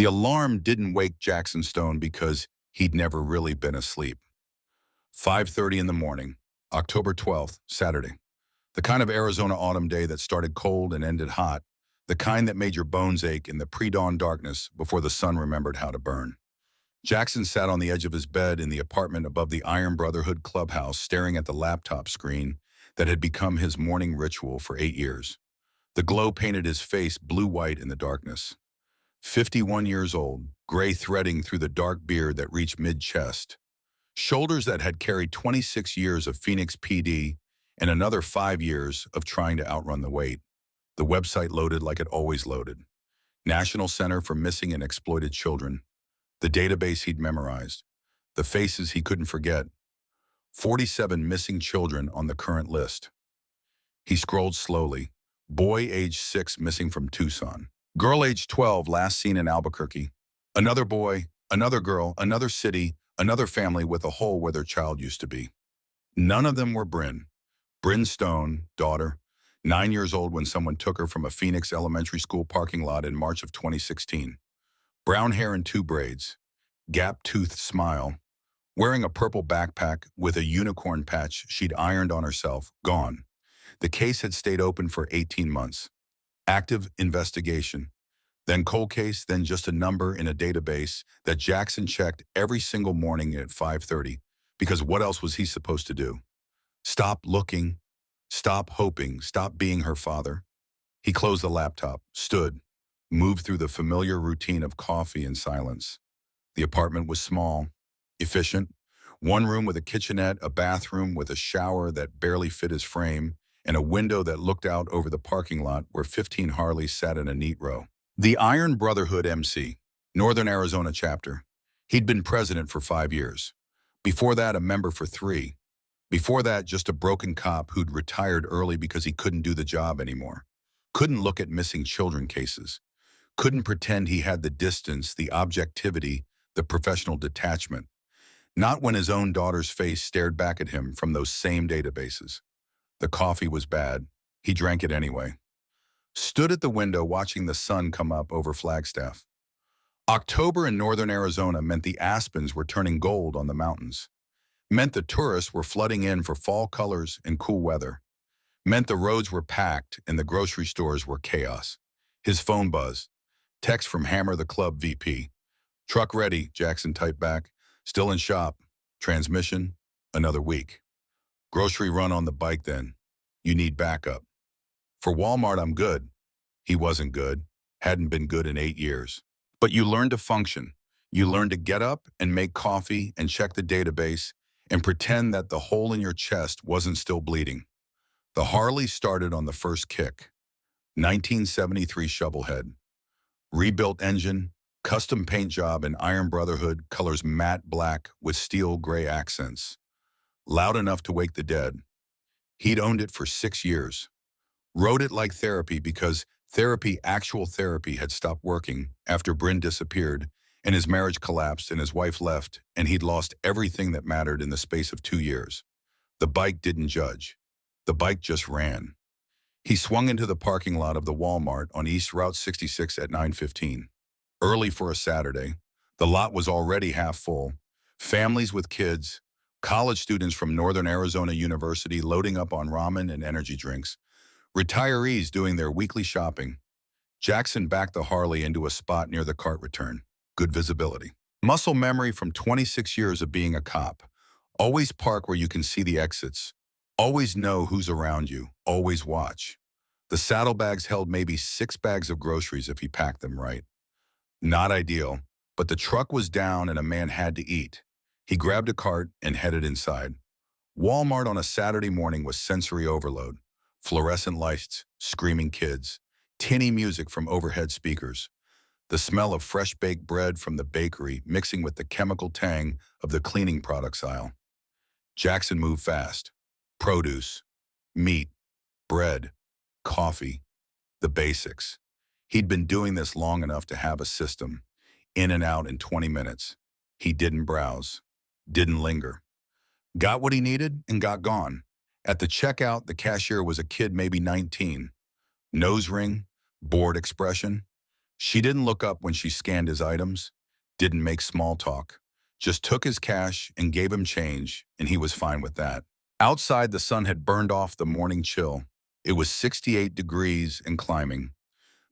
The alarm didn't wake Jackson Stone because he'd never really been asleep. 5:30 in the morning, October 12th, Saturday. The kind of Arizona autumn day that started cold and ended hot, the kind that made your bones ache in the pre-dawn darkness before the sun remembered how to burn. Jackson sat on the edge of his bed in the apartment above the Iron Brotherhood clubhouse, staring at the laptop screen that had become his morning ritual for 8 years. The glow painted his face blue-white in the darkness. 51 years old, gray threading through the dark beard that reached mid-chest. Shoulders that had carried 26 years of Phoenix PD and another 5 years of trying to outrun the weight. The website loaded like it always loaded. National Center for Missing and Exploited Children. The database he'd memorized. The faces he couldn't forget. 47 missing children on the current list. He scrolled slowly. Boy age 6 missing from Tucson. Girl age 12 last seen in Albuquerque. Another boy, another girl, another city, another family with a hole where their child used to be. None of them were Bryn. Bryn Stone, daughter, 9 years old when someone took her from a Phoenix elementary school parking lot in March of 2016. Brown hair and 2 braids. Gap-toothed smile. Wearing a purple backpack with a unicorn patch she'd ironed on herself. Gone. The case had stayed open for 18 months. Active investigation. Then cold case, then just a number in a database that Jackson checked every single morning at 5:30, because what else was he supposed to do? Stop looking, stop hoping, stop being her father. He closed the laptop, stood, moved through the familiar routine of coffee and silence. The apartment was small, efficient, one room with a kitchenette, a bathroom with a shower that barely fit his frame, and a window that looked out over the parking lot where 15 Harleys sat in a neat row. The Iron Brotherhood MC, Northern Arizona chapter. He'd been president for 5 years. Before that, a member for 3. Before that, just a broken cop who'd retired early because he couldn't do the job anymore. Couldn't look at missing children cases. Couldn't pretend he had the distance, the objectivity, the professional detachment. Not when his own daughter's face stared back at him from those same databases. The coffee was bad. He drank it anyway. Stood at the window watching the sun come up over Flagstaff. October in northern Arizona meant the aspens were turning gold on the mountains. Meant the tourists were flooding in for fall colors and cool weather. Meant the roads were packed and the grocery stores were chaos. His phone buzzed. Text from Hammer the club VP. Truck ready, Jackson typed back. Still in shop. Transmission, another week. Grocery run on the bike then. You need backup. For Walmart, I'm good. He wasn't good. Hadn't been good in 8 years. But you learn to function. You learn to get up and make coffee and check the database and pretend that the hole in your chest wasn't still bleeding. The Harley started on the first kick. 1973 Shovelhead. Rebuilt engine, custom paint job in Iron Brotherhood, colors matte black with steel gray accents. Loud enough to wake the dead. He'd owned it for 6 years. Rode it like therapy because actual therapy, had stopped working after Bryn disappeared and his marriage collapsed and his wife left and he'd lost everything that mattered in the space of 2 years. The bike didn't judge. The bike just ran. He swung into the parking lot of the Walmart on East Route 66 at 9:15. Early for a Saturday. The lot was already half full. Families with kids, college students from Northern Arizona University loading up on ramen and energy drinks, retirees doing their weekly shopping. Jackson backed the Harley into a spot near the cart return. Good visibility. Muscle memory from 26 years of being a cop. Always park where you can see the exits. Always know who's around you. Always watch. The saddlebags held maybe 6 bags of groceries if he packed them right. Not ideal, but the truck was down and a man had to eat. He grabbed a cart and headed inside. Walmart on a Saturday morning was sensory overload. Fluorescent lights, screaming kids, tinny music from overhead speakers. The smell of fresh baked bread from the bakery mixing with the chemical tang of the cleaning products aisle. Jackson moved fast. Produce, meat, bread, coffee, the basics. He'd been doing this long enough to have a system. In and out in 20 minutes. He didn't browse. Didn't linger. Got what he needed and got gone. At the checkout, the cashier was a kid maybe 19. Nose ring, bored expression. She didn't look up when she scanned his items, didn't make small talk, just took his cash and gave him change, and he was fine with that. Outside, the sun had burned off the morning chill. It was 68 degrees and climbing.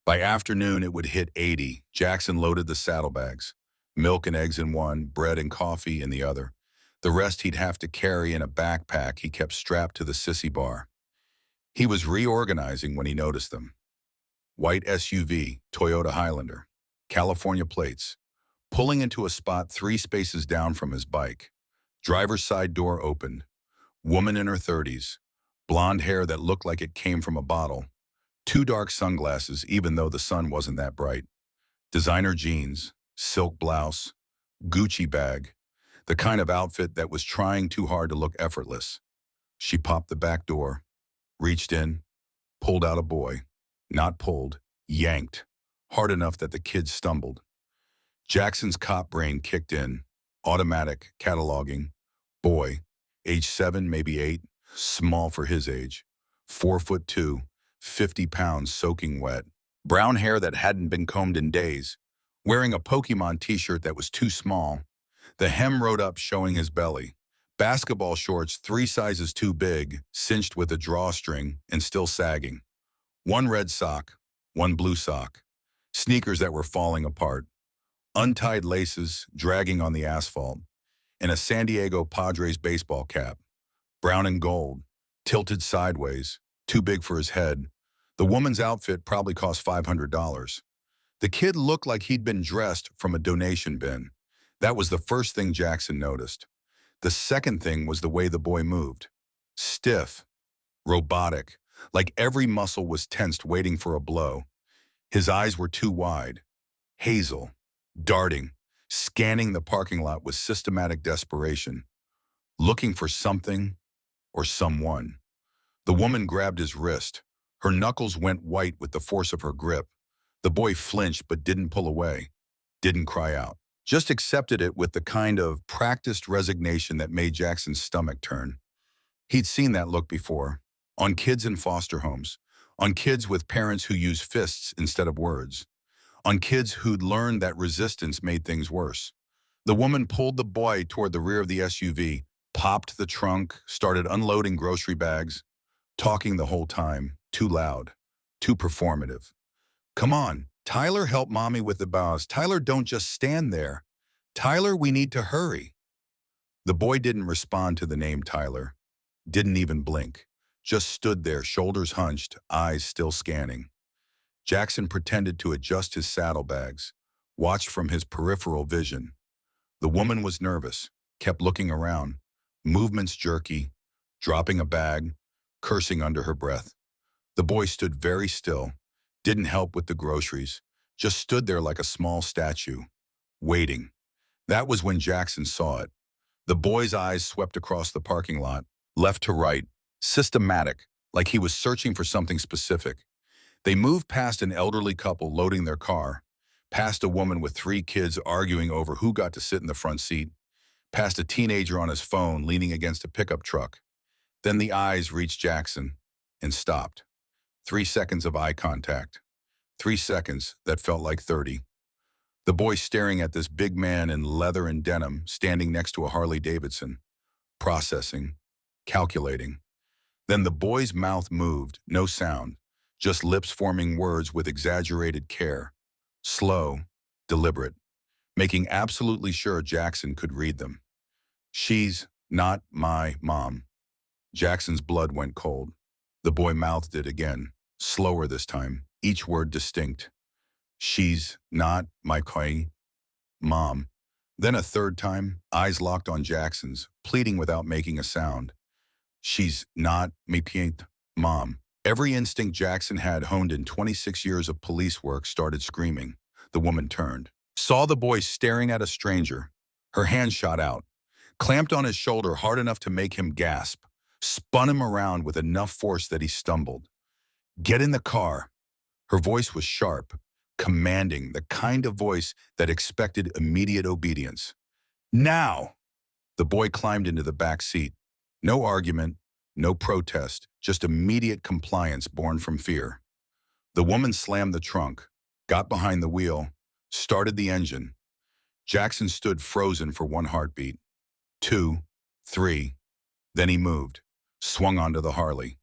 By afternoon, it would hit 80. Jackson loaded the saddlebags, milk and eggs in one, bread and coffee in the other. The rest he'd have to carry in a backpack he kept strapped to the sissy bar. He was reorganizing when he noticed them. White SUV, Toyota Highlander, California plates, pulling into a spot 3 spaces down from his bike. Driver's side door opened. Woman in her 30s, blonde hair that looked like it came from a bottle. 2 dark sunglasses, even though the sun wasn't that bright. Designer jeans, silk blouse, Gucci bag, the kind of outfit that was trying too hard to look effortless. She popped the back door, reached in, pulled out a boy. Not pulled, yanked, hard enough that the kid stumbled. Jackson's cop brain kicked in, automatic, cataloging. Boy, age 7, maybe 8, small for his age. 4'2", 50 pounds soaking wet. Brown hair that hadn't been combed in days. Wearing a Pokemon t-shirt that was too small. The hem rode up showing his belly. Basketball shorts 3 sizes too big, cinched with a drawstring and still sagging. 1 red sock, 1 blue sock. Sneakers that were falling apart. Untied laces dragging on the asphalt. And a San Diego Padres baseball cap. Brown and gold, tilted sideways, too big for his head. The woman's outfit probably cost $500. The kid looked like he'd been dressed from a donation bin. That was the first thing Jackson noticed. The second thing was the way the boy moved. Stiff, robotic, like every muscle was tensed waiting for a blow. His eyes were too wide, hazel, darting, scanning the parking lot with systematic desperation, looking for something or someone. The woman grabbed his wrist. Her knuckles went white with the force of her grip. The boy flinched but didn't pull away, didn't cry out. Just accepted it with the kind of practiced resignation that made Jackson's stomach turn. He'd seen that look before, on kids in foster homes, on kids with parents who use fists instead of words, on kids who'd learned that resistance made things worse. The woman pulled the boy toward the rear of the SUV, popped the trunk, started unloading grocery bags, talking the whole time, too loud, too performative. Come on, Tyler, help mommy with the bows. Tyler, don't just stand there. Tyler, we need to hurry. The boy didn't respond to the name Tyler, didn't even blink, just stood there, shoulders hunched, eyes still scanning. Jackson pretended to adjust his saddlebags, watched from his peripheral vision. The woman was nervous, kept looking around, movements jerky, dropping a bag, cursing under her breath. The boy stood very still, didn't help with the groceries, just stood there like a small statue, waiting. That was when Jackson saw it. The boy's eyes swept across the parking lot, left to right, systematic, like he was searching for something specific. They moved past an elderly couple loading their car, past a woman with 3 kids arguing over who got to sit in the front seat, past a teenager on his phone leaning against a pickup truck. Then the eyes reached Jackson and stopped. 3 seconds of eye contact. 3 seconds that felt like 30. The boy staring at this big man in leather and denim standing next to a Harley Davidson, processing, calculating. Then the boy's mouth moved, no sound, just lips forming words with exaggerated care. Slow, deliberate, making absolutely sure Jackson could read them. She's not my mom. Jackson's blood went cold. The boy mouthed it again, slower this time, each word distinct. She's not my mom. Then a third time, eyes locked on Jackson's, pleading without making a sound. She's not me mom. Every instinct Jackson had honed in 26 years of police work started screaming. The woman turned, saw the boy staring at a stranger. Her hand shot out, clamped on his shoulder hard enough to make him gasp, spun him around with enough force that he stumbled. Get in the car. Her voice was sharp, commanding, the kind of voice that expected immediate obedience. Now! The boy climbed into the back seat. No argument, no protest, just immediate compliance born from fear. The woman slammed the trunk, got behind the wheel, started the engine. Jackson stood frozen for one heartbeat, two, three. Then he moved, swung onto the Harley.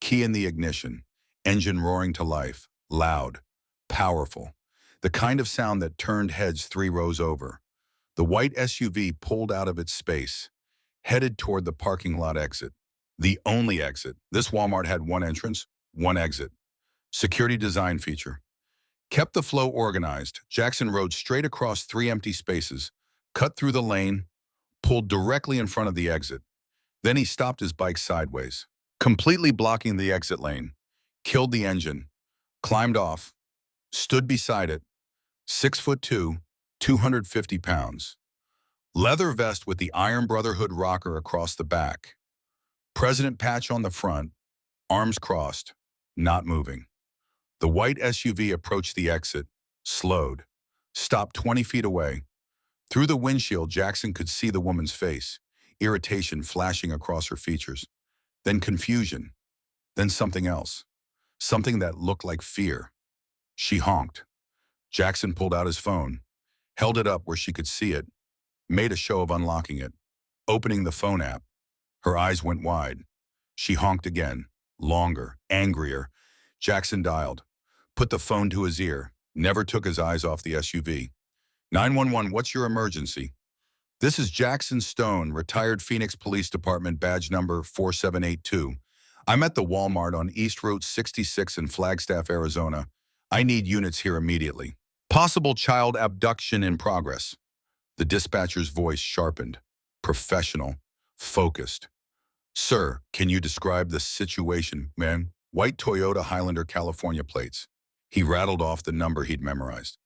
Key in the ignition, engine roaring to life, loud, powerful. The kind of sound that turned heads 3 rows over. The white SUV pulled out of its space, headed toward the parking lot exit. The only exit. This Walmart had one entrance, one exit. Security design feature. Kept the flow organized. Jackson rode straight across 3 empty spaces, cut through the lane, pulled directly in front of the exit. Then he stopped his bike sideways, completely blocking the exit lane, killed the engine, climbed off, stood beside it, 6'2", 250 pounds. Leather vest with the Iron Brotherhood rocker across the back. President patch on the front, arms crossed, not moving. The white SUV approached the exit, slowed, stopped 20 feet away. Through the windshield, Jackson could see the woman's face, irritation flashing across her features, then confusion, then something else, something that looked like fear. She honked. Jackson pulled out his phone, held it up where she could see it, made a show of unlocking it, opening the phone app. Her eyes went wide. She honked again, longer, angrier. Jackson dialed, put the phone to his ear, never took his eyes off the SUV. 911, what's your emergency? This is Jackson Stone, retired Phoenix Police Department, badge number 4782. I'm at the Walmart on East Route 66 in Flagstaff, Arizona. I need units here immediately. Possible child abduction in progress. The dispatcher's voice sharpened, professional, focused. Sir, can you describe the situation, ma'am? White Toyota Highlander, California plates. He rattled off the number he'd memorized.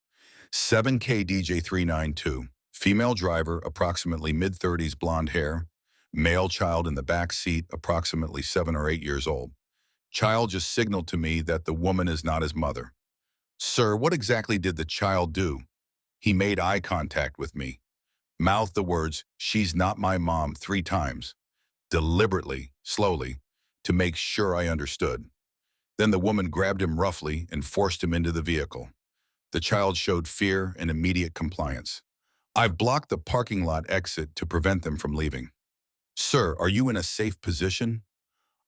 7KDJ392. Female driver, approximately mid-30s, blonde hair. Male child in the back seat, approximately 7 or 8 years old. Child just signaled to me that the woman is not his mother. Sir, what exactly did the child do? He made eye contact with me, mouthed the words, "She's not my mom," 3 times, deliberately, slowly, to make sure I understood. Then the woman grabbed him roughly and forced him into the vehicle. The child showed fear and immediate compliance. I've blocked the parking lot exit to prevent them from leaving. Sir, are you in a safe position?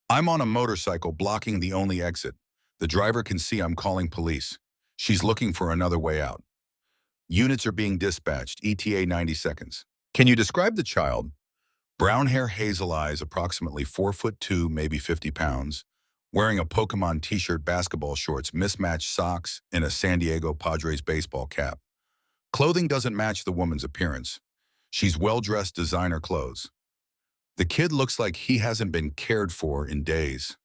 I'm on a motorcycle blocking the only exit. The driver can see I'm calling police. She's looking for another way out. Units are being dispatched, ETA 90 seconds. Can you describe the child? Brown hair, hazel eyes, approximately 4'2", maybe 50 pounds, wearing a Pokemon t-shirt, basketball shorts, mismatched socks, and a San Diego Padres baseball cap. Clothing doesn't match the woman's appearance. She's well-dressed, designer clothes. The kid looks like he hasn't been cared for in days.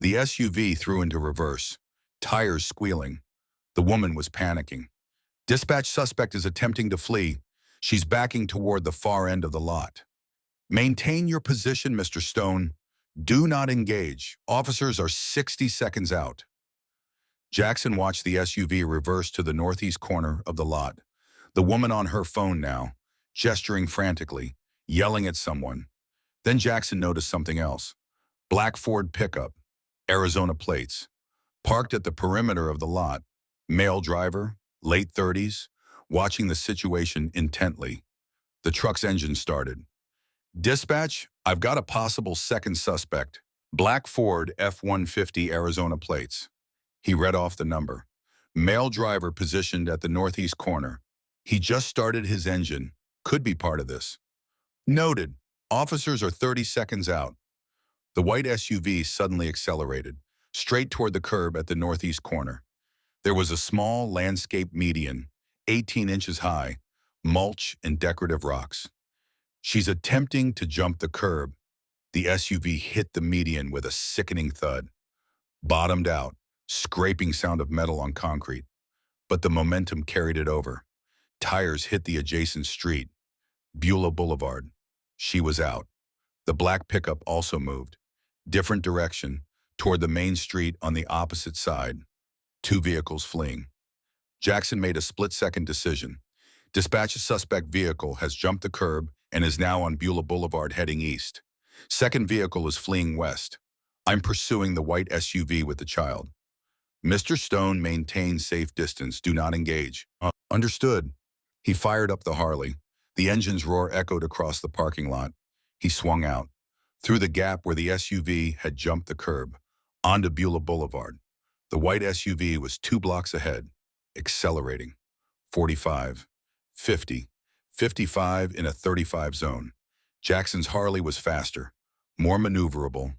The SUV threw into reverse, tires squealing. The woman was panicking. Dispatch suspect is attempting to flee. She's backing toward the far end of the lot. Maintain your position, Mr. Stone. Do not engage. Officers are 60 seconds out. Jackson watched the SUV reverse to the northeast corner of the lot. The woman on her phone now, gesturing frantically, yelling at someone. Then Jackson noticed something else. Black Ford pickup, Arizona plates, parked at the perimeter of the lot. Male driver, late 30s, watching the situation intently. The truck's engine started. Dispatch, I've got a possible second suspect. Black Ford F-150 Arizona plates. He read off the number. Male driver positioned at the northeast corner. He just started his engine. Could be part of this. Noted. Officers are 30 seconds out. The white SUV suddenly accelerated, straight toward the curb at the northeast corner. There was a small landscape median, 18 inches high, mulch and decorative rocks. She's attempting to jump the curb. The SUV hit the median with a sickening thud. Bottomed out, scraping sound of metal on concrete. But the momentum carried it over. Tires hit the adjacent street, Beulah Boulevard. She was out. The black pickup also moved. Different direction, toward the main street on the opposite side. 2 vehicles fleeing. Jackson made a split-second decision. Dispatch a suspect vehicle has jumped the curb and is now on Beulah Boulevard heading east. Second vehicle is fleeing west. I'm pursuing the white SUV with the child. Mr. Stone maintained safe distance. Do not engage. Understood. He fired up the Harley. The engine's roar echoed across the parking lot. He swung out, through the gap where the SUV had jumped the curb, onto Beulah Boulevard. The white SUV was 2 blocks ahead, accelerating. 45, 50, 55 in a 35 zone. Jackson's Harley was faster, more maneuverable.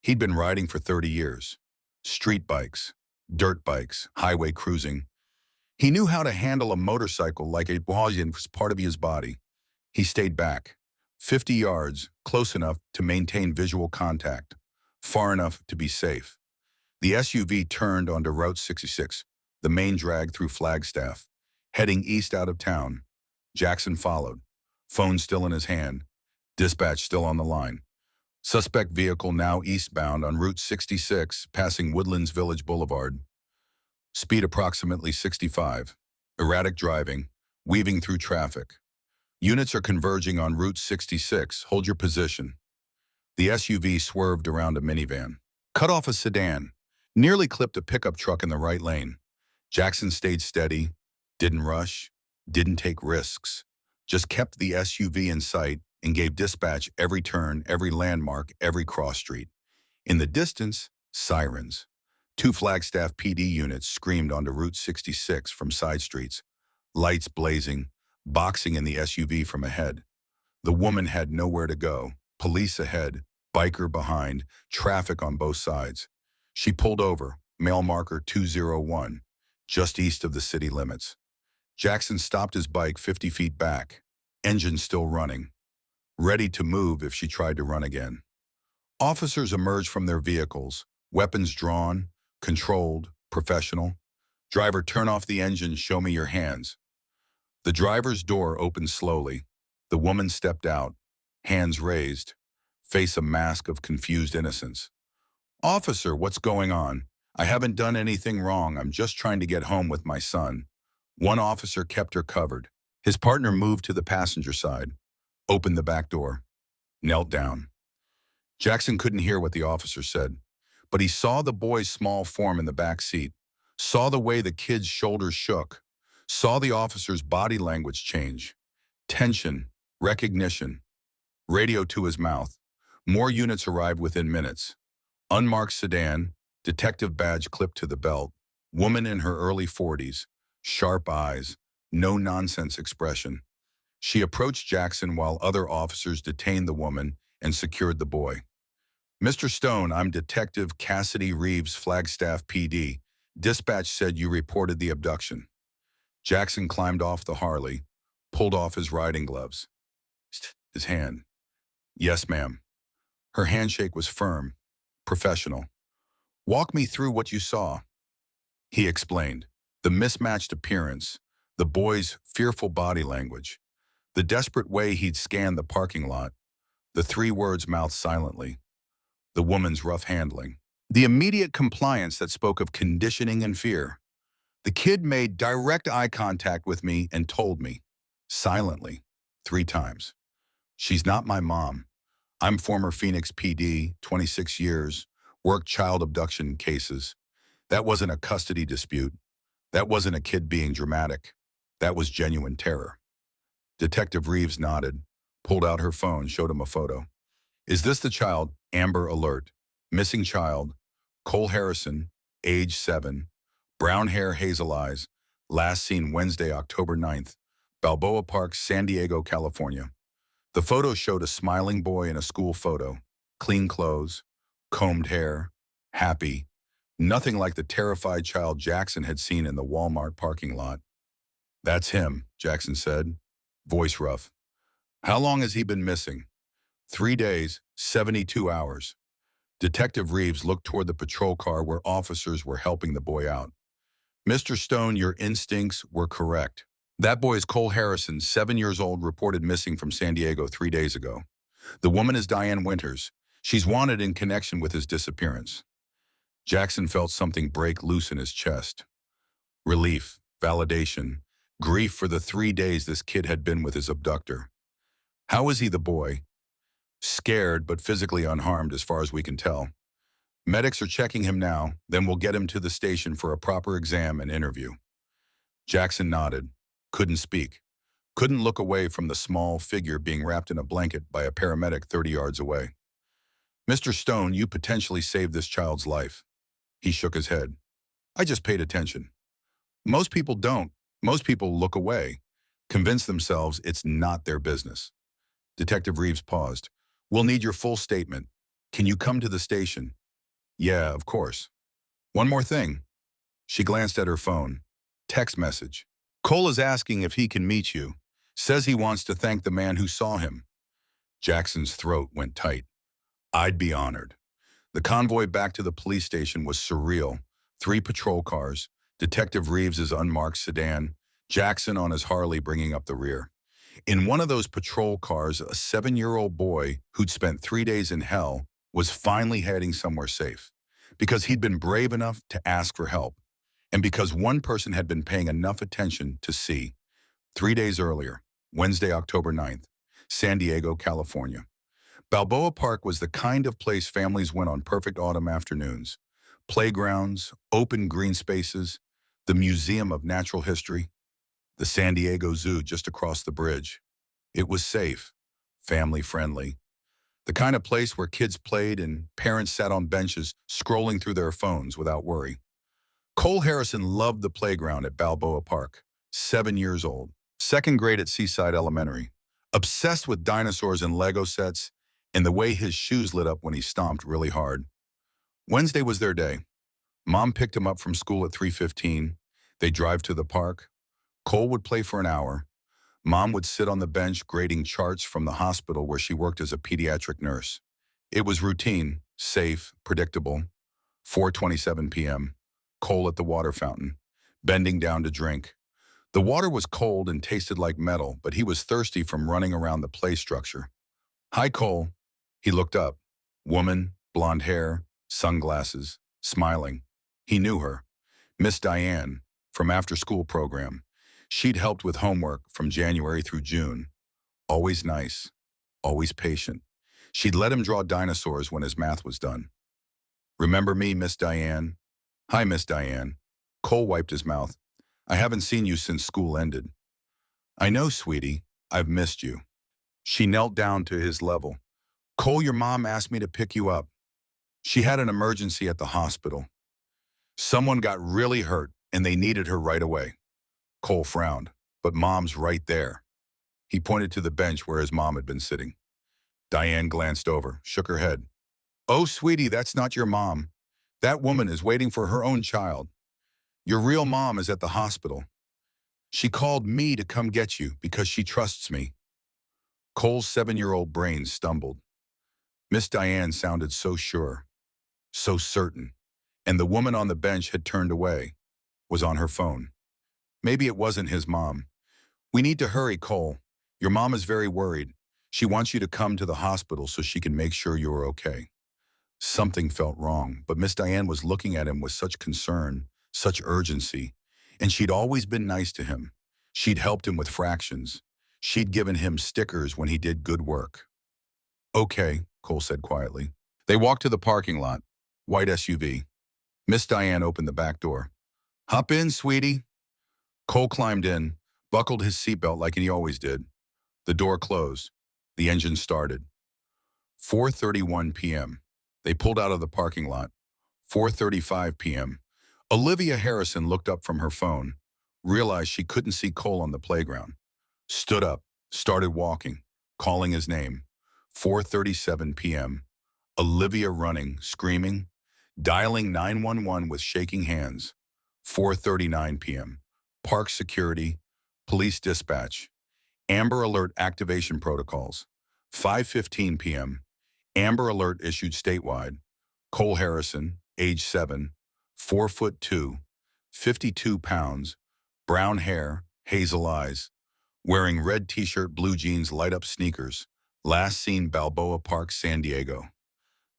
He'd been riding for 30 years. Street bikes, dirt bikes, highway cruising. He knew how to handle a motorcycle like it was part of his body. He stayed back, 50 yards, close enough to maintain visual contact, far enough to be safe. The SUV turned onto Route 66, the main drag through Flagstaff, heading east out of town. Jackson followed, phone still in his hand, dispatch still on the line. Suspect vehicle now eastbound on Route 66, passing Woodlands Village Boulevard. Speed approximately 65. Erratic driving, weaving through traffic. Units are converging on Route 66. Hold your position. The SUV swerved around a minivan, cut off a sedan, nearly clipped a pickup truck in the right lane. Jackson stayed steady, didn't rush, didn't take risks, just kept the SUV in sight and gave dispatch every turn, every landmark, every cross street. In the distance, sirens. 2 Flagstaff PD units screamed onto Route 66 from side streets, lights blazing, boxing in the SUV from ahead. The woman had nowhere to go. Police ahead, biker behind, traffic on both sides. She pulled over, mile marker 201, just east of the city limits. Jackson stopped his bike 50 feet back, engine still running, ready to move if she tried to run again. Officers emerged from their vehicles, weapons drawn, controlled, professional. Driver, turn off the engine, show me your hands. The driver's door opened slowly. The woman stepped out, hands raised, face a mask of confused innocence. Officer, what's going on? I haven't done anything wrong. I'm just trying to get home with my son. One officer kept her covered. His partner moved to the passenger side, opened the back door, knelt down. Jackson couldn't hear what the officer said, but he saw the boy's small form in the back seat, saw the way the kid's shoulders shook, saw the officer's body language change. Tension, recognition, radio to his mouth. More units arrived within minutes. Unmarked sedan, detective badge clipped to the belt, woman in her early 40s, sharp eyes, no-nonsense expression. She approached Jackson while other officers detained the woman and secured the boy. Mr. Stone, I'm Detective Cassidy Reeves, Flagstaff PD. Dispatch said you reported the abduction. Jackson climbed off the Harley, pulled off his riding gloves. His hand. Yes, ma'am. Her handshake was firm, professional. Walk me through what you saw. He explained. The mismatched appearance, the boy's fearful body language, the desperate way he'd scanned the parking lot, the 3 words mouthed silently, the woman's rough handling, the immediate compliance that spoke of conditioning and fear. The kid made direct eye contact with me and told me, silently, 3 times, she's not my mom. I'm former Phoenix PD, 26 years, worked child abduction cases. That wasn't a custody dispute. That wasn't a kid being dramatic. That was genuine terror. Detective Reeves nodded, pulled out her phone, showed him a photo. Is this the child? Amber alert. Missing child. Cole Harrison, age 7. Brown hair, hazel eyes. Last seen Wednesday, October 9th. Balboa Park, San Diego, California. The photo showed a smiling boy in a school photo. Clean clothes, combed hair, happy. Nothing like the terrified child Jackson had seen in the Walmart parking lot. That's him, Jackson said, voice rough. How long has he been missing? 3 days, 72 hours. Detective Reeves looked toward the patrol car where officers were helping the boy out. Mr. Stone, your instincts were correct. That boy is Cole Harrison, 7 years old, reported missing from San Diego 3 days ago. The woman is Diane Winters. She's wanted in connection with his disappearance. Jackson felt something break loose in his chest. Relief, validation, grief for the 3 days this kid had been with his abductor. How is he, the boy? Scared, but physically unharmed as far as we can tell. Medics are checking him now, then we'll get him to the station for a proper exam and interview. Jackson nodded, couldn't speak, couldn't look away from the small figure being wrapped in a blanket by a paramedic 30 yards away. Mr. Stone, you potentially saved this child's life. He shook his head. I just paid attention. Most people don't. Most people look away, convince themselves it's not their business. Detective Reeves paused. We'll need your full statement. Can you come to the station? Yeah, of course. One more thing. She glanced at her phone. Text message. Cole is asking if he can meet you. Says he wants to thank the man who saw him. Jackson's throat went tight. I'd be honored. The convoy back to the police station was surreal. 3 patrol cars, Detective Reeves's unmarked sedan, Jackson on his Harley bringing up the rear. In one of those patrol cars, a 7-year-old boy who'd spent 3 days in hell was finally heading somewhere safe because he'd been brave enough to ask for help and because one person had been paying enough attention to see. 3 days earlier, Wednesday, October 9th, San Diego, California. Balboa Park was the kind of place families went on perfect autumn afternoons. Playgrounds, open green spaces, the Museum of Natural History, the San Diego Zoo just across the bridge. It was safe, family-friendly, the kind of place where kids played and parents sat on benches scrolling through their phones without worry. Cole Harrison loved the playground at Balboa Park, 7 years old, second grade at Seaside Elementary, obsessed with dinosaurs and Lego sets, and the way his shoes lit up when he stomped really hard. Wednesday was their day. Mom picked him up from school at 3:15. They'd drive to the park. Cole would play for an hour. Mom would sit on the bench grading charts from the hospital where she worked as a pediatric nurse. It was routine, safe, predictable. 4:27 p.m. Cole at the water fountain, bending down to drink. The water was cold and tasted like metal, but he was thirsty from running around the play structure. Hi, Cole. He looked up. Woman, blonde hair, sunglasses, smiling. He knew her. Miss Diane, from after-school program. She'd helped with homework from January through June. Always nice, always patient. She'd let him draw dinosaurs when his math was done. Remember me, Miss Diane? Hi, Miss Diane. Cole wiped his mouth. I haven't seen you since school ended. I know, sweetie. I've missed you. She knelt down to his level. Cole, your mom asked me to pick you up. She had an emergency at the hospital. Someone got really hurt, and they needed her right away. Cole frowned, but Mom's right there. He pointed to the bench where his mom had been sitting. Diane glanced over, shook her head. Oh, sweetie, that's not your mom. That woman is waiting for her own child. Your real mom is at the hospital. She called me to come get you because she trusts me. Cole's 7-year-old brain stumbled. Miss Diane sounded so sure, so certain, and the woman on the bench had turned away, was on her phone. Maybe it wasn't his mom. We need to hurry, Cole. Your mom is very worried. She wants you to come to the hospital so she can make sure you're okay. Something felt wrong, but Miss Diane was looking at him with such concern, such urgency, and she'd always been nice to him. She'd helped him with fractions. She'd given him stickers when he did good work. Okay, Cole said quietly. They walked to the parking lot. White SUV. Miss Diane opened the back door. Hop in, sweetie. Cole climbed in, buckled his seatbelt like he always did. The door closed. The engine started. 4:31 p.m. They pulled out of the parking lot. 4:35 p.m. Olivia Harrison looked up from her phone, realized she couldn't see Cole on the playground. Stood up, started walking, calling his name. 4:37 p.m. Olivia running, screaming, dialing 911 with shaking hands. 4:39 p.m. Park security, police dispatch, Amber Alert activation protocols. 5:15 p.m. Amber Alert issued statewide. Cole Harrison, age 7, 4'2", 52 pounds, brown hair, hazel eyes, wearing red t-shirt, blue jeans, light-up sneakers. Last seen Balboa Park, San Diego.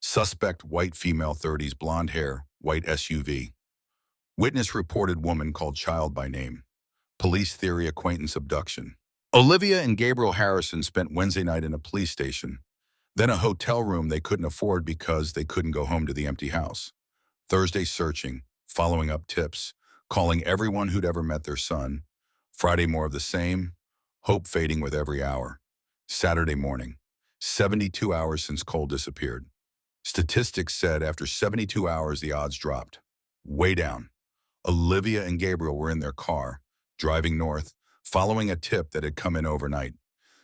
Suspect white female 30s, blonde hair, white SUV. Witness reported woman called child by name. Police theory acquaintance abduction. Olivia and Gabriel Harrison spent Wednesday night in a police station. Then a hotel room they couldn't afford because they couldn't go home to the empty house. Thursday searching, following up tips, calling everyone who'd ever met their son. Friday more of the same, hope fading with every hour. Saturday morning, 72 hours since Cole disappeared. Statistics said after 72 hours the odds dropped. Way down. Olivia and Gabriel were in their car, driving north, following a tip that had come in overnight.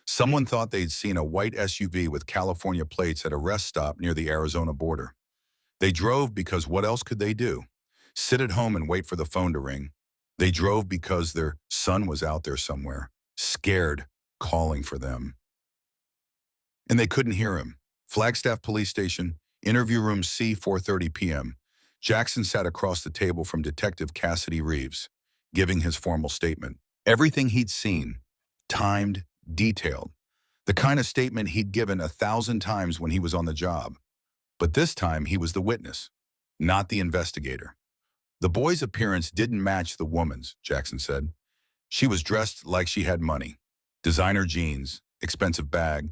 Someone thought they'd seen a white SUV with California plates at a rest stop near the Arizona border. They drove because what else could they do? Sit at home and wait for the phone to ring. They drove because their son was out there somewhere, scared, calling for them. And they couldn't hear him. Flagstaff Police Station, interview room C, 4:30 p.m. Jackson sat across the table from Detective Cassidy Reeves, giving his formal statement. Everything he'd seen, timed, detailed. The kind of statement he'd given 1,000 times when he was on the job. But this time he was the witness, not the investigator. The boy's appearance didn't match the woman's, Jackson said. She was dressed like she had money. Designer jeans, expensive bag.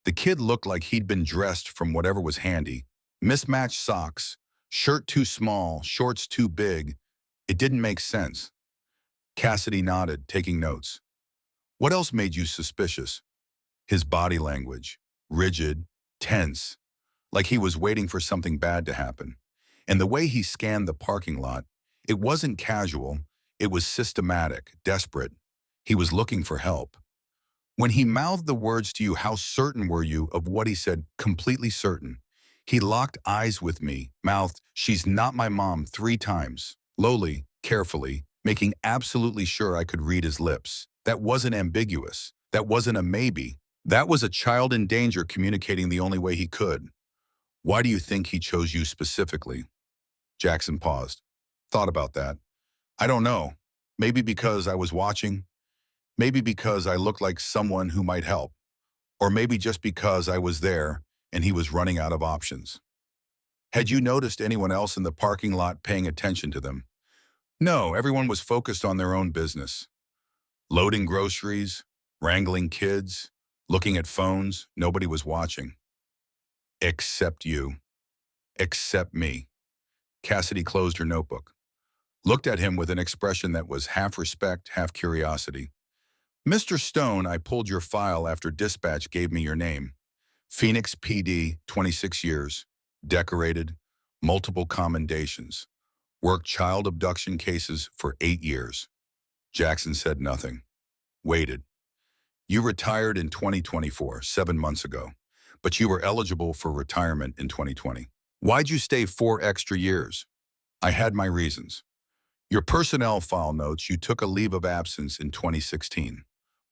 The kid looked like he'd been dressed from whatever was handy. Mismatched socks, shirt too small, shorts too big. It didn't make sense. Cassidy nodded, taking notes. What else made you suspicious? His body language, rigid, tense, like he was waiting for something bad to happen. And the way he scanned the parking lot, it wasn't casual, it was systematic, desperate. He was looking for help. When he mouthed the words to you, how certain were you of what he said? Completely certain. He locked eyes with me, mouthed, "She's not my mom," 3 times, lowly, carefully, making absolutely sure I could read his lips. That wasn't ambiguous. That wasn't a maybe. That was a child in danger communicating the only way he could. Why do you think he chose you specifically? Jackson paused. Thought about that. I don't know. Maybe because I was watching. Maybe because I looked like someone who might help. Or maybe just because I was there and he was running out of options. Had you noticed anyone else in the parking lot paying attention to them? No, everyone was focused on their own business. Loading groceries, wrangling kids, looking at phones. Nobody was watching. Except you. Except me. Cassidy closed her notebook. Looked at him with an expression that was half respect, half curiosity. Mr. Stone, I pulled your file after dispatch gave me your name. Phoenix PD, 26 years. Decorated. Multiple commendations. Worked child abduction cases for 8 years. Jackson said nothing. Waited. You retired in 2024, 7 months ago, but you were eligible for retirement in 2020. Why'd you stay 4 extra years? I had my reasons. Your personnel file notes you took a leave of absence in 2016,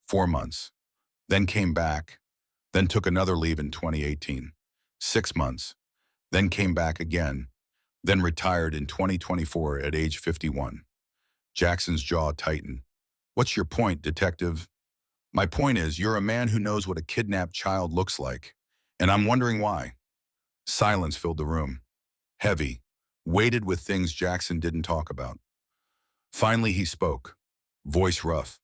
4 months, then came back, then took another leave in 2018, 6 months, then came back again, then retired in 2024 at age 51. Jackson's jaw tightened. What's your point, detective? My point is, you're a man who knows what a kidnapped child looks like, and I'm wondering why. Silence filled the room. Heavy, weighted with things Jackson didn't talk about. Finally, he spoke, voice rough.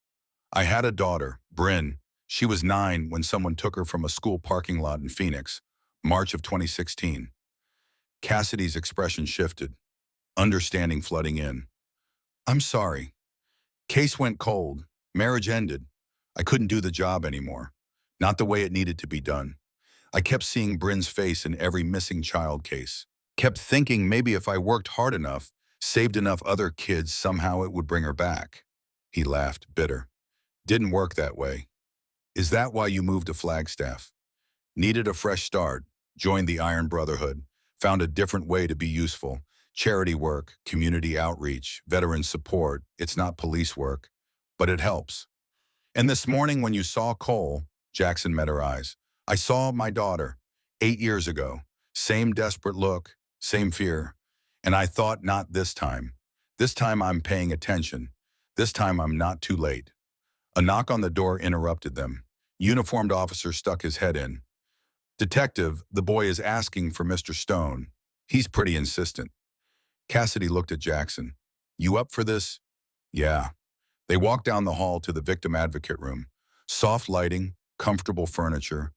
I had a daughter, Bryn. She was 9 when someone took her from a school parking lot in Phoenix, March of 2016. Cassidy's expression shifted, understanding flooding in. I'm sorry. Case went cold. Marriage ended. I couldn't do the job anymore. Not the way it needed to be done. I kept seeing Bryn's face in every missing child case. Kept thinking maybe if I worked hard enough, saved enough other kids, somehow it would bring her back. He laughed, bitter. Didn't work that way. Is that why you moved to Flagstaff? Needed a fresh start, joined the Iron Brotherhood, found a different way to be useful. Charity work, community outreach, veteran support. It's not police work, but it helps. And this morning when you saw Cole, Jackson met her eyes. I saw my daughter 8 years ago. Same desperate look, same fear. And I thought, not this time. This time I'm paying attention. This time I'm not too late. A knock on the door interrupted them. Uniformed officer stuck his head in. Detective, the boy is asking for Mr. Stone. He's pretty insistent. Cassidy looked at Jackson. You up for this? Yeah. They walked down the hall to the victim advocate room. Soft lighting, comfortable furniture,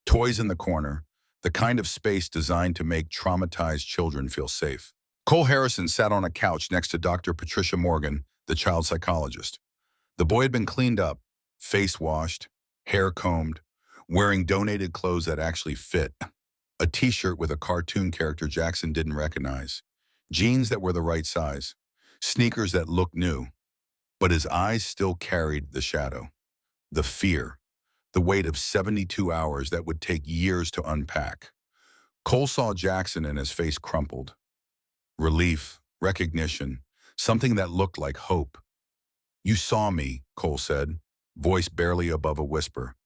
toys in the corner. the kind of space designed to make traumatized children feel safe. Cole Harrison sat on a couch next to Dr. Patricia Morgan, the child psychologist. The boy had been cleaned up, face washed, hair combed, wearing donated clothes that actually fit. A t-shirt with a cartoon character Jackson didn't recognize. Jeans that were the right size. Sneakers that looked new. But his eyes still carried the shadow. The fear. The weight of 72 hours that would take years to unpack. Cole saw Jackson and his face crumpled. Relief, recognition, something that looked like hope. "You saw me," Cole said, voice barely above a whisper.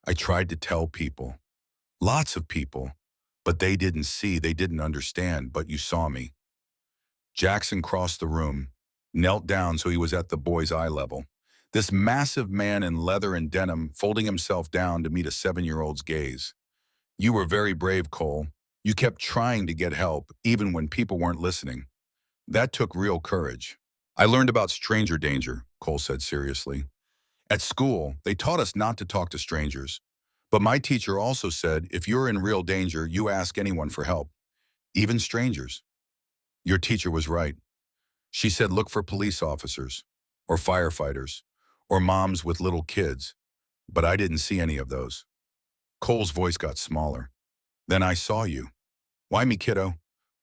"I tried to tell people. Lots of people. But they didn't see, they didn't understand, but you saw me." Jackson crossed the room, knelt down so he was at the boy's eye level. This massive man in leather and denim folding himself down to meet a 7-year-old's gaze. "You were very brave, Cole. You kept trying to get help, even when people weren't listening. That took real courage." "I learned about stranger danger," Cole said seriously. "At school, they taught us not to talk to strangers. But my teacher also said if you're in real danger, you ask anyone for help, even strangers." "Your teacher was right. She said look for police officers, or firefighters, or moms with little kids. But I didn't see any of those." Cole's voice got smaller. "Then I saw you." "Why me, kiddo?"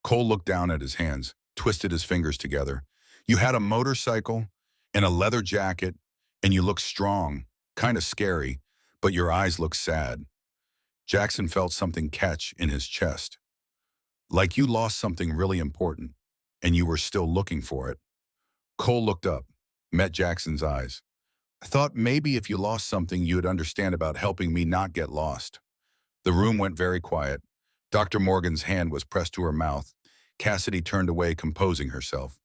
Cole looked down at his hands, twisted his fingers together. "You had a motorcycle and a leather jacket, and you looked strong, kind of scary, but your eyes looked sad." Jackson felt something catch in his chest. "Like you lost something really important, and you were still looking for it." Cole looked up, met Jackson's eyes. "I thought maybe if you lost something you'd understand about helping me not get lost." The room went very quiet. Dr. Morgan's hand was pressed to her mouth. Cassidy turned away, composing herself.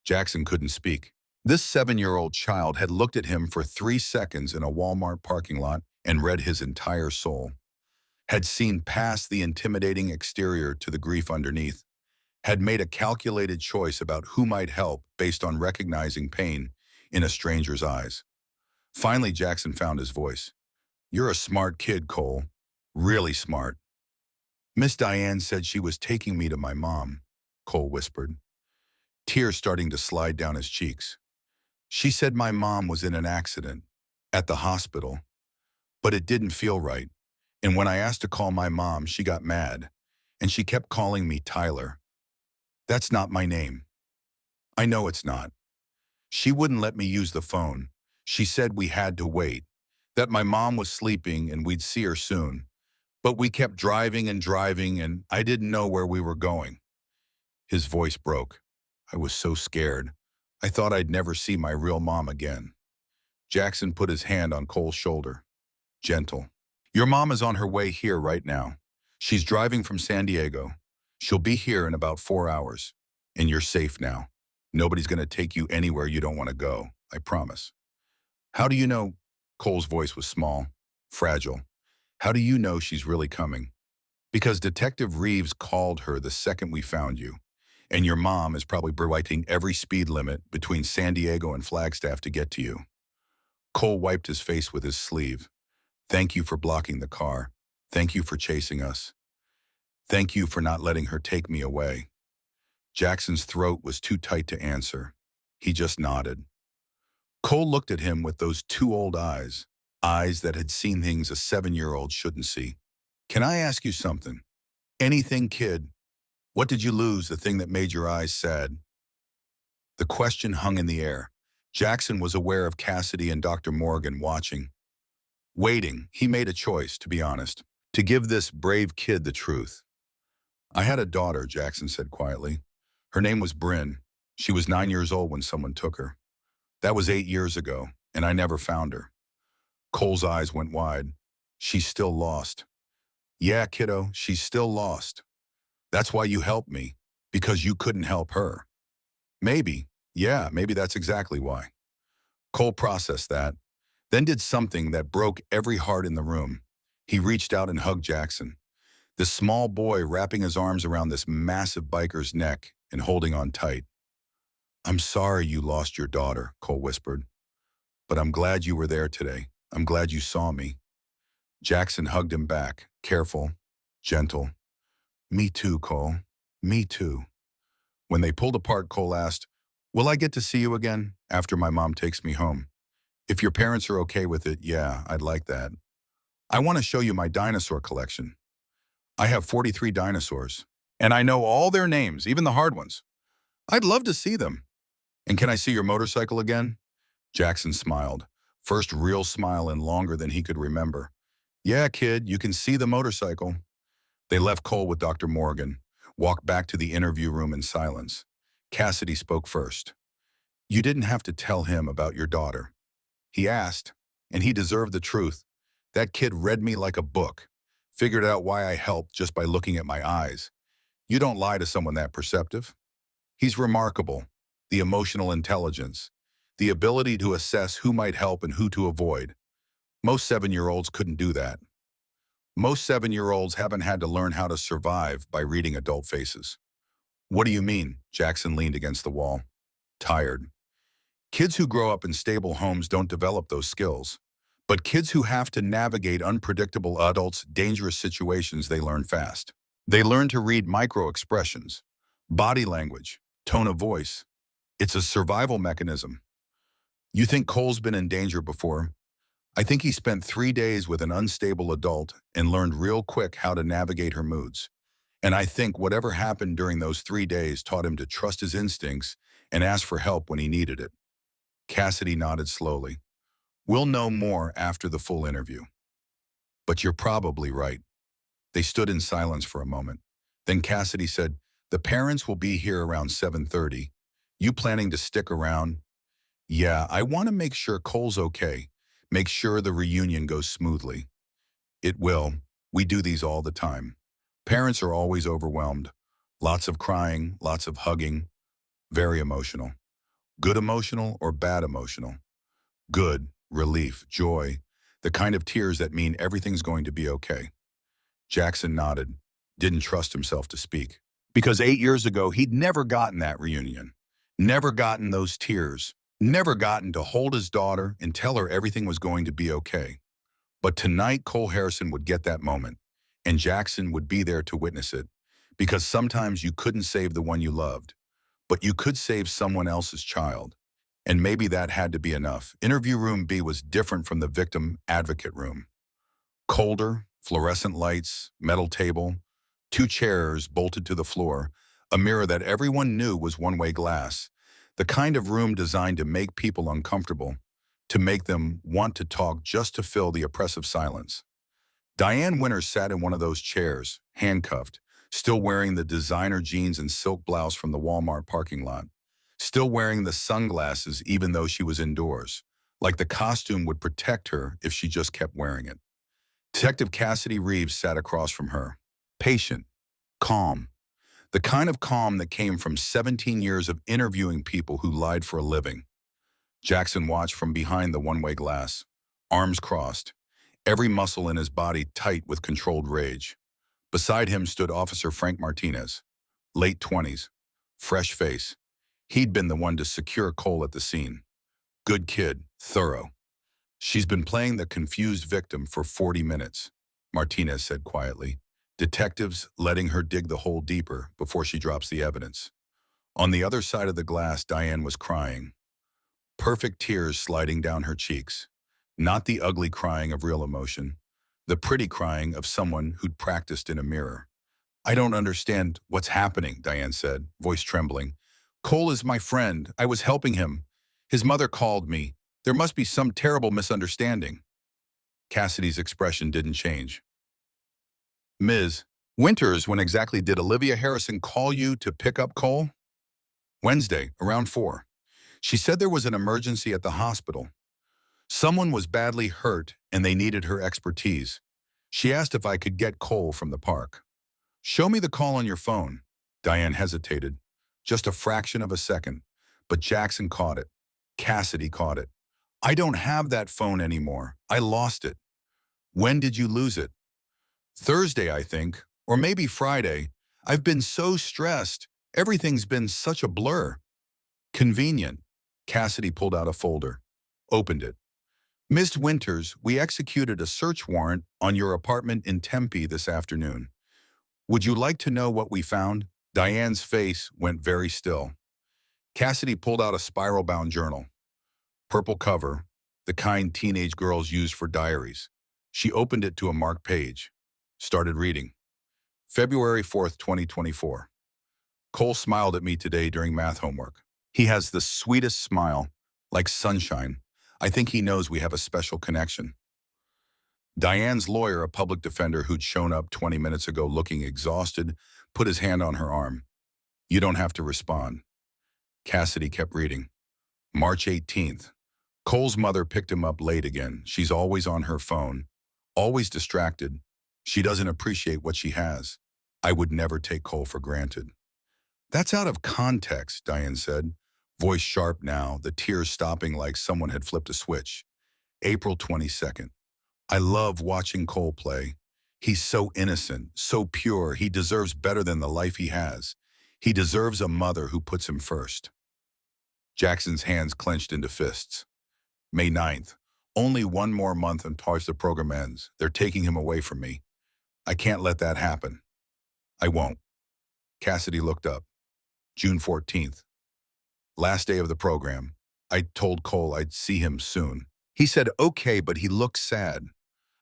Jackson couldn't speak. This 7-year-old child had looked at him for 3 seconds in a Walmart parking lot and read his entire soul. Had seen past the intimidating exterior to the grief underneath. Had made a calculated choice about who might help based on recognizing pain in a stranger's eyes. Finally, Jackson found his voice. "You're a smart kid, Cole. Really smart." "Miss Diane said she was taking me to my mom," Cole whispered, tears starting to slide down his cheeks. "She said my mom was in an accident, at the hospital, but it didn't feel right. And when I asked to call my mom, she got mad, and she kept calling me Tyler. That's not my name. I know it's not. She wouldn't let me use the phone. She said we had to wait, that my mom was sleeping and we'd see her soon. But we kept driving and driving, and I didn't know where we were going." His voice broke. "I was so scared. I thought I'd never see my real mom again." Jackson put his hand on Cole's shoulder. Gentle. "Your mom is on her way here right now. She's driving from San Diego. She'll be here in about 4 hours. And you're safe now. Nobody's going to take you anywhere you don't want to go, I promise." "How do you know?" Cole's voice was small, fragile. "How do you know she's really coming?" "Because Detective Reeves called her the second we found you. And your mom is probably breaking every speed limit between San Diego and Flagstaff to get to you." Cole wiped his face with his sleeve. "Thank you for blocking the car. Thank you for chasing us. Thank you for not letting her take me away." Jackson's throat was too tight to answer. He just nodded. Cole looked at him with those 2 old eyes, eyes that had seen things a 7-year-old shouldn't see. "Can I ask you something? Anything, kid? What did you lose, the thing that made your eyes sad?" The question hung in the air. Jackson was aware of Cassidy and Dr. Morgan watching. Waiting, he made a choice, to be honest, to give this brave kid the truth. "I had a daughter," Jackson said quietly. "Her name was Bryn. She was 9 years old when someone took her. That was 8 years ago, and I never found her." Cole's eyes went wide. "She's still lost." "Yeah, kiddo, she's still lost. That's why you helped me, because you couldn't help her." "Maybe. Yeah, maybe that's exactly why." Cole processed that, then did something that broke every heart in the room. He reached out and hugged Jackson. This small boy wrapping his arms around this massive biker's neck and holding on tight. "I'm sorry you lost your daughter," Cole whispered. "But I'm glad you were there today. I'm glad you saw me." Jackson hugged him back, careful, Gentle. Me too, Cole. Me too. When they pulled apart, Cole asked, will I get to see you again after my mom takes me home? If your parents are okay with it, yeah, I'd like that. I want to show you my dinosaur collection. I have 43 dinosaurs, and I know all their names, even the hard ones. I'd love to see them. And can I see your motorcycle again? Jackson smiled, first real smile in longer than he could remember. Yeah, kid, you can see the motorcycle. They left Cole with Dr. Morgan, walked back to the interview room in silence. Cassidy spoke first. You didn't have to tell him about your daughter. He asked, and he deserved the truth. That kid read me like a book, figured out why I helped just by looking at my eyes. You don't lie to someone that perceptive. He's remarkable. The emotional intelligence, the ability to assess who might help and who to avoid. Most 7-year-olds couldn't do that. Most 7-year-olds haven't had to learn how to survive by reading adult faces. What do you mean? Jackson leaned against the wall. Tired. Kids who grow up in stable homes don't develop those skills. But kids who have to navigate unpredictable adults' dangerous situations, they learn fast. They learn to read micro-expressions, body language, tone of voice. It's a survival mechanism. You think Cole's been in danger before? I think he spent 3 days with an unstable adult and learned real quick how to navigate her moods. And I think whatever happened during those 3 days taught him to trust his instincts and ask for help when he needed it. Cassidy nodded slowly. We'll know more after the full interview. But you're probably right. They stood in silence for a moment. Then Cassidy said, the parents will be here around 7:30. You planning to stick around? Yeah, I want to make sure Cole's okay. Make sure the reunion goes smoothly. It will. We do these all the time. Parents are always overwhelmed. Lots of crying, lots of hugging. Very emotional. Good emotional or bad emotional? Good, relief, joy, the kind of tears that mean everything's going to be okay. Jackson nodded, didn't trust himself to speak. Because 8 years ago, he'd never gotten that reunion. Never gotten those tears. Never gotten to hold his daughter and tell her everything was going to be okay. But tonight, Cole Harrison would get that moment, and Jackson would be there to witness it. Because sometimes you couldn't save the one you loved, but you could save someone else's child. And maybe that had to be enough. Interview room B was different from the victim advocate room. Colder, fluorescent lights, metal table, 2 chairs bolted to the floor, a mirror that everyone knew was one-way glass, the kind of room designed to make people uncomfortable, to make them want to talk just to fill the oppressive silence. Diane Winters sat in one of those chairs, handcuffed, still wearing the designer jeans and silk blouse from the Walmart parking lot, still wearing the sunglasses even though she was indoors, like the costume would protect her if she just kept wearing it. Detective Cassidy Reeves sat across from her, patient, calm, the kind of calm that came from 17 years of interviewing people who lied for a living. Jackson watched from behind the one-way glass, arms crossed, every muscle in his body tight with controlled rage. Beside him stood Officer Frank Martinez, late 20s, fresh face. He'd been the one to secure Cole at the scene. Good kid, thorough. She's been playing the confused victim for 40 minutes, Martinez said quietly. Detectives letting her dig the hole deeper before she drops the evidence. On the other side of the glass, Diane was crying. Perfect tears sliding down her cheeks. Not the ugly crying of real emotion. The pretty crying of someone who'd practiced in a mirror. I don't understand what's happening, Diane said, voice trembling. Cole is my friend. I was helping him. His mother called me. There must be some terrible misunderstanding. Cassidy's expression didn't change. Ms. Winters, when exactly did Olivia Harrison call you to pick up Cole? Wednesday, around 4. She said there was an emergency at the hospital. Someone was badly hurt and they needed her expertise. She asked if I could get Cole from the park. Show me the call on your phone. Diane hesitated. Just a fraction of a second. But Jackson caught it. Cassidy caught it. I don't have that phone anymore. I lost it. When did you lose it? Thursday, I think. Or maybe Friday. I've been so stressed. Everything's been such a blur. Convenient. Cassidy pulled out a folder. Opened it. Ms. Winters, we executed a search warrant on your apartment in Tempe this afternoon. Would you like to know what we found? Diane's face went very still. Cassidy pulled out a spiral-bound journal. Purple cover, the kind teenage girls use for diaries. She opened it to a marked page. Started reading. February 4th, 2024. Cole smiled at me today during math homework. He has the sweetest smile, like sunshine. I think he knows we have a special connection. Diane's lawyer, a public defender who'd shown up 20 minutes ago looking exhausted, put his hand on her arm. You don't have to respond. Cassidy kept reading. March 18th. Cole's mother picked him up late again. She's always on her phone, always distracted. She doesn't appreciate what she has. I would never take Cole for granted. That's out of context, Diane said, voice sharp now, the tears stopping like someone had flipped a switch. April 22nd. I love watching Cole play. He's so innocent, so pure. He deserves better than the life he has. He deserves a mother who puts him first. Jackson's hands clenched into fists. May 9th. Only one more month until the program ends. They're taking him away from me. I can't let that happen. I won't. Cassidy looked up. June 14th. Last day of the program. I told Cole I'd see him soon. He said okay, but he looked sad.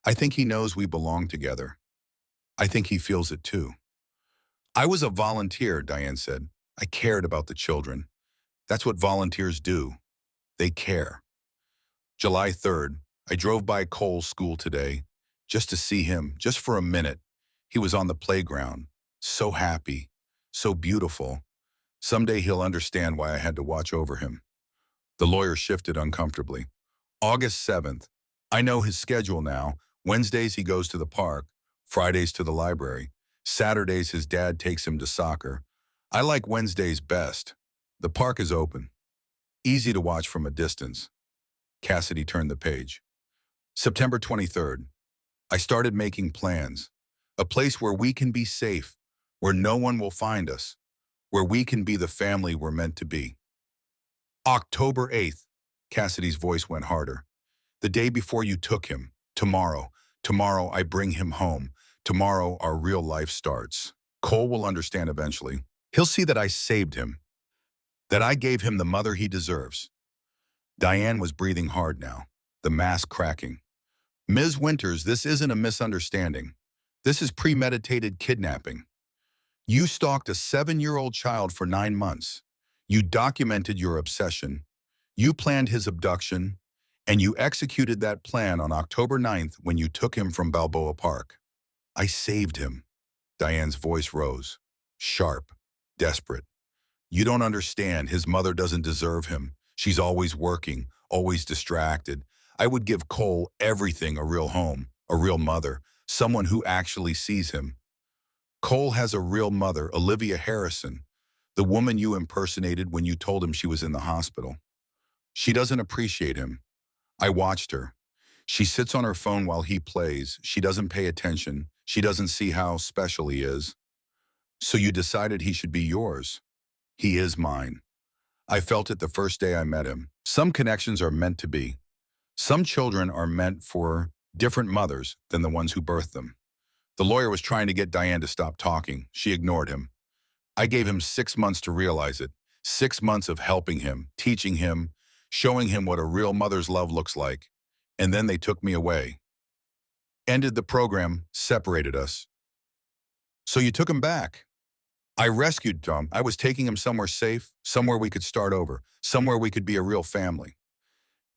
I think he knows we belong together. I think he feels it too. I was a volunteer, Diane said. I cared about the children. That's what volunteers do. They care. July 3rd, I drove by Cole's school today just to see him, just for a minute. He was on the playground, so happy, so beautiful. Someday he'll understand why I had to watch over him. The lawyer shifted uncomfortably. August 7th, I know his schedule now. Wednesdays he goes to the park, Fridays to the library. Saturdays his dad takes him to soccer. I like Wednesdays best. The park is open. Easy to watch from a distance. Cassidy turned the page. September 23rd. I started making plans. A place where we can be safe, where no one will find us, where we can be the family we're meant to be. October 8th. Cassidy's voice went harder. The day before you took him. Tomorrow. Tomorrow I bring him home. Tomorrow our real life starts. Cole will understand eventually. He'll see that I saved him. That I gave him the mother he deserves. Diane was breathing hard now, the mask cracking. Ms. Winters, this isn't a misunderstanding. This is premeditated kidnapping. You stalked a 7-year-old child for 9 months. You documented your obsession. You planned his abduction, and you executed that plan on October 9th when you took him from Balboa Park. I saved him. Diane's voice rose, sharp, desperate. You don't understand. His mother doesn't deserve him. She's always working, always distracted. I would give Cole everything, a real home, a real mother, someone who actually sees him. Cole has a real mother, Olivia Harrison, the woman you impersonated when you told him she was in the hospital. She doesn't appreciate him. I watched her. She sits on her phone while he plays. She doesn't pay attention. She doesn't see how special he is. So you decided he should be yours. He is mine. I felt it the first day I met him. Some connections are meant to be. Some children are meant for different mothers than the ones who birthed them. The lawyer was trying to get Diane to stop talking. She ignored him. I gave him 6 months to realize it. 6 months of helping him, teaching him, showing him what a real mother's love looks like. And then they took me away. Ended the program, separated us. So you took him back. I rescued Tom. I was taking him somewhere safe, somewhere we could start over, somewhere we could be a real family.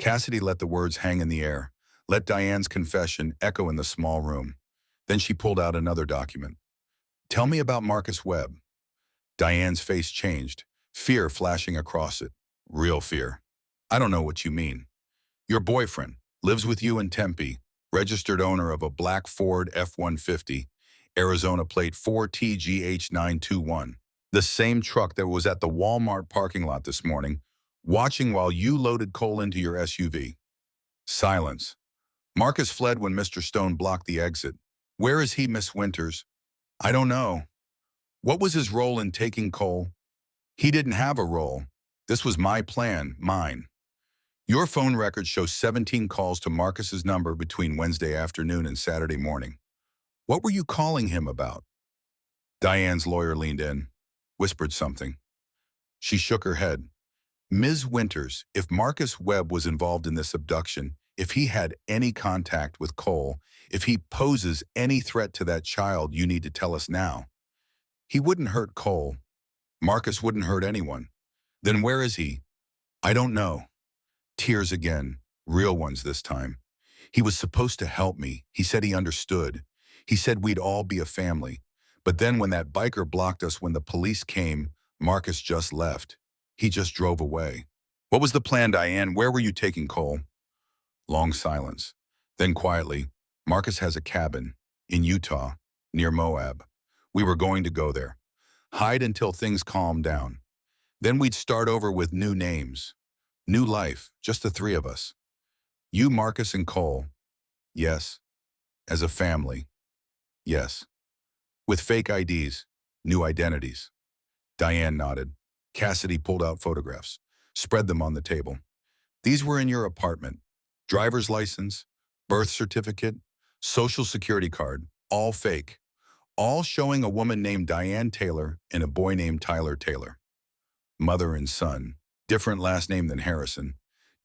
Cassidy let the words hang in the air, let Diane's confession echo in the small room. Then she pulled out another document. Tell me about Marcus Webb. Diane's face changed, fear flashing across it. Real fear. I don't know what you mean. Your boyfriend lives with you in Tempe, registered owner of a black Ford F-150, Arizona plate 4TGH921. The same truck that was at the Walmart parking lot this morning, watching while you loaded Cole into your SUV. Silence. Marcus fled when Mr. Stone blocked the exit. Where is he, Miss Winters? I don't know. What was his role in taking Cole? He didn't have a role. This was my plan, mine. Your phone records show 17 calls to Marcus's number between Wednesday afternoon and Saturday morning. What were you calling him about? Diane's lawyer leaned in, whispered something. She shook her head. Ms. Winters, if Marcus Webb was involved in this abduction, if he had any contact with Cole, if he poses any threat to that child, you need to tell us now. He wouldn't hurt Cole. Marcus wouldn't hurt anyone. Then where is he? I don't know. Tears again, real ones this time. He was supposed to help me. He said he understood. He said we'd all be a family. But then when that biker blocked us when the police came, Marcus just left. He just drove away. What was the plan, Diane? Where were you taking Cole? Long silence. Then quietly, Marcus has a cabin in Utah, near Moab. We were going to go there. Hide until things calmed down. Then we'd start over with new names. New life, just the three of us. You, Marcus, and Cole. Yes. As a family. Yes. With fake IDs, new identities. Diane nodded. Cassidy pulled out photographs, spread them on the table. These were in your apartment. Driver's license, birth certificate, social security card, all fake. All showing a woman named Diane Taylor and a boy named Tyler Taylor. Mother and son, different last name than Harrison,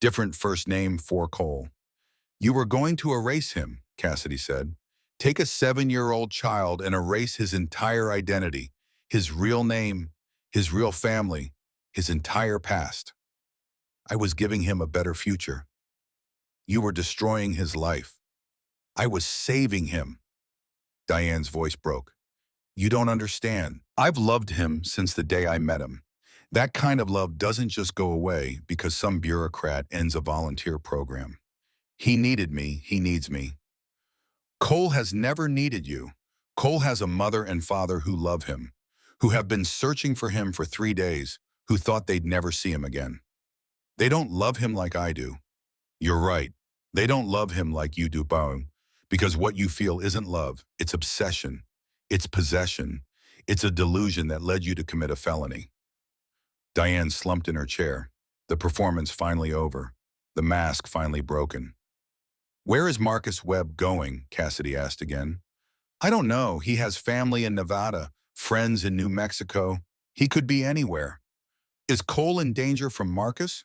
different first name for Cole. You were going to erase him, Cassidy said. Take a 7-year-old child and erase his entire identity, his real name, his real family, his entire past. I was giving him a better future. You were destroying his life. I was saving him. Diane's voice broke. You don't understand. I've loved him since the day I met him. That kind of love doesn't just go away because some bureaucrat ends a volunteer program. He needed me. He needs me. Cole has never needed you. Cole has a mother and father who love him, who have been searching for him for 3 days, who thought they'd never see him again. They don't love him like I do. You're right. They don't love him like you do, Bo, because what you feel isn't love. It's obsession. It's possession. It's a delusion that led you to commit a felony. Diane slumped in her chair, the performance finally over, the mask finally broken. Where is Marcus Webb going? Cassidy asked again. I don't know. He has family in Nevada, friends in New Mexico. He could be anywhere. Is Cole in danger from Marcus?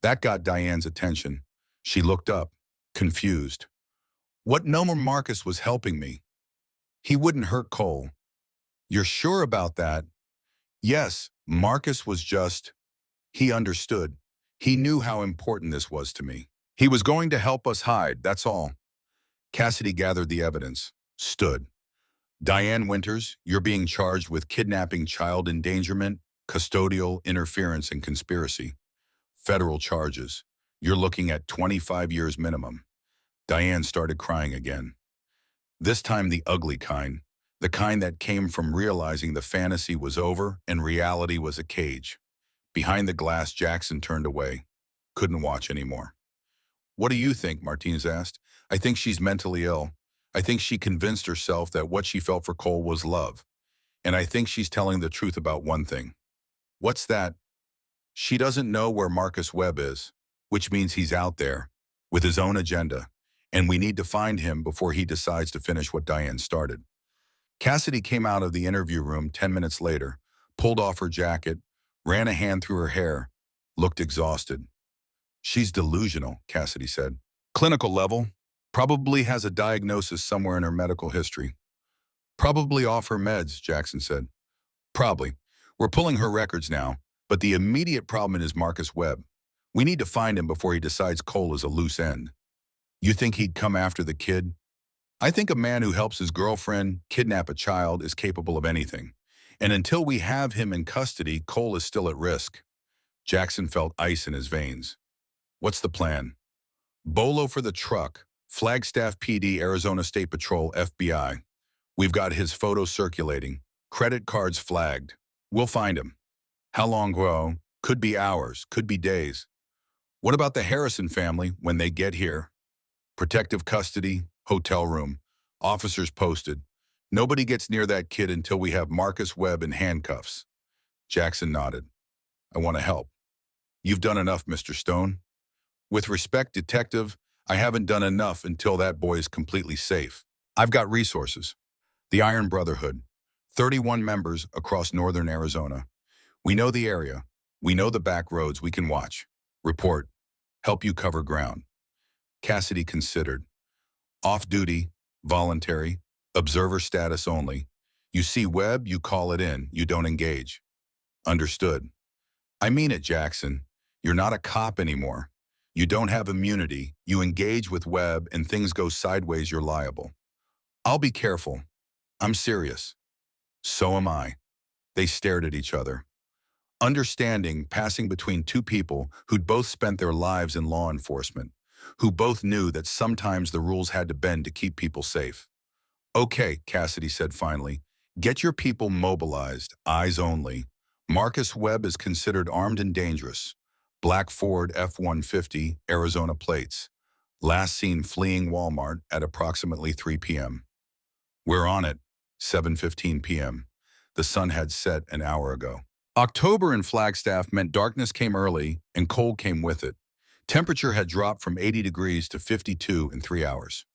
That got Diane's attention. She looked up, confused. What no more Marcus was helping me. He wouldn't hurt Cole. You're sure about that? Yes, Marcus was just... He understood. He knew how important this was to me. He was going to help us hide, that's all. Cassidy gathered the evidence, stood. Diane Winters, you're being charged with kidnapping, child endangerment, custodial interference, and conspiracy. Federal charges. You're looking at 25 years minimum. Diane started crying again. This time the ugly kind, the kind that came from realizing the fantasy was over and reality was a cage. Behind the glass, Jackson turned away. Couldn't watch anymore. What do you think? Martinez asked. I think she's mentally ill. I think she convinced herself that what she felt for Cole was love. And I think she's telling the truth about one thing. What's that? She doesn't know where Marcus Webb is, which means he's out there with his own agenda, and we need to find him before he decides to finish what Diane started. Cassidy came out of the interview room 10 minutes later, pulled off her jacket, ran a hand through her hair, looked exhausted. She's delusional, Cassidy said. Clinical level, probably has a diagnosis somewhere in her medical history. Probably off her meds, Jackson said. Probably. We're pulling her records now, but the immediate problem is Marcus Webb. We need to find him before he decides Cole is a loose end. You think he'd come after the kid? I think a man who helps his girlfriend kidnap a child is capable of anything. And until we have him in custody, Cole is still at risk. Jackson felt ice in his veins. What's the plan? Bolo for the truck, Flagstaff PD, Arizona State Patrol, FBI. We've got his photo circulating, credit cards flagged. We'll find him. How long, bro? Could be hours, could be days. What about the Harrison family when they get here? Protective custody, hotel room, officers posted. Nobody gets near that kid until we have Marcus Webb in handcuffs. Jackson nodded. I want to help. You've done enough, Mr. Stone. With respect, detective, I haven't done enough until that boy is completely safe. I've got resources. The Iron Brotherhood, 31 members across northern Arizona. We know the area. We know the back roads we can watch. Report. Help you cover ground. Cassidy considered. Off-duty, voluntary, observer status only. You see Webb, you call it in, you don't engage. Understood. I mean it, Jackson. You're not a cop anymore. You don't have immunity. You engage with Webb and things go sideways, you're liable. I'll be careful. I'm serious. So am I. They stared at each other. Understanding passing between two people who'd both spent their lives in law enforcement, who both knew that sometimes the rules had to bend to keep people safe. Okay, Cassidy said finally. Get your people mobilized, eyes only. Marcus Webb is considered armed and dangerous. Black Ford F-150, Arizona plates. Last seen fleeing Walmart at approximately 3 p.m. We're on it, 7:15 p.m. The sun had set an hour ago. October in Flagstaff meant darkness came early and cold came with it. Temperature had dropped from 80 degrees to 52 in 3 hours.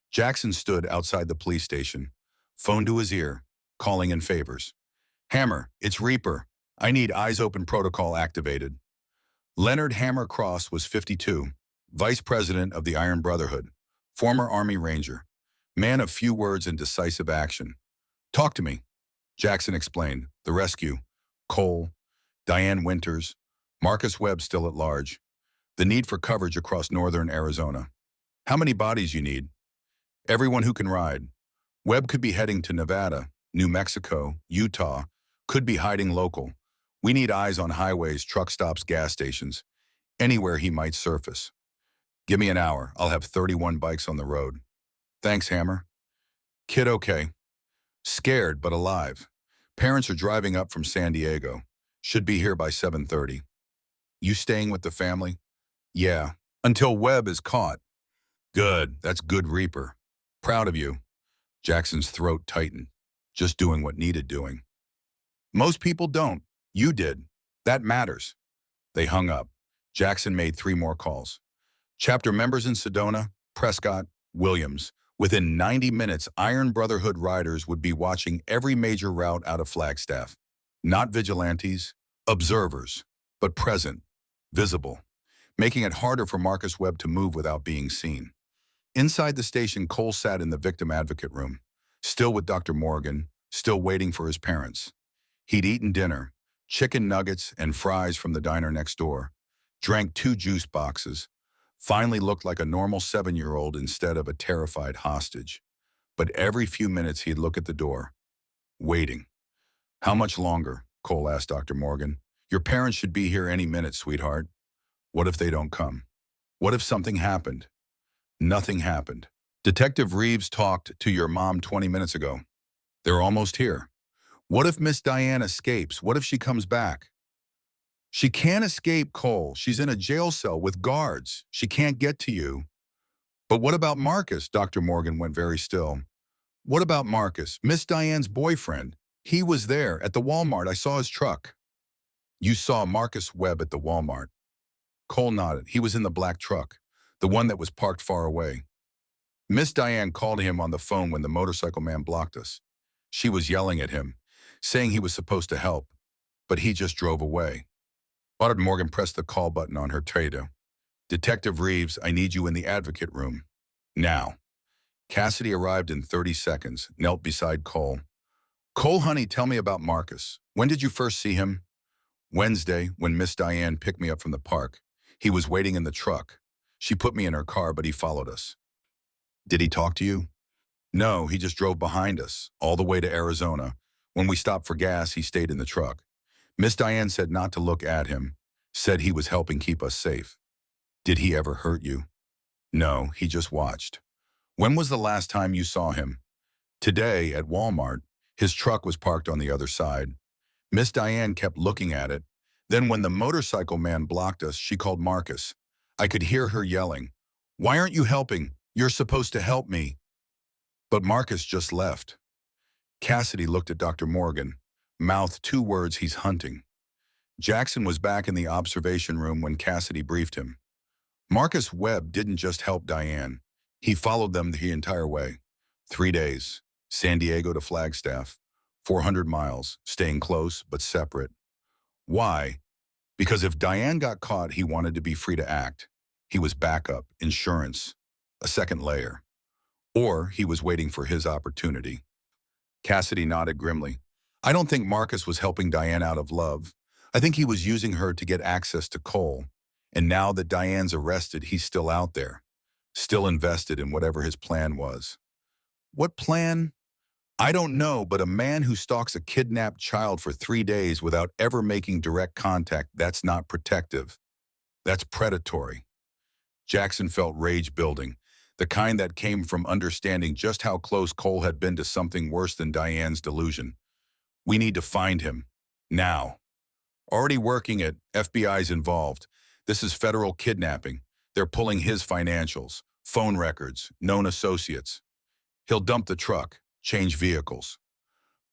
Jackson stood outside the police station, phone to his ear, calling in favors. Hammer, it's Reaper. I need eyes open protocol activated. Leonard Hammer Cross was 52, vice president of the Iron Brotherhood, former Army Ranger, man of few words and decisive action. Talk to me, Jackson explained. The rescue, Cole, Diane Winters, Marcus Webb still at large. The need for coverage across northern Arizona. How many bodies you need? Everyone who can ride. Webb could be heading to Nevada, New Mexico, Utah, could be hiding local. We need eyes on highways, truck stops, gas stations, anywhere he might surface. Give me an hour. I'll have 31 bikes on the road. Thanks, Hammer. Kid okay. Scared, but alive. Parents are driving up from San Diego. Should be here by 7:30. You staying with the family? Yeah, until Webb is caught. Good, that's good, Reaper. Proud of you. Jackson's throat tightened. Just doing what needed doing. Most people don't. You did. That matters. They hung up. Jackson made 3 more calls. Chapter members in Sedona, Prescott, Williams. Within 90 minutes, Iron Brotherhood riders would be watching every major route out of Flagstaff. Not vigilantes, observers, but present, visible, making it harder for Marcus Webb to move without being seen. Inside the station, Cole sat in the victim advocate room, still with Dr. Morgan, still waiting for his parents. He'd eaten dinner, chicken nuggets and fries from the diner next door, drank 2 juice boxes, finally looked like a normal 7-year-old instead of a terrified hostage. But every few minutes he'd look at the door, waiting. How much longer? Cole asked Dr. Morgan. Your parents should be here any minute, sweetheart. What if they don't come? What if something happened? Nothing happened. Detective Reeves talked to your mom 20 minutes ago. They're almost here. What if Miss Diane escapes? What if she comes back? She can't escape, Cole. She's in a jail cell with guards. She can't get to you. But what about Marcus? Dr. Morgan went very still. What about Marcus? Miss Diane's boyfriend. He was there at the Walmart. I saw his truck. You saw Marcus Webb at the Walmart. Cole nodded. He was in the black truck, the one that was parked far away. Miss Diane called him on the phone when the motorcycle man blocked us. She was yelling at him, saying he was supposed to help, but he just drove away. Dr. Morgan pressed the call button on her tray. Detective Reeves, I need you in the advocate room. Now. Cassidy arrived in 30 seconds, knelt beside Cole. Cole, honey, tell me about Marcus. When did you first see him? Wednesday, when Miss Diane picked me up from the park. He was waiting in the truck. She put me in her car, but he followed us. Did he talk to you? No, he just drove behind us, all the way to Arizona. When we stopped for gas, he stayed in the truck. Miss Diane said not to look at him, said he was helping keep us safe. Did he ever hurt you? No, he just watched. When was the last time you saw him? Today, at Walmart. His truck was parked on the other side. Miss Diane kept looking at it. Then when the motorcycle man blocked us, she called Marcus. I could hear her yelling, "Why aren't you helping? You're supposed to help me." But Marcus just left. Cassidy looked at Dr. Morgan, mouthed 2 words, he's hunting. Jackson was back in the observation room when Cassidy briefed him. Marcus Webb didn't just help Diane. He followed them the entire way. 3 days, San Diego to Flagstaff, 400 miles, staying close but separate. Why? Because if Diane got caught, he wanted to be free to act. He was backup, insurance, a second layer. Or he was waiting for his opportunity. Cassidy nodded grimly. I don't think Marcus was helping Diane out of love. I think he was using her to get access to Cole. And now that Diane's arrested, he's still out there, still invested in whatever his plan was. What plan? I don't know, but a man who stalks a kidnapped child for 3 days without ever making direct contact, that's not protective. That's predatory. Jackson felt rage building, the kind that came from understanding just how close Cole had been to something worse than Diane's delusion. We need to find him. Now. Already working it, FBI's involved. This is federal kidnapping. They're pulling his financials, phone records, known associates. He'll dump the truck, change vehicles.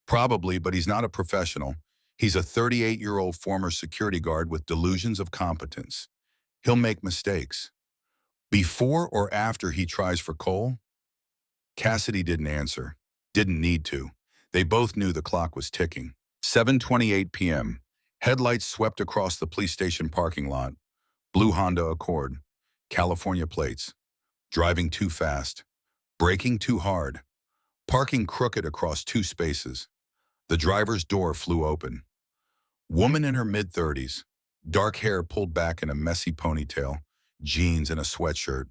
Probably, but he's not a professional. He's a 38-year-old former security guard with delusions of competence. He'll make mistakes. Before or after he tries for Cole? Cassidy didn't answer. Didn't need to. They both knew the clock was ticking. 7:28 p.m. Headlights swept across the police station parking lot. Blue Honda Accord. California plates. Driving too fast. Braking too hard. Parking crooked across 2 spaces. The driver's door flew open. Woman in her mid-30s. Dark hair pulled back in a messy ponytail. Jeans and a sweatshirt.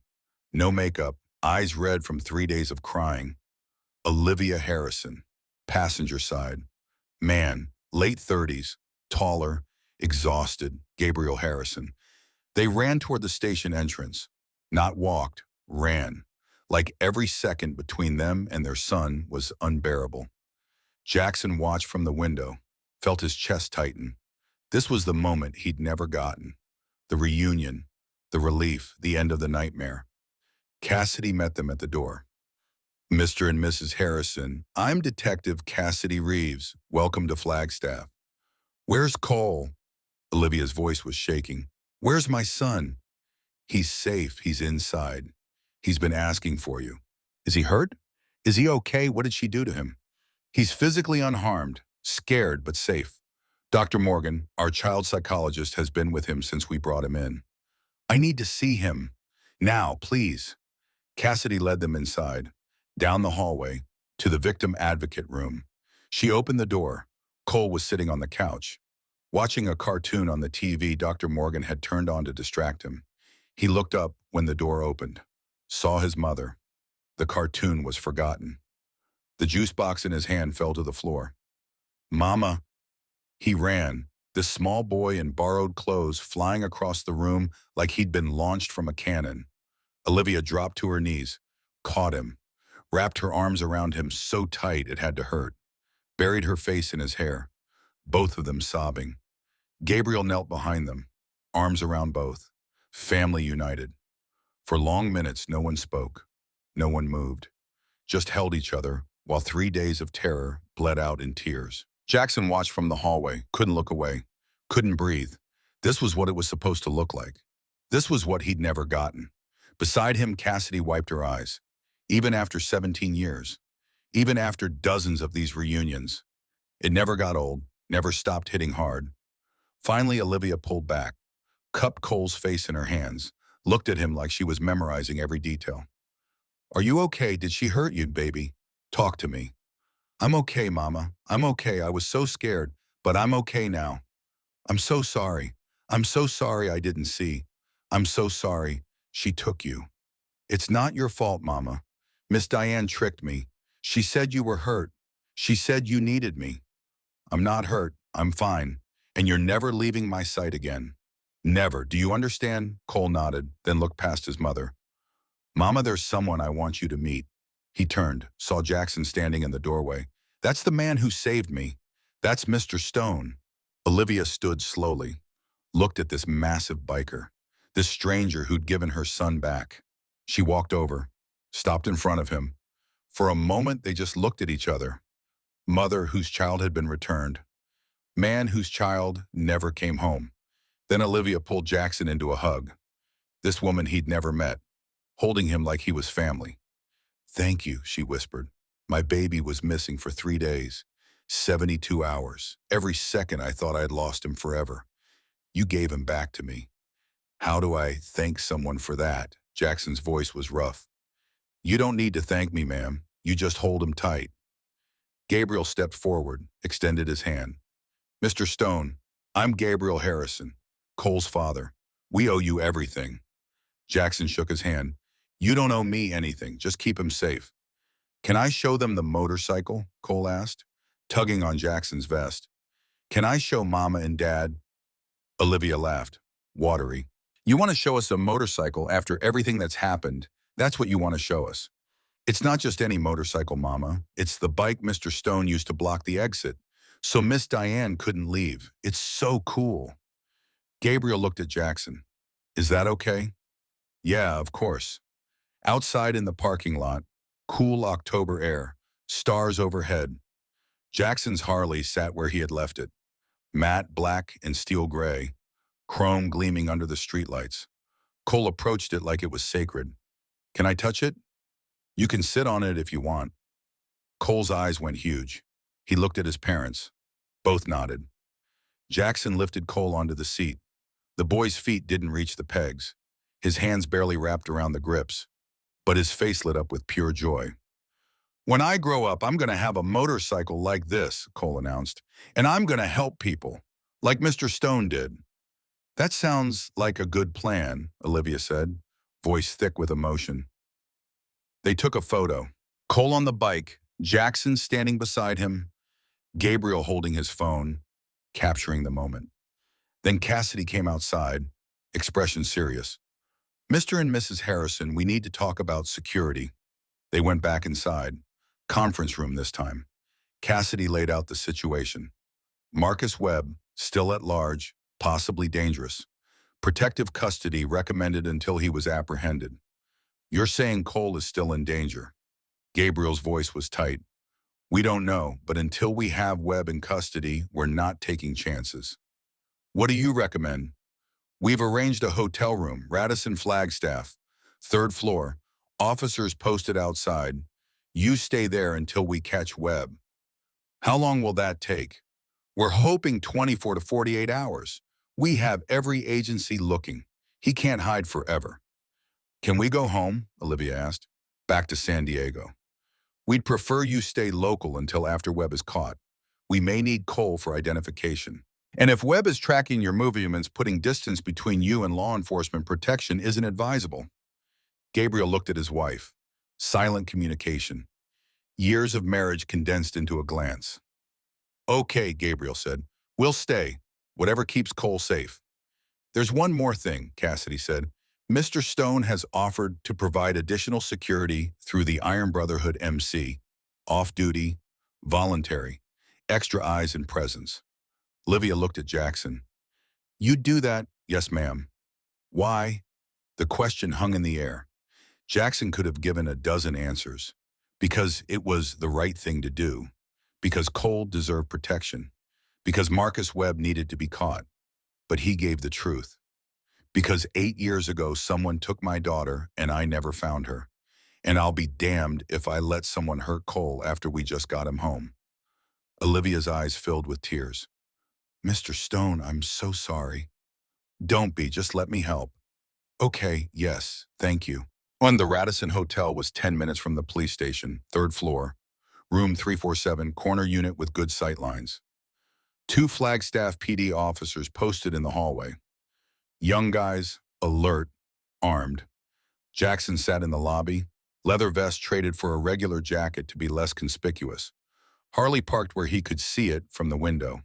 No makeup. Eyes red from 3 days of crying. Olivia Harrison. Passenger side. Man, late 30s. Taller. Exhausted. Gabriel Harrison. They ran toward the station entrance. Not walked. Ran. Like every second between them and their son was unbearable. Jackson watched from the window, felt his chest tighten. This was the moment he'd never gotten. The reunion, the relief, the end of the nightmare. Cassidy met them at the door. Mr. and Mrs. Harrison, I'm Detective Cassidy Reeves. Welcome to Flagstaff. Where's Cole? Olivia's voice was shaking. Where's my son? He's safe. He's inside. He's been asking for you. Is he hurt? Is he okay? What did she do to him? He's physically unharmed, scared but safe. Dr. Morgan, our child psychologist, has been with him since we brought him in. I need to see him. Now, please. Cassidy led them inside, down the hallway, to the victim advocate room. She opened the door. Cole was sitting on the couch. Watching a cartoon on the TV Dr. Morgan had turned on to distract him. He looked up when the door opened, saw his mother. The cartoon was forgotten. The juice box in his hand fell to the floor. Mama. He ran, this small boy in borrowed clothes flying across the room like he'd been launched from a cannon. Olivia dropped to her knees, caught him, wrapped her arms around him so tight it had to hurt, buried her face in his hair, both of them sobbing. Gabriel knelt behind them, arms around both, family united. For long minutes, no one spoke, no one moved, just held each other while 3 days of terror bled out in tears. Jackson watched from the hallway, couldn't look away, couldn't breathe. This was what it was supposed to look like. This was what he'd never gotten. Beside him, Cassidy wiped her eyes. Even after 17 years, even after dozens of these reunions, it never got old, never stopped hitting hard. Finally, Olivia pulled back, cupped Cole's face in her hands, looked at him like she was memorizing every detail. Are you okay? Did she hurt you, baby? Talk to me. I'm okay, Mama. I'm okay. I was so scared, but I'm okay now. I'm so sorry. I'm so sorry I didn't see. I'm so sorry she took you. It's not your fault, Mama. Miss Diane tricked me. She said you were hurt. She said you needed me. I'm not hurt. I'm fine. And you're never leaving my sight again. Never. Do you understand? Cole nodded, then looked past his mother. Mama, there's someone I want you to meet. He turned, saw Jackson standing in the doorway. That's the man who saved me. That's Mr. Stone. Olivia stood slowly, looked at this massive biker, this stranger who'd given her son back. She walked over, stopped in front of him. For a moment, they just looked at each other. Mother whose child had been returned. Man whose child never came home. Then Olivia pulled Jackson into a hug. This woman he'd never met, holding him like he was family. Thank you, she whispered. My baby was missing for 3 days. 72 hours. Every second I thought I'd lost him forever. You gave him back to me. How do I thank someone for that? Jackson's voice was rough. You don't need to thank me, ma'am. You just hold him tight. Gabriel stepped forward, extended his hand. Mr. Stone, I'm Gabriel Harrison, Cole's father. We owe you everything. Jackson shook his hand. You don't owe me anything. Just keep him safe. Can I show them the motorcycle? Cole asked, tugging on Jackson's vest. Can I show Mama and Dad? Olivia laughed, watery. You want to show us a motorcycle after everything that's happened? That's what you want to show us. It's not just any motorcycle, Mama. It's the bike Mr. Stone used to block the exit, so Miss Diane couldn't leave. It's so cool. Gabriel looked at Jackson. Is that okay? Yeah, of course. Outside in the parking lot, cool October air, stars overhead. Jackson's Harley sat where he had left it, matte black and steel gray, chrome gleaming under the streetlights. Cole approached it like it was sacred. Can I touch it? You can sit on it if you want. Cole's eyes went huge. He looked at his parents. Both nodded. Jackson lifted Cole onto the seat. The boy's feet didn't reach the pegs. His hands barely wrapped around the grips, but his face lit up with pure joy. When I grow up, I'm going to have a motorcycle like this, Cole announced, and I'm going to help people, like Mr. Stone did. That sounds like a good plan, Olivia said, voice thick with emotion. They took a photo. Cole on the bike, Jackson standing beside him, Gabriel holding his phone, capturing the moment. Then Cassidy came outside, expression serious. Mr. and Mrs. Harrison, we need to talk about security. They went back inside. Conference room this time. Cassidy laid out the situation. Marcus Webb, still at large, possibly dangerous. Protective custody recommended until he was apprehended. You're saying Cole is still in danger. Gabriel's voice was tight. We don't know, but until we have Webb in custody, we're not taking chances. What do you recommend? We've arranged a hotel room, Radisson Flagstaff, 3rd floor, officers posted outside. You stay there until we catch Webb. How long will that take? We're hoping 24 to 48 hours. We have every agency looking. He can't hide forever. Can we go home? Olivia asked. Back to San Diego. We'd prefer you stay local until after Webb is caught. We may need Cole for identification. And if Webb is tracking your movements, putting distance between you and law enforcement protection isn't advisable. Gabriel looked at his wife. Silent communication. Years of marriage condensed into a glance. Okay, Gabriel said. We'll stay. Whatever keeps Cole safe. There's one more thing, Cassidy said. Mr. Stone has offered to provide additional security through the Iron Brotherhood MC. Off-duty, voluntary, extra eyes and presence. Olivia looked at Jackson. You'd do that? Yes, ma'am. Why? The question hung in the air. Jackson could have given a dozen answers. Because it was the right thing to do. Because Cole deserved protection. Because Marcus Webb needed to be caught. But he gave the truth. Because 8 years ago, someone took my daughter and I never found her. And I'll be damned if I let someone hurt Cole after we just got him home. Olivia's eyes filled with tears. Mr. Stone, I'm so sorry. Don't be, just let me help. Okay, yes, thank you. The Radisson Hotel was 10 minutes from the police station, 3rd floor, room 347, corner unit with good sightlines. 2 Flagstaff PD officers posted in the hallway. Young guys, alert, armed. Jackson sat in the lobby, leather vest traded for a regular jacket to be less conspicuous. Harley parked where he could see it from the window.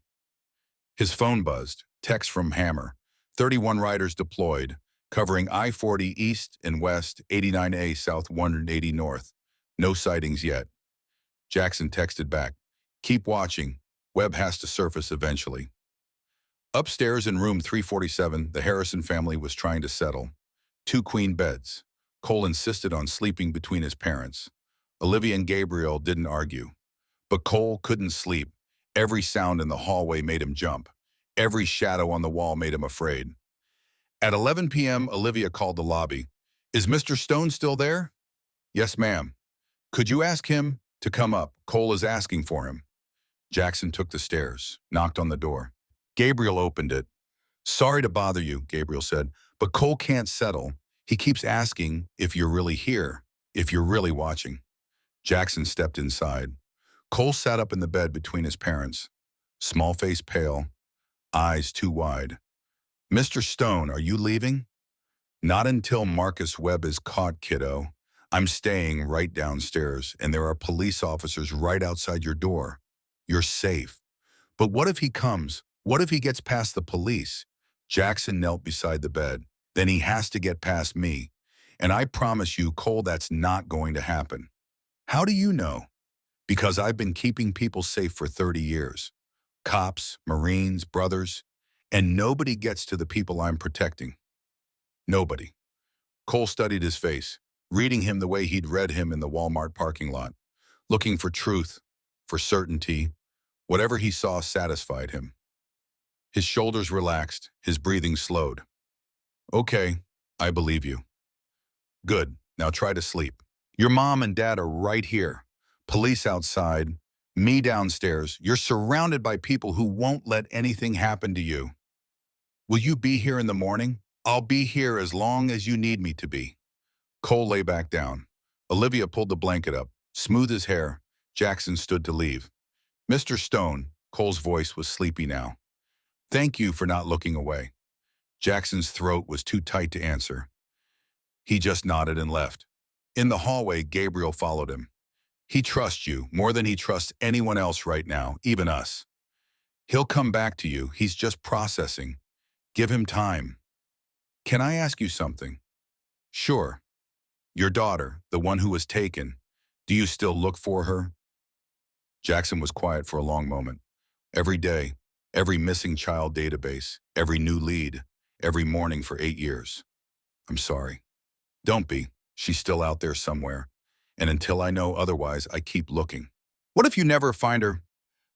His phone buzzed, text from Hammer, 31 riders deployed, covering I-40 east and west, 89A south, 180 north. No sightings yet. Jackson texted back, keep watching, Webb has to surface eventually. Upstairs in room 347, the Harrison family was trying to settle. 2 queen beds. Cole insisted on sleeping between his parents. Olivia and Gabriel didn't argue. But Cole couldn't sleep. Every sound in the hallway made him jump. Every shadow on the wall made him afraid. At 11 p.m., Olivia called the lobby. Is Mr. Stone still there? Yes, ma'am. Could you ask him to come up? Cole is asking for him. Jackson took the stairs, knocked on the door. Gabriel opened it. "Sorry to bother you," Gabriel said, "but Cole can't settle. He keeps asking if you're really here, if you're really watching." Jackson stepped inside. Cole sat up in the bed between his parents, small face pale, eyes too wide. "Mr. Stone, are you leaving?" "Not until Marcus Webb is caught, kiddo. I'm staying right downstairs, and there are police officers right outside your door. You're safe." "But what if he comes? What if he gets past the police?" Jackson knelt beside the bed. "Then he has to get past me. And I promise you, Cole, that's not going to happen." "How do you know?" "Because I've been keeping people safe for 30 years. Cops, Marines, brothers, and nobody gets to the people I'm protecting. Nobody." Cole studied his face, reading him the way he'd read him in the Walmart parking lot, looking for truth, for certainty. Whatever he saw satisfied him. His shoulders relaxed, his breathing slowed. "Okay, I believe you." "Good, now try to sleep. Your mom and dad are right here. Police outside, me downstairs. You're surrounded by people who won't let anything happen to you. Will you be here in the morning? I'll be here as long as you need me to be." Cole lay back down. Olivia pulled the blanket up, smoothed his hair. Jackson stood to leave. "Mr. Stone," Cole's voice was sleepy now. "Thank you for not looking away." Jackson's throat was too tight to answer. He just nodded and left. In the hallway, Gabriel followed him. "He trusts you more than he trusts anyone else right now, even us. He'll come back to you. He's just processing. Give him time." "Can I ask you something?" "Sure. Your daughter, the one who was taken, do you still look for her?" Jackson was quiet for a long moment. Every day, every missing child database, every new lead, every morning for 8 years. "I'm sorry." "Don't be. She's still out there somewhere. And until I know otherwise, I keep looking." "What if you never find her?"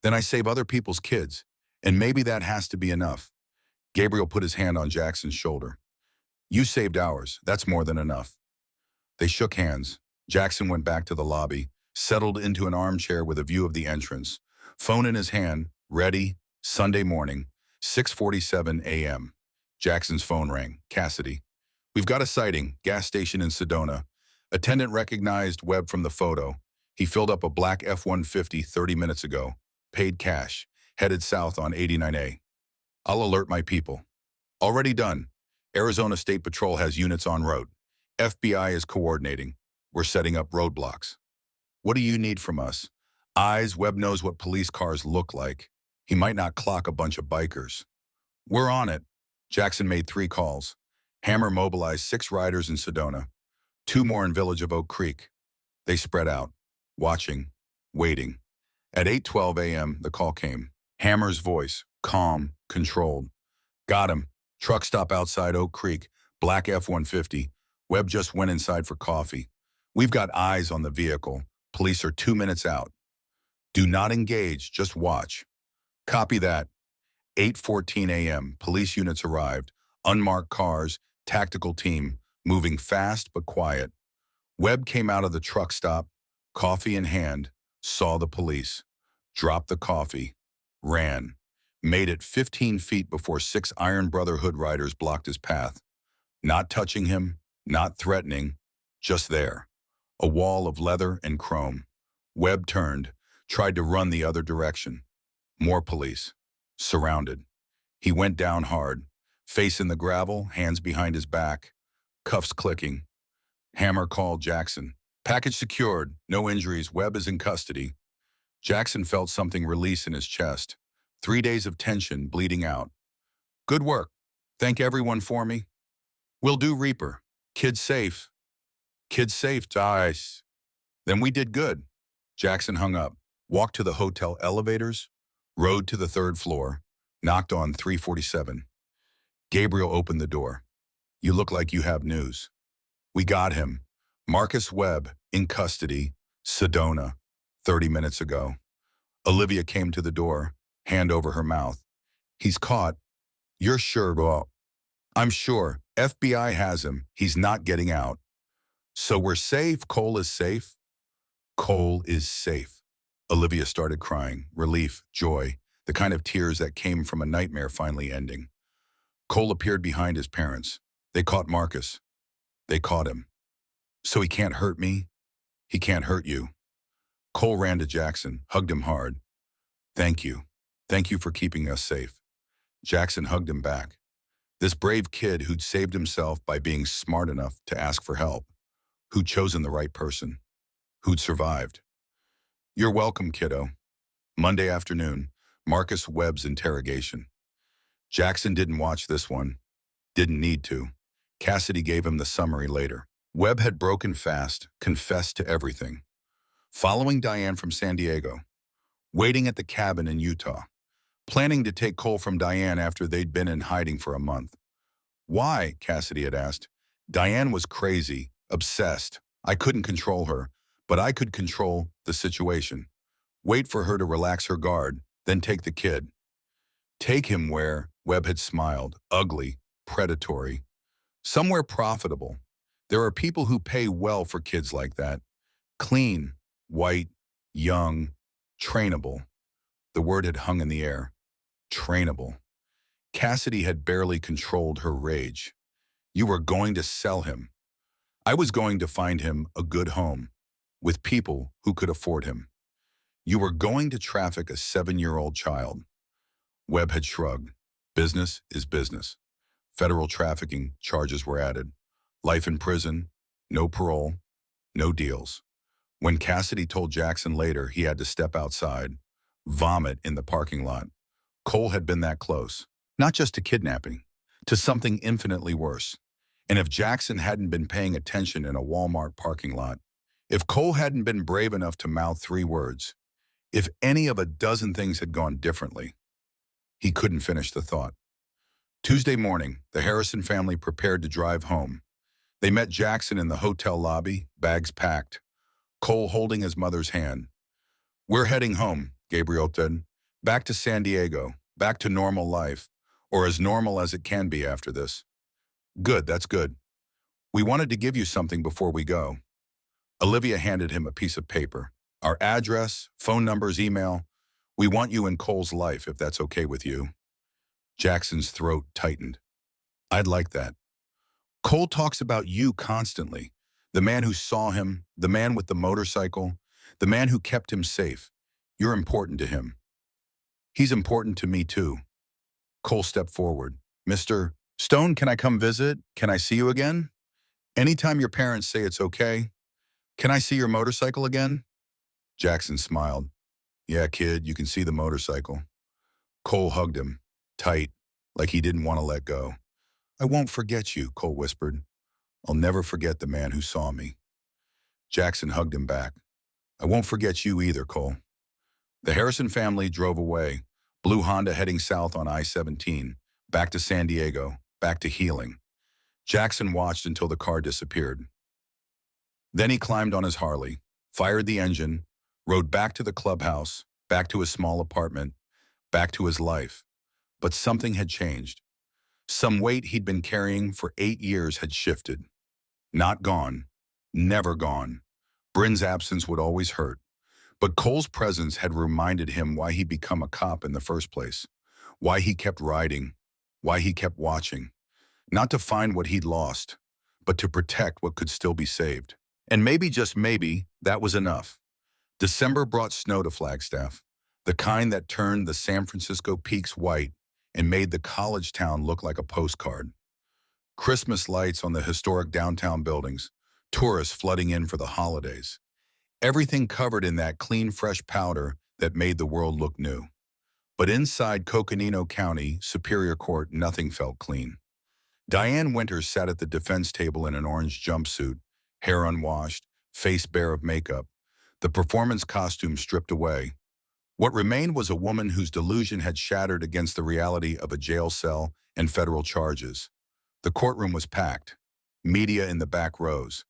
"Then I save other people's kids. And maybe that has to be enough." Gabriel put his hand on Jackson's shoulder. "You saved ours. That's more than enough." They shook hands. Jackson went back to the lobby, settled into an armchair with a view of the entrance. Phone in his hand, ready, Sunday morning, 6:47 a.m. Jackson's phone rang. "Cassidy. We've got a sighting, gas station in Sedona. Attendant recognized Webb from the photo. He filled up a black F-150 30 minutes ago. Paid cash. Headed south on 89A. I'll alert my people." "Already done. Arizona State Patrol has units en route. FBI is coordinating. We're setting up roadblocks." "What do you need from us?" "Eyes. Webb knows what police cars look like. He might not clock a bunch of bikers." "We're on it." Jackson made 3 calls. Hammer mobilized 6 riders in Sedona, 2 more in Village of Oak Creek. They spread out, watching, waiting. At 8:12 a.m., the call came. Hammer's voice, calm, controlled. "Got him. Truck stop outside Oak Creek. Black F-150. Webb just went inside for coffee. We've got eyes on the vehicle. Police are 2 minutes out. Do not engage, just watch." "Copy that." 8:14 a.m., police units arrived. Unmarked cars, tactical team, moving fast but quiet. Webb came out of the truck stop, coffee in hand, saw the police, dropped the coffee, ran, made it 15 feet before 6 Iron Brotherhood riders blocked his path. Not touching him, not threatening, just there. A wall of leather and chrome. Webb turned, tried to run the other direction. More police. Surrounded. He went down hard, face in the gravel, hands behind his back, cuffs clicking. Hammer called Jackson. "Package secured, no injuries, Webb is in custody." Jackson felt something release in his chest. 3 days of tension bleeding out. "Good work. Thank everyone for me." "Will do, Reaper. Kid safe." "Kid safe, dice." "Then we did good." Jackson hung up, walked to the hotel elevators, rode to the 3rd floor, knocked on 347. Gabriel opened the door. "You look like you have news." "We got him. Marcus Webb, in custody, Sedona, 30 minutes ago." Olivia came to the door, hand over her mouth. "He's caught." "You're sure?" "Well, I'm sure. FBI has him. He's not getting out." "So we're safe? Cole is safe?" "Cole is safe." Olivia started crying, relief, joy, the kind of tears that came from a nightmare finally ending. Cole appeared behind his parents. They caught Marcus. They caught him. So he can't hurt me? He can't hurt you. Cole ran to Jackson, hugged him hard. Thank you. Thank you for keeping us safe. Jackson hugged him back. This brave kid who'd saved himself by being smart enough to ask for help, who'd chosen the right person, who'd survived. You're welcome, kiddo. Monday afternoon, Marcus Webb's interrogation. Jackson didn't watch this one. Didn't need to. Cassidy gave him the summary later. Webb had broken fast, confessed to everything. Following Diane from San Diego. Waiting at the cabin in Utah. Planning to take Cole from Diane after they'd been in hiding for a month. Why? Cassidy had asked. Diane was crazy, obsessed. I couldn't control her, but I could control the situation. Wait for her to relax her guard, then take the kid. Take him where? Webb had smiled. Ugly, predatory. Somewhere profitable. There are people who pay well for kids like that. Clean, white, young, trainable. The word had hung in the air. Trainable. Cassidy had barely controlled her rage. You were going to sell him. I was going to find him a good home, with people who could afford him. You were going to traffic a 7-year-old child. Webb had shrugged. Business is business. Federal trafficking charges were added. Life in prison, no parole, no deals. When Cassidy told Jackson later he had to step outside, vomit in the parking lot, Cole had been that close. Not just to kidnapping, to something infinitely worse. And if Jackson hadn't been paying attention in a Walmart parking lot, if Cole hadn't been brave enough to mouth 3 words, if any of a dozen things had gone differently, he couldn't finish the thought. Tuesday morning, the Harrison family prepared to drive home. They met Jackson in the hotel lobby, bags packed, Cole holding his mother's hand. We're heading home, Gabriel said. Back to San Diego, back to normal life, or as normal as it can be after this. Good, that's good. We wanted to give you something before we go. Olivia handed him a piece of paper. Our address, phone numbers, email. We want you in Cole's life, if that's okay with you. Jackson's throat tightened. I'd like that. Cole talks about you constantly. The man who saw him, the man with the motorcycle, the man who kept him safe. You're important to him. He's important to me too. Cole stepped forward. Mr. Stone, can I come visit? Can I see you again? Anytime your parents say it's okay. Can I see your motorcycle again? Jackson smiled. Yeah, kid, you can see the motorcycle. Cole hugged him, tight, like he didn't want to let go. I won't forget you, Cole whispered. I'll never forget the man who saw me. Jackson hugged him back. I won't forget you either, Cole. The Harrison family drove away, blue Honda heading south on I-17, back to San Diego, back to healing. Jackson watched until the car disappeared. Then he climbed on his Harley, fired the engine, rode back to the clubhouse, back to his small apartment, back to his life. But something had changed. Some weight he'd been carrying for 8 years had shifted. Not gone. Never gone. Bryn's absence would always hurt. But Cole's presence had reminded him why he'd become a cop in the first place. Why he kept riding. Why he kept watching. Not to find what he'd lost, but to protect what could still be saved. And maybe, just maybe, that was enough. December brought snow to Flagstaff, the kind that turned the San Francisco peaks white and made the college town look like a postcard. Christmas lights on the historic downtown buildings, tourists flooding in for the holidays. Everything covered in that clean, fresh powder that made the world look new. But inside Coconino County, Superior Court, nothing felt clean. Diane Winters sat at the defense table in an orange jumpsuit, hair unwashed, face bare of makeup, the performance costume stripped away. What remained was a woman whose delusion had shattered against the reality of a jail cell and federal charges. The courtroom was packed, media in the back rows,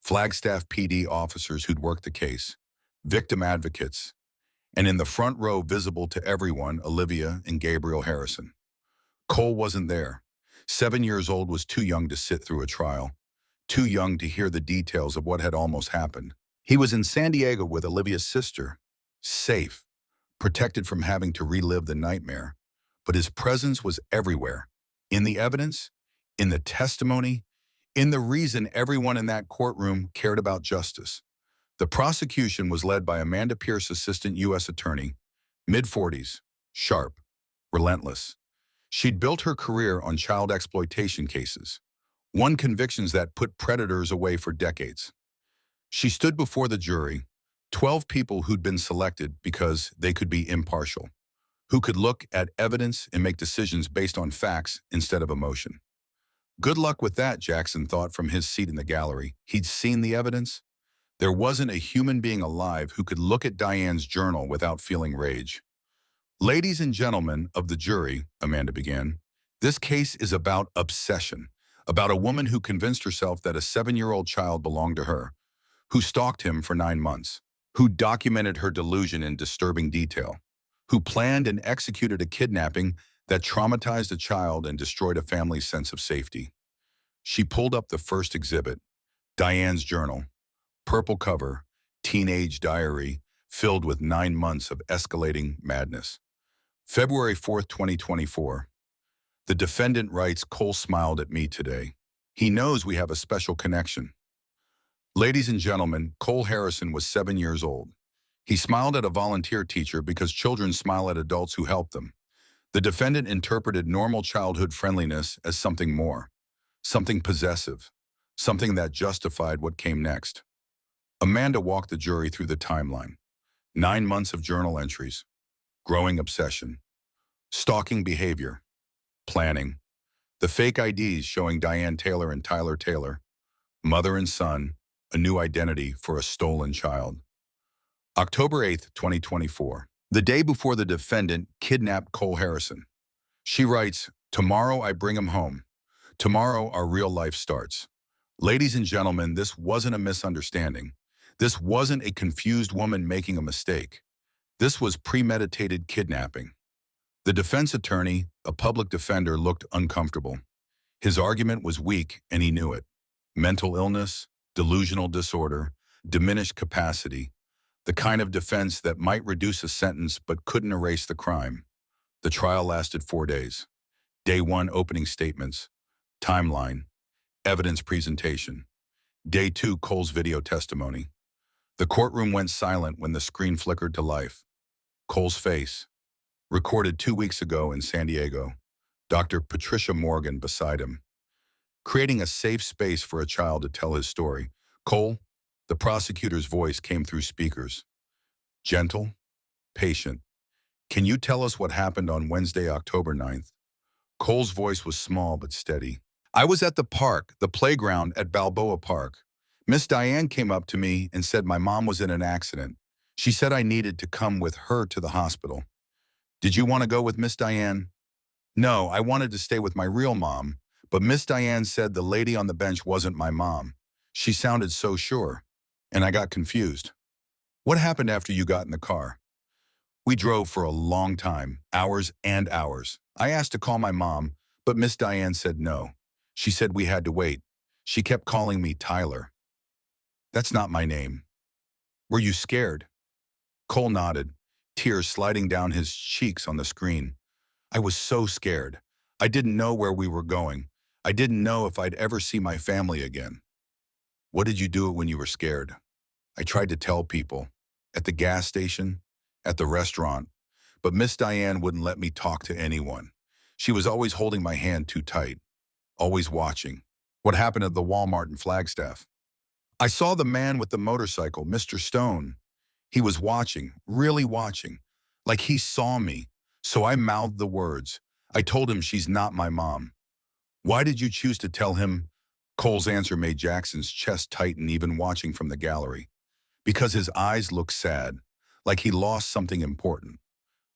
Flagstaff PD officers who'd worked the case, victim advocates, and in the front row, visible to everyone, Olivia and Gabriel Harrison. Cole wasn't there. 7 years old was too young to sit through a trial, too young to hear the details of what had almost happened. He was in San Diego with Olivia's sister, safe, protected from having to relive the nightmare. But his presence was everywhere, in the evidence, in the testimony, in the reason everyone in that courtroom cared about justice. The prosecution was led by Amanda Pierce, Assistant U.S. Attorney, mid-40s, sharp, relentless. She'd built her career on child exploitation cases, won convictions that put predators away for decades. She stood before the jury, 12 people who'd been selected because they could be impartial, who could look at evidence and make decisions based on facts instead of emotion. Good luck with that, Jackson thought from his seat in the gallery. He'd seen the evidence. There wasn't a human being alive who could look at Diane's journal without feeling rage. Ladies and gentlemen of the jury, Amanda began, this case is about obsession, about a woman who convinced herself that a 7-year-old child belonged to her, who stalked him for 9 months, who documented her delusion in disturbing detail, who planned and executed a kidnapping that traumatized a child and destroyed a family's sense of safety. She pulled up the first exhibit, Diane's journal, purple cover, teenage diary, filled with 9 months of escalating madness. February 4th, 2024. The defendant writes, Cole smiled at me today. He knows we have a special connection. Ladies and gentlemen, Cole Harrison was 7 years old. He smiled at a volunteer teacher because children smile at adults who help them. The defendant interpreted normal childhood friendliness as something more, something possessive, something that justified what came next. Amanda walked the jury through the timeline. 9 months of journal entries, growing obsession, stalking behavior, planning, the fake IDs showing Diane Taylor and Tyler Taylor, mother and son, a new identity for a stolen child. October 8th, 2024, the day before the defendant kidnapped Cole Harrison. She writes, tomorrow I bring him home. Tomorrow our real life starts. Ladies and gentlemen, this wasn't a misunderstanding. This wasn't a confused woman making a mistake. This was premeditated kidnapping. The defense attorney, a public defender, looked uncomfortable. His argument was weak, and he knew it. Mental illness, delusional disorder, diminished capacity, the kind of defense that might reduce a sentence but couldn't erase the crime. The trial lasted 4 days. Day 1, opening statements, timeline, evidence presentation. Day 2, Cole's video testimony. The courtroom went silent when the screen flickered to life. Cole's face, recorded 2 weeks ago in San Diego. Dr. Patricia Morgan beside him, creating a safe space for a child to tell his story. Cole, the prosecutor's voice came through speakers. Gentle, patient. Can you tell us what happened on Wednesday, October 9th? Cole's voice was small but steady. I was at the park, the playground at Balboa Park. Miss Diane came up to me and said my mom was in an accident. She said I needed to come with her to the hospital. Did you want to go with Miss Diane? No, I wanted to stay with my real mom, but Miss Diane said the lady on the bench wasn't my mom. She sounded so sure, and I got confused. What happened after you got in the car? We drove for a long time, hours and hours. I asked to call my mom, but Miss Diane said no. She said we had to wait. She kept calling me Tyler. That's not my name. Were you scared? Cole nodded, tears sliding down his cheeks on the screen. I was so scared. I didn't know where we were going. I didn't know if I'd ever see my family again. What did you do when you were scared? I tried to tell people. At the gas station, at the restaurant. But Miss Diane wouldn't let me talk to anyone. She was always holding my hand too tight, always watching. What happened at the Walmart in Flagstaff? I saw the man with the motorcycle, Mr. Stone. He was watching, really watching, like he saw me. So I mouthed the words. I told him she's not my mom. Why did you choose to tell him? Cole's answer made Jackson's chest tighten even watching from the gallery. Because his eyes looked sad, like he lost something important.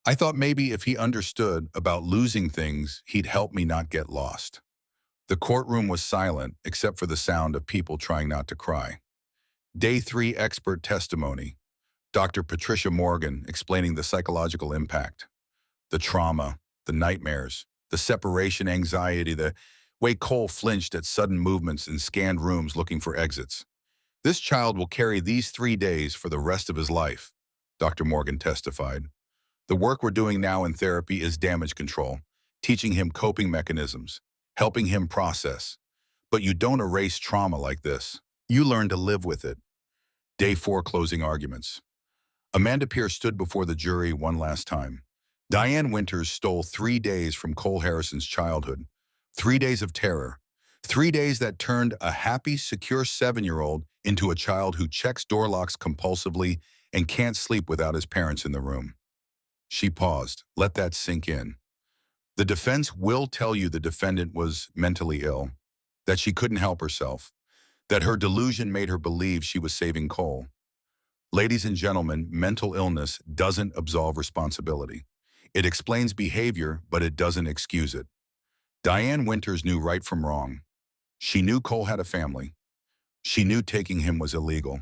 I thought maybe if he understood about losing things, he'd help me not get lost. The courtroom was silent except for the sound of people trying not to cry. Day 3 expert testimony. Dr. Patricia Morgan explaining the psychological impact, the trauma, the nightmares, the separation anxiety, the way Cole flinched at sudden movements and scanned rooms looking for exits. This child will carry these 3 days for the rest of his life. Dr. Morgan testified. The work we're doing now in therapy is damage control, teaching him coping mechanisms, helping him process. But you don't erase trauma like this. You learn to live with it. Day 4 closing arguments. Amanda Pierce stood before the jury one last time. Diane Winters stole 3 days from Cole Harrison's childhood. 3 days of terror. 3 days that turned a happy, secure 7-year-old into a child who checks door locks compulsively and can't sleep without his parents in the room. She paused. Let that sink in. The defense will tell you the defendant was mentally ill, that she couldn't help herself, that her delusion made her believe she was saving Cole. Ladies and gentlemen, mental illness doesn't absolve responsibility. It explains behavior, but it doesn't excuse it. Diane Winters knew right from wrong. She knew Cole had a family. She knew taking him was illegal.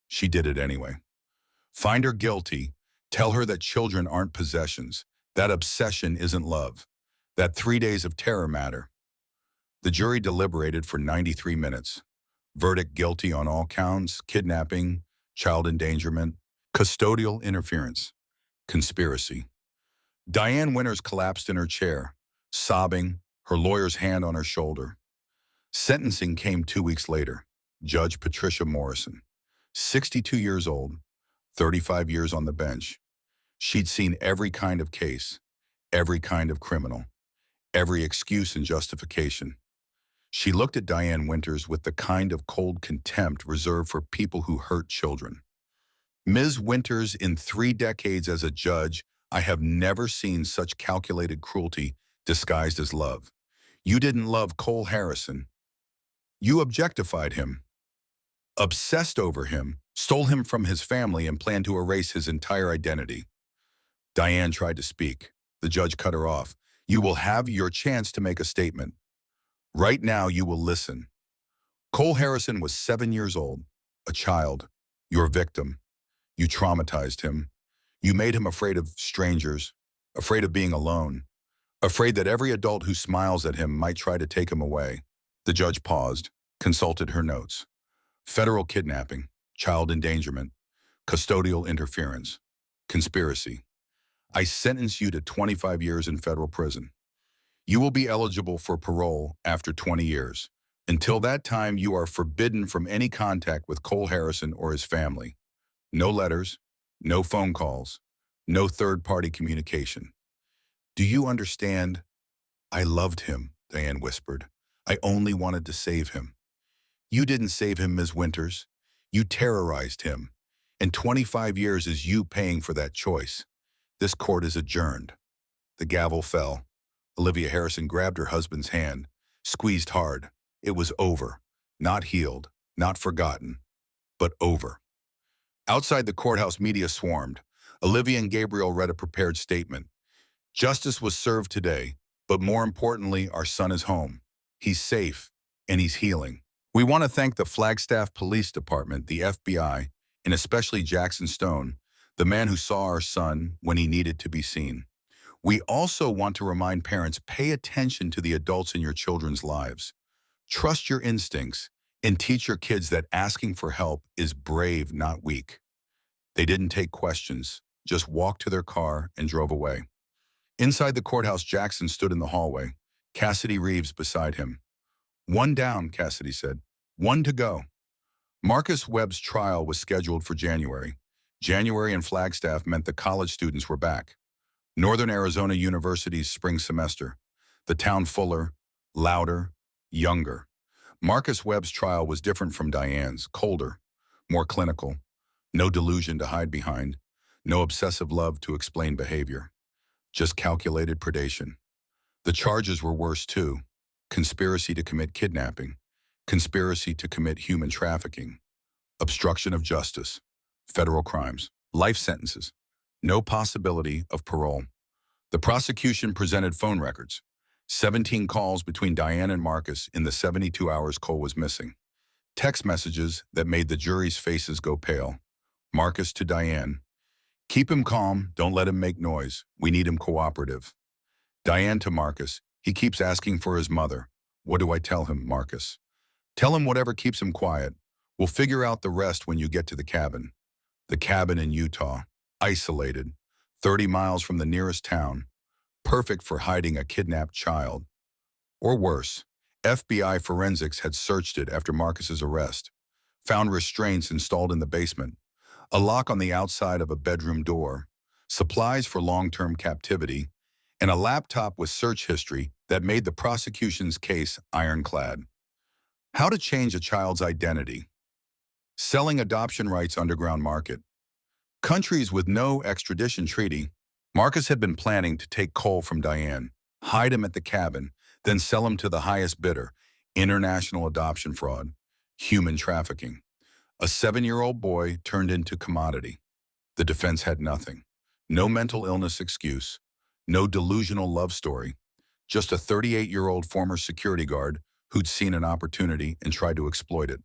She did it anyway. Find her guilty. Tell her that children aren't possessions, that obsession isn't love, that 3 days of terror matter. The jury deliberated for 93 minutes. Verdict: guilty on all counts: kidnapping, child endangerment, custodial interference, conspiracy. Diane Winters collapsed in her chair, sobbing, her lawyer's hand on her shoulder. Sentencing came 2 weeks later. Judge Patricia Morrison, 62 years old, 35 years on the bench. She'd seen every kind of case, every kind of criminal, every excuse and justification. She looked at Diane Winters with the kind of cold contempt reserved for people who hurt children. Ms. Winters, in 3 decades as a judge, I have never seen such calculated cruelty disguised as love. You didn't love Cole Harrison. You objectified him, obsessed over him, stole him from his family, and planned to erase his entire identity. Diane tried to speak. The judge cut her off. You will have your chance to make a statement. Right now, you will listen. Cole Harrison was 7 years old, a child, your victim. You traumatized him. You made him afraid of strangers, afraid of being alone, afraid that every adult who smiles at him might try to take him away. The judge paused, consulted her notes. Federal kidnapping, child endangerment, custodial interference, conspiracy. I sentence you to 25 years in federal prison. You will be eligible for parole after 20 years. Until that time, you are forbidden from any contact with Cole Harrison or his family. No letters, no phone calls, no third-party communication. Do you understand? I loved him, Diane whispered. I only wanted to save him. You didn't save him, Ms. Winters. You terrorized him. And 25 years is you paying for that choice. This court is adjourned. The gavel fell. Olivia Harrison grabbed her husband's hand, squeezed hard. It was over. Not healed, not forgotten, but over. Outside the courthouse, media swarmed. Olivia and Gabriel read a prepared statement. Justice was served today, but more importantly, our son is home. He's safe, and he's healing. We want to thank the Flagstaff Police Department, the FBI, and especially Jackson Stone, the man who saw our son when he needed to be seen. We also want to remind parents, pay attention to the adults in your children's lives. Trust your instincts and teach your kids that asking for help is brave, not weak. They didn't take questions, just walked to their car and drove away. Inside the courthouse, Jackson stood in the hallway, Cassidy Reeves beside him. One down, Cassidy said. One to go. Marcus Webb's trial was scheduled for January. January in Flagstaff meant the college students were back. Northern Arizona University's spring semester. The town fuller, louder, younger. Marcus Webb's trial was different from Diane's, colder, more clinical. No delusion to hide behind, no obsessive love to explain behavior. Just calculated predation. The charges were worse too. Conspiracy to commit kidnapping, conspiracy to commit human trafficking, obstruction of justice, federal crimes, life sentences, no possibility of parole. The prosecution presented phone records, 17 calls between Diane and Marcus in the 72 hours Cole was missing, text messages that made the jury's faces go pale. Marcus to Diane, keep him calm, don't let him make noise, we need him cooperative. Diane to Marcus, he keeps asking for his mother. What do I tell him, Marcus? Tell him whatever keeps him quiet. We'll figure out the rest when you get to the cabin. The cabin in Utah. isolated, 30 miles from the nearest town, perfect for hiding a kidnapped child. Or worse, FBI forensics had searched it after Marcus's arrest, found restraints installed in the basement, a lock on the outside of a bedroom door, supplies for long-term captivity, and a laptop with search history that made the prosecution's case ironclad. How to change a child's identity. Selling adoption rights underground market. Countries with no extradition treaty. Marcus had been planning to take Cole from Diane, hide him at the cabin, then sell him to the highest bidder. International adoption fraud. Human trafficking. A 7-year-old boy turned into commodity. The defense had nothing. No mental illness excuse. No delusional love story. Just a 38-year-old former security guard who'd seen an opportunity and tried to exploit it.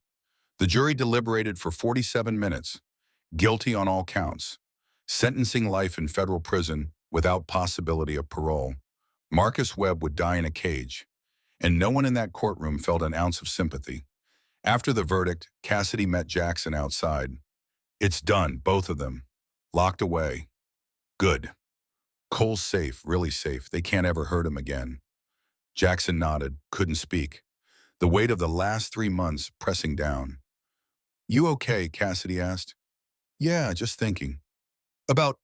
The jury deliberated for 47 minutes. Guilty on all counts. Sentencing life in federal prison without possibility of parole. Marcus Webb would die in a cage. And no one in that courtroom felt an ounce of sympathy. After the verdict, Cassidy met Jackson outside. It's done, both of them. Locked away. Good. Cole's safe, really safe. They can't ever hurt him again. Jackson nodded, couldn't speak. The weight of the last 3 months pressing down. You okay? Cassidy asked. Yeah, just thinking. About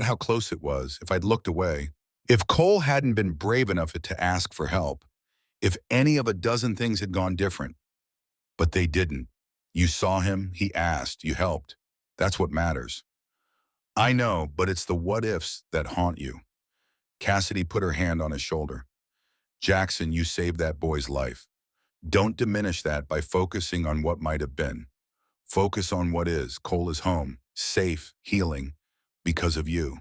how close it was, if I'd looked away. If Cole hadn't been brave enough to ask for help. If any of a dozen things had gone different. But they didn't. You saw him, he asked, you helped. That's what matters. I know, but it's the what-ifs that haunt you. Cassidy put her hand on his shoulder. Jackson, you saved that boy's life. Don't diminish that by focusing on what might have been. Focus on what is. Cole is home, safe, healing, because of you.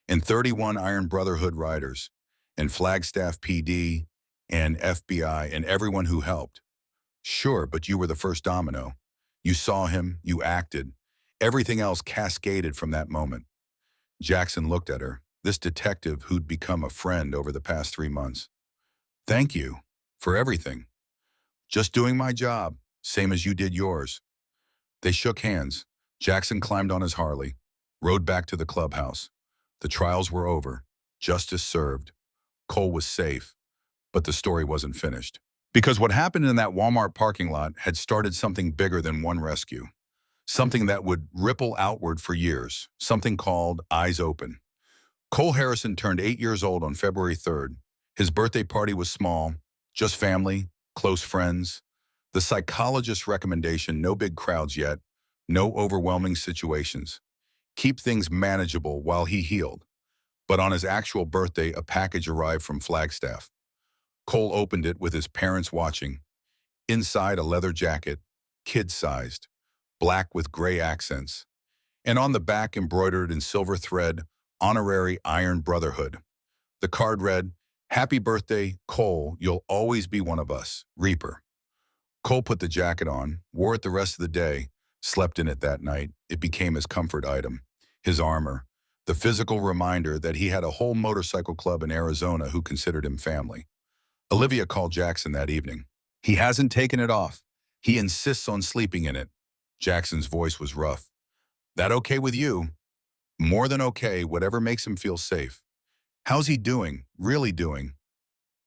And 31 Iron Brotherhood riders, and Flagstaff PD, and FBI, and everyone who helped. Sure, but you were the first domino. You saw him, you acted. Everything else cascaded from that moment. Jackson looked at her, this detective who'd become a friend over the past 3 months. Thank you for everything. Just doing my job, same as you did yours. They shook hands. Jackson climbed on his Harley, rode back to the clubhouse. The trials were over. Justice served. Cole was safe. But the story wasn't finished. Because what happened in that Walmart parking lot had started something bigger than one rescue. Something that would ripple outward for years. Something called Eyes Open. Cole Harrison turned 8 years old on February 3rd. His birthday party was small, just family, close friends. The psychologist's recommendation, no big crowds yet, no overwhelming situations. Keep things manageable while he healed. But on his actual birthday, a package arrived from Flagstaff. Cole opened it with his parents watching. Inside, a leather jacket, kid-sized, black with gray accents. And on the back, embroidered in silver thread, Honorary Iron Brotherhood. The card read, Happy birthday, Cole, you'll always be one of us, Reaper. Cole put the jacket on, wore it the rest of the day, slept in it that night. It became his comfort item, his armor, the physical reminder that he had a whole motorcycle club in Arizona who considered him family. Olivia called Jackson that evening. He hasn't taken it off. He insists on sleeping in it. Jackson's voice was rough. That okay with you? More than okay, whatever makes him feel safe. How's he doing? Really doing?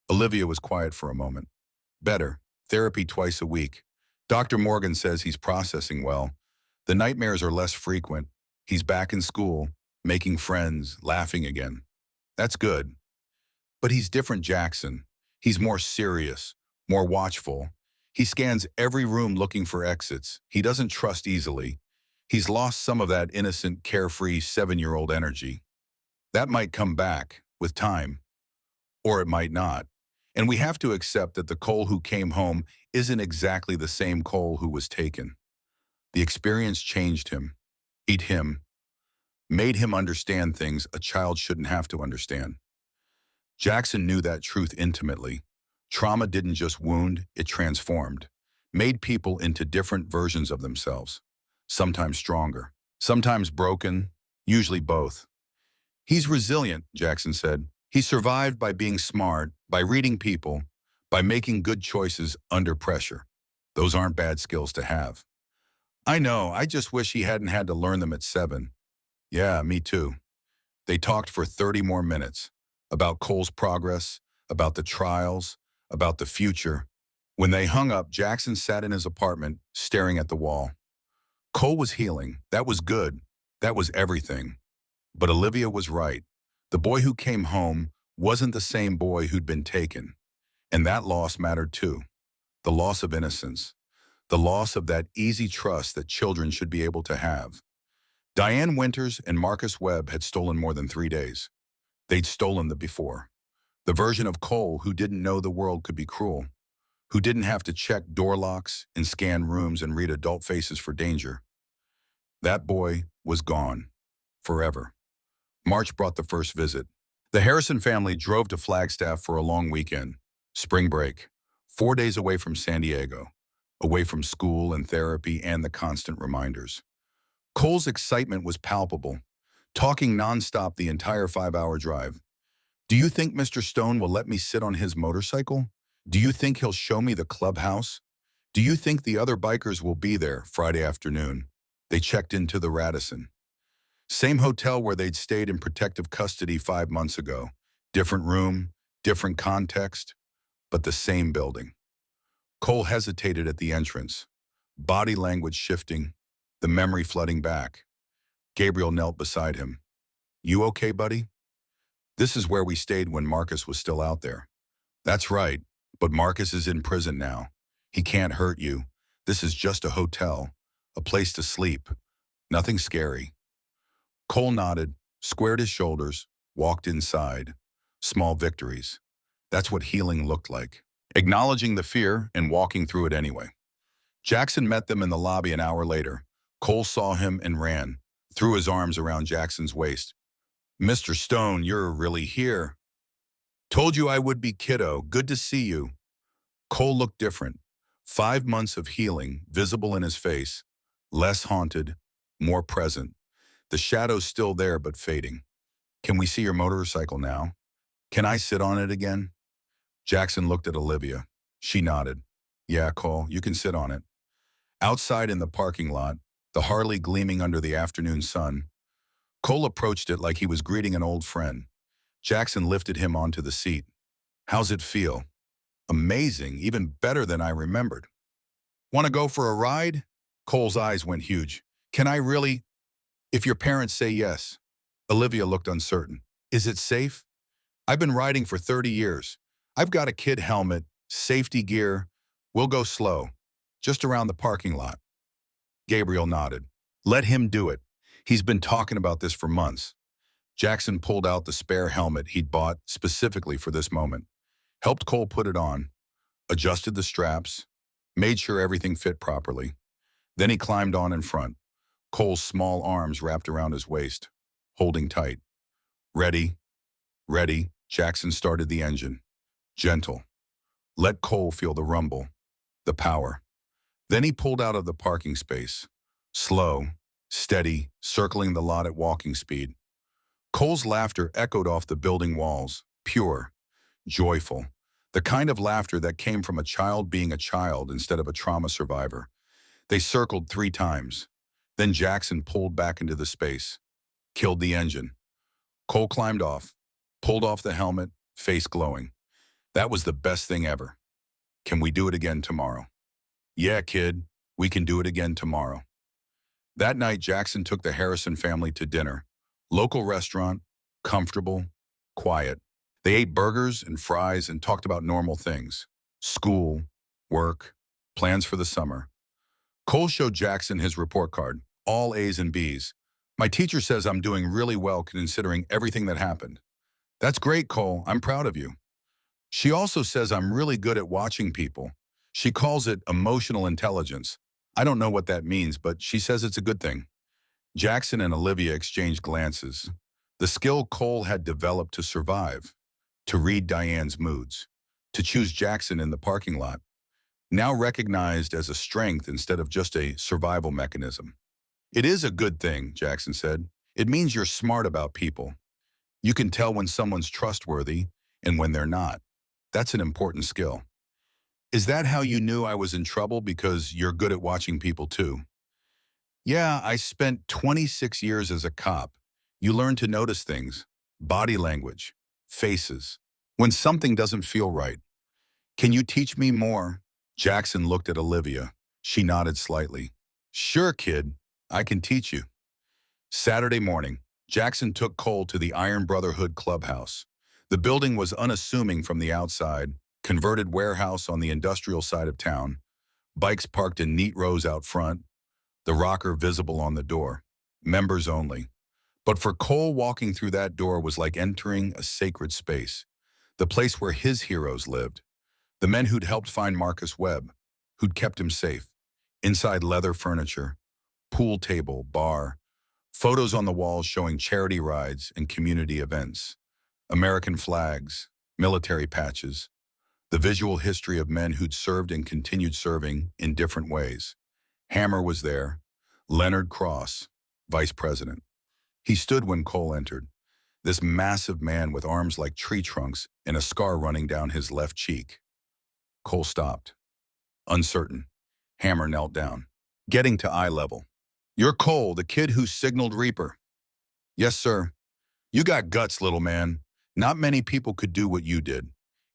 Olivia was quiet for a moment. Better. Therapy twice a week. Dr. Morgan says he's processing well. The nightmares are less frequent. He's back in school, making friends, laughing again. That's good. But he's different, Jackson. He's more serious, more watchful. He scans every room looking for exits. He doesn't trust easily. He's lost some of that innocent, carefree 7-year-old energy. That might come back with time, or it might not. And we have to accept that the Cole who came home isn't exactly the same Cole who was taken. The experience changed him, ate him, made him understand things a child shouldn't have to understand. Jackson knew that truth intimately. Trauma didn't just wound, it transformed, made people into different versions of themselves, sometimes stronger, sometimes broken, usually both. He's resilient, Jackson said. He survived by being smart, by reading people, by making good choices under pressure. Those aren't bad skills to have. I know, I just wish he hadn't had to learn them at 7. Yeah, me too. They talked for 30 more minutes about Cole's progress, about the trials, about the future. When they hung up, Jackson sat in his apartment, staring at the wall. Cole was healing. That was good. That was everything. But Olivia was right. The boy who came home wasn't the same boy who'd been taken. And that loss mattered too. The loss of innocence. The loss of that easy trust that children should be able to have. Diane Winters and Marcus Webb had stolen more than 3 days. They'd stolen the before. The version of Cole who didn't know the world could be cruel, who didn't have to check door locks and scan rooms and read adult faces for danger. That boy was gone. Forever. March brought the first visit. The Harrison family drove to Flagstaff for a long weekend. Spring break. 4 days away from San Diego. Away from school and therapy and the constant reminders. Cole's excitement was palpable, talking nonstop the entire 5-hour drive. Do you think Mr. Stone will let me sit on his motorcycle? Do you think he'll show me the clubhouse? Do you think the other bikers will be there Friday afternoon? They checked into the Radisson. Same hotel where they'd stayed in protective custody 5 months ago. Different room, different context, but the same building. Cole hesitated at the entrance, body language shifting, the memory flooding back. Gabriel knelt beside him. You okay, buddy? This is where we stayed when Marcus was still out there. That's right, but Marcus is in prison now. He can't hurt you. This is just a hotel, a place to sleep. Nothing scary. Cole nodded, squared his shoulders, walked inside. Small victories. That's what healing looked like. Acknowledging the fear and walking through it anyway. Jackson met them in the lobby an hour later. Cole saw him and ran, threw his arms around Jackson's waist. Mr. Stone, you're really here. Told you I would be, kiddo. Good to see you. Cole looked different. 5 months of healing, visible in his face. Less haunted, more present. The shadow's still there, but fading. Can we see your motorcycle now? Can I sit on it again? Jackson looked at Olivia. She nodded. Yeah, Cole, you can sit on it. Outside in the parking lot, the Harley gleaming under the afternoon sun, Cole approached it like he was greeting an old friend. Jackson lifted him onto the seat. How's it feel? Amazing, even better than I remembered. Want to go for a ride? Cole's eyes went huge. Can I really? If your parents say yes. Olivia looked uncertain. Is it safe? I've been riding for 30 years. I've got a kid helmet, safety gear. We'll go slow, just around the parking lot. Gabriel nodded. Let him do it. He's been talking about this for months. Jackson pulled out the spare helmet he'd bought specifically for this moment, helped Cole put it on, adjusted the straps, made sure everything fit properly. Then he climbed on in front, Cole's small arms wrapped around his waist, holding tight. Ready, ready, Jackson started the engine. Gentle. Let Cole feel the rumble, the power. Then he pulled out of the parking space. Slow, steady, circling the lot at walking speed. Cole's laughter echoed off the building walls, pure, joyful. The kind of laughter that came from a child being a child instead of a trauma survivor. They circled 3 times. Then Jackson pulled back into the space, killed the engine. Cole climbed off, pulled off the helmet, face glowing. That was the best thing ever. Can we do it again tomorrow? Yeah, kid, we can do it again tomorrow. That night, Jackson took the Harrison family to dinner. Local restaurant, comfortable, quiet. They ate burgers and fries and talked about normal things. School, work, plans for the summer. Cole showed Jackson his report card, all A's and B's. My teacher says I'm doing really well considering everything that happened. That's great, Cole. I'm proud of you. She also says I'm really good at watching people. She calls it emotional intelligence. I don't know what that means, but she says it's a good thing. Jackson and Olivia exchanged glances. The skill Cole had developed to survive, to read Diane's moods, to choose Jackson in the parking lot, now recognized as a strength instead of just a survival mechanism. It is a good thing, Jackson said. It means you're smart about people. You can tell when someone's trustworthy and when they're not. That's an important skill. Is that how you knew I was in trouble, because you're good at watching people too? Yeah, I spent 26 years as a cop. You learn to notice things, body language, faces, when something doesn't feel right. Can you teach me more? Jackson looked at Olivia. She nodded slightly. Sure, kid. I can teach you. Saturday morning, Jackson took Cole to the Iron Brotherhood clubhouse. The building was unassuming from the outside, converted warehouse on the industrial side of town, bikes parked in neat rows out front, the rocker visible on the door. Members only. But for Cole, walking through that door was like entering a sacred space, the place where his heroes lived, the men who'd helped find Marcus Webb, who'd kept him safe. Inside leather furniture, pool table, bar, photos on the walls showing charity rides and community events, American flags, military patches, the visual history of men who'd served and continued serving in different ways. Hammer was there, Leonard Cross, vice president. He stood when Cole entered, this massive man with arms like tree trunks and a scar running down his left cheek. Cole stopped, uncertain. Hammer knelt down, getting to eye level. You're Cole, the kid who signaled Reaper. Yes, sir. You got guts, little man. Not many people could do what you did.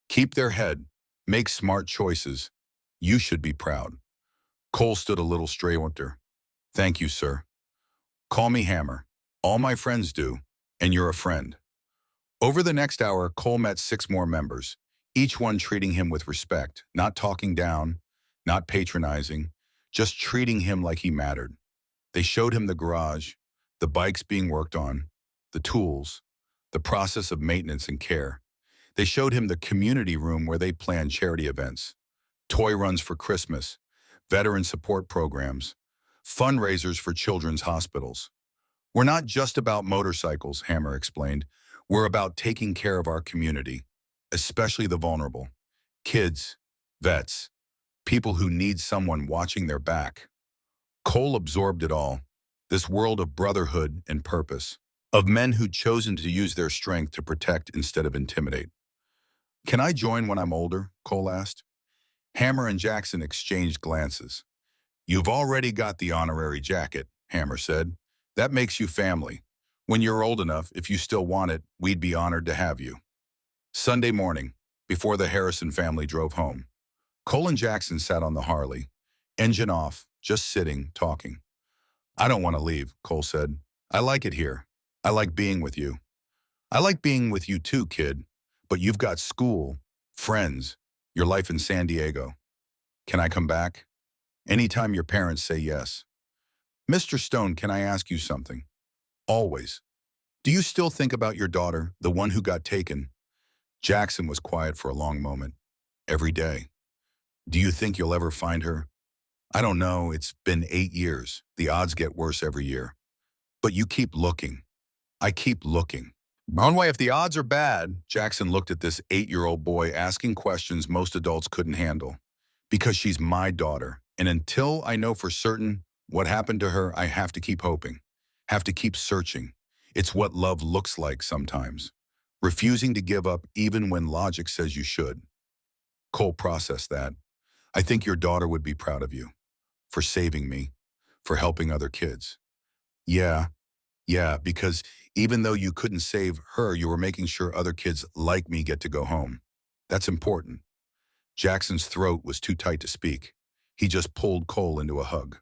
Keep their head. Make smart choices. You should be proud. Cole stood a little straighter. Thank you, sir. Call me Hammer. All my friends do, and you're a friend. Over the next hour, Cole met 6 more members, each one treating him with respect, not talking down, not patronizing, just treating him like he mattered. They showed him the garage, the bikes being worked on, the tools, the process of maintenance and care. They showed him the community room where they planned charity events, toy runs for Christmas, veteran support programs, fundraisers for children's hospitals. We're not just about motorcycles, Hammer explained. We're about taking care of our community, especially the vulnerable. Kids, vets, people who need someone watching their back. Cole absorbed it all, this world of brotherhood and purpose, of men who'd chosen to use their strength to protect instead of intimidate. Can I join when I'm older? Cole asked. Hammer and Jackson exchanged glances. You've already got the honorary jacket, Hammer said. That makes you family. When you're old enough, if you still want it, we'd be honored to have you. Sunday morning, before the Harrison family drove home, Cole and Jackson sat on the Harley, engine off, just sitting, talking. I don't want to leave, Cole said. I like it here. I like being with you. I like being with you too, kid. But you've got school, friends, your life in San Diego. Can I come back? Anytime your parents say yes. Mr. Stone, can I ask you something? Always. Do you still think about your daughter, the one who got taken? Jackson was quiet for a long moment. Every day. Do you think you'll ever find her? I don't know. It's been 8 years. The odds get worse every year. But you keep looking. I keep looking. Brownway, if the odds are bad, Jackson looked at this 8-year-old boy asking questions most adults couldn't handle. Because she's my daughter. And until I know for certain what happened to her, I have to keep hoping. Have to keep searching. It's what love looks like sometimes. Refusing to give up even when logic says you should. Cole processed that. I think your daughter would be proud of you. For saving me. For helping other kids. Yeah, because even though you couldn't save her, you were making sure other kids like me get to go home. That's important. Jackson's throat was too tight to speak. He just pulled Cole into a hug.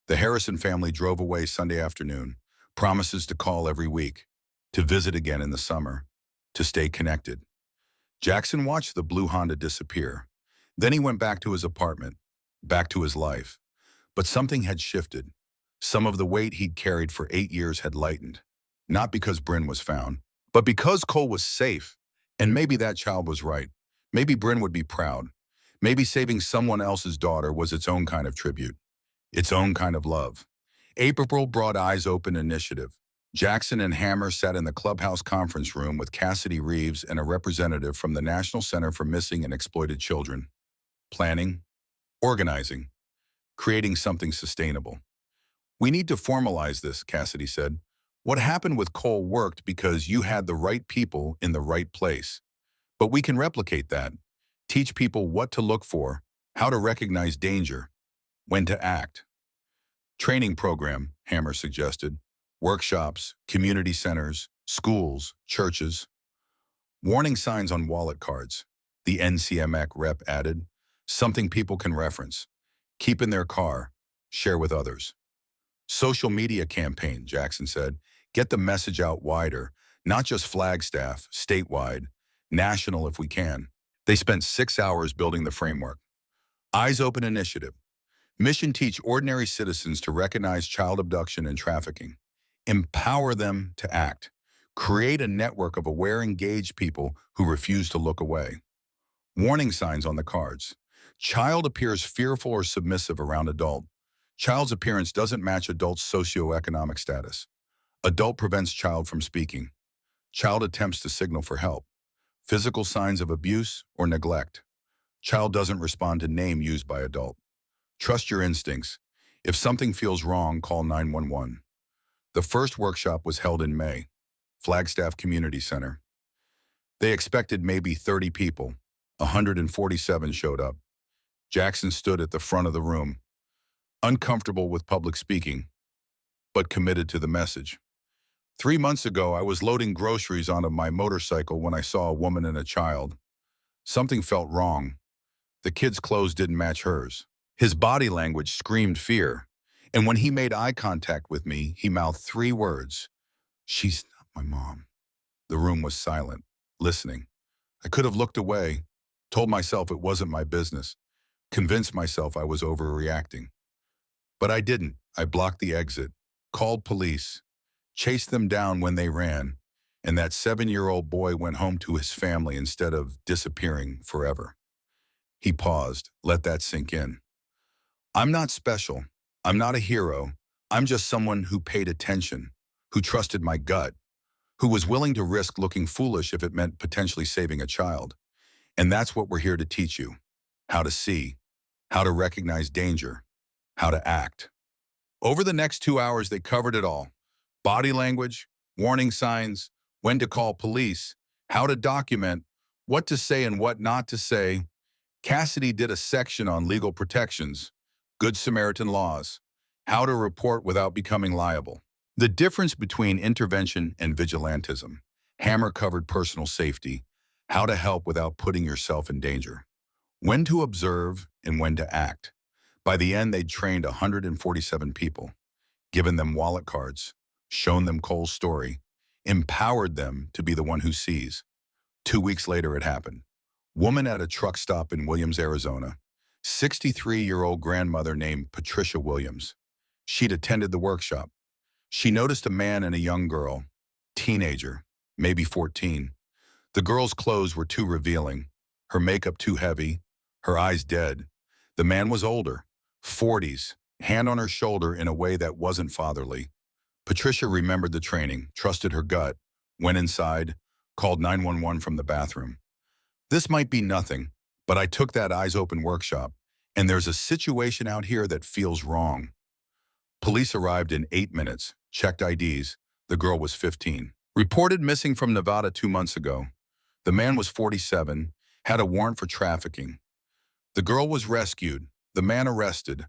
The Harrison family drove away Sunday afternoon, promises to call every week, to visit again in the summer, to stay connected. Jackson watched the blue Honda disappear. Then he went back to his apartment, back to his life. But something had shifted. Some of the weight he'd carried for 8 years had lightened. Not because Bryn was found, but because Cole was safe. And maybe that child was right. Maybe Bryn would be proud. Maybe saving someone else's daughter was its own kind of tribute. Its own kind of love. April brought Eyes Open Initiative. Jackson and Hammer sat in the clubhouse conference room with Cassidy Reeves and a representative from the National Center for Missing and Exploited Children. Planning, organizing, creating something sustainable. We need to formalize this, Cassidy said. What happened with Cole worked because you had the right people in the right place. But we can replicate that. Teach people what to look for, how to recognize danger, when to act. Training program, Hammer suggested. Workshops, community centers, schools, churches. Warning signs on wallet cards. The NCMAC rep added. Something people can reference. Keep in their car. Share with others. Social media campaign, Jackson said. Get the message out wider, not just Flagstaff, statewide, national if we can. They spent 6 hours building the framework. Eyes Open Initiative. Mission: teach ordinary citizens to recognize child abduction and trafficking. Empower them to act. Create a network of aware, engaged people who refuse to look away. Warning signs on the cards. Child appears fearful or submissive around adult. Child's appearance doesn't match adult's socioeconomic status. Adult prevents child from speaking. Child attempts to signal for help. Physical signs of abuse or neglect. Child doesn't respond to name used by adult. Trust your instincts. If something feels wrong, call 911. The first workshop was held in May. Flagstaff Community Center. They expected maybe 30 people. 147 showed up. Jackson stood at the front of the room, uncomfortable with public speaking, but committed to the message. 3 months ago, I was loading groceries onto my motorcycle when I saw a woman and a child. Something felt wrong. The kid's clothes didn't match hers. His body language screamed fear, and when he made eye contact with me, he mouthed 3 words. "She's not my mom." The room was silent, listening. I could have looked away, told myself it wasn't my business, convinced myself I was overreacting. But I didn't. I blocked the exit, called police, chased them down when they ran, and that 7-year-old boy went home to his family instead of disappearing forever. He paused, let that sink in. I'm not special. I'm not a hero. I'm just someone who paid attention, who trusted my gut, who was willing to risk looking foolish if it meant potentially saving a child. And that's what we're here to teach you. How to see, how to recognize danger, how to act. Over the next 2 hours, they covered it all. Body language, warning signs, when to call police, how to document, what to say and what not to say. Cassidy did a section on legal protections, Good Samaritan laws, how to report without becoming liable. The difference between intervention and vigilantism. Hammer covered personal safety, how to help without putting yourself in danger, when to observe and when to act. By the end, they'd trained 147 people, given them wallet cards, shown them Cole's story, empowered them to be the one who sees. 2 weeks later, it happened. Woman at a truck stop in Williams, Arizona. 63-year-old grandmother named Patricia Williams. She'd attended the workshop. She noticed a man and a young girl, teenager, maybe 14. The girl's clothes were too revealing, her makeup too heavy, her eyes dead. The man was older, 40s, hand on her shoulder in a way that wasn't fatherly. Patricia remembered the training, trusted her gut, went inside, called 911 from the bathroom. This might be nothing, but I took that Eyes Open workshop, and there's a situation out here that feels wrong. Police arrived in 8 minutes, checked IDs. The girl was 15. Reported missing from Nevada 2 months ago. The man was 47, had a warrant for trafficking. The girl was rescued, the man arrested,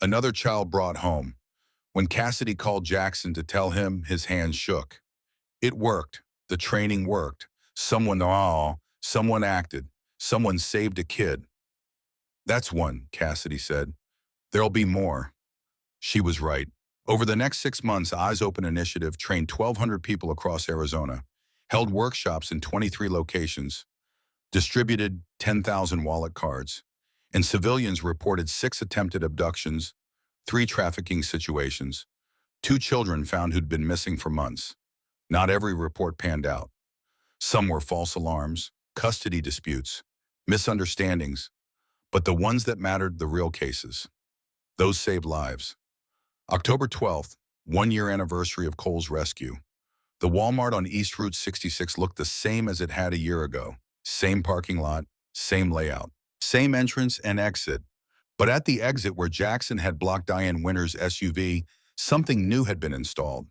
another child brought home. When Cassidy called Jackson to tell him, his hands shook. It worked. The training worked. Someone acted. Someone saved a kid. That's one, Cassidy said. There'll be more. She was right. Over the next 6 months, Eyes Open Initiative trained 1,200 people across Arizona, held workshops in 23 locations, distributed 10,000 wallet cards, and civilians reported 6 attempted abductions, 3 trafficking situations, 2 children found who'd been missing for months. Not every report panned out. Some were false alarms, custody disputes, misunderstandings, but the ones that mattered, the real cases. Those saved lives. October 12th, 1-year anniversary of Cole's rescue. The Walmart on East Route 66 looked the same as it had a year ago. Same parking lot, same layout, same entrance and exit. But at the exit where Jackson had blocked Diane Winter's SUV, something new had been installed.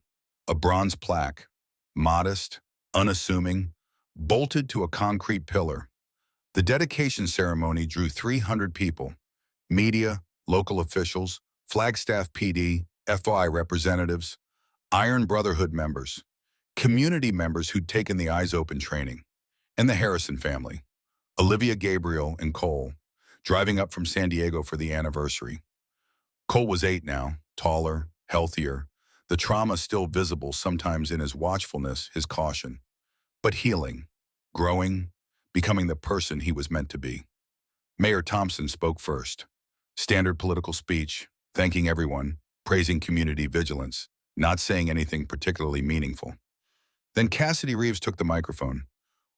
A bronze plaque, modest, unassuming, bolted to a concrete pillar. The dedication ceremony drew 300 people, media, local officials, Flagstaff PD, FOI representatives, Iron Brotherhood members, community members who'd taken the Eyes Open training, and the Harrison family, Olivia, Gabriel, and Cole, driving up from San Diego for the anniversary. Cole was 8 now, taller, healthier, the trauma still visible sometimes in his watchfulness, his caution, but healing, growing, becoming the person he was meant to be. Mayor Thompson spoke first. Standard political speech, thanking everyone, praising community vigilance, not saying anything particularly meaningful. Then Cassidy Reeves took the microphone.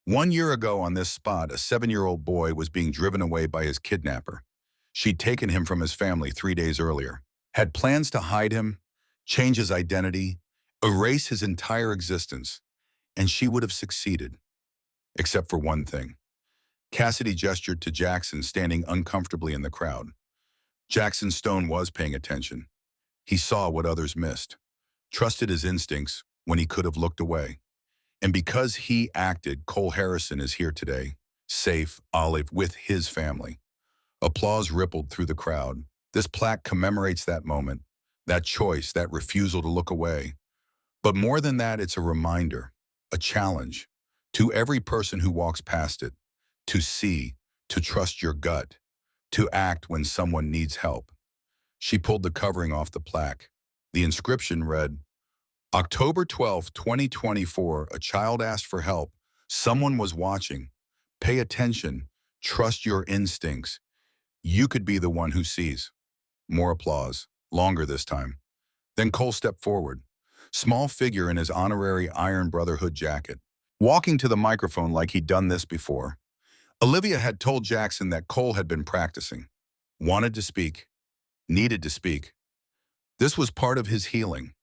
1 year ago on this spot, a 7-year-old boy was being driven away by his kidnapper. She'd taken him from his family 3 days earlier, had plans to hide him, change his identity, erase his entire existence, and she would have succeeded. Except for one thing. Cassidy gestured to Jackson standing uncomfortably in the crowd. Jackson Stone was paying attention. He saw what others missed, trusted his instincts when he could have looked away. And because he acted, Cole Harrison is here today, safe, Olive, with his family. Applause rippled through the crowd. This plaque commemorates that moment, that choice, that refusal to look away. But more than that, it's a reminder, a challenge to every person who walks past it, to see, to trust your gut, to act when someone needs help. She pulled the covering off the plaque. The inscription read, October 12, 2024, a child asked for help. Someone was watching. Pay attention. Trust your instincts. You could be the one who sees. More applause, longer this time. Then Cole stepped forward, small figure in his honorary Iron Brotherhood jacket, walking to the microphone like he'd done this before. Olivia had told Jackson that Cole had been practicing, wanted to speak, needed to speak. This was part of his healing,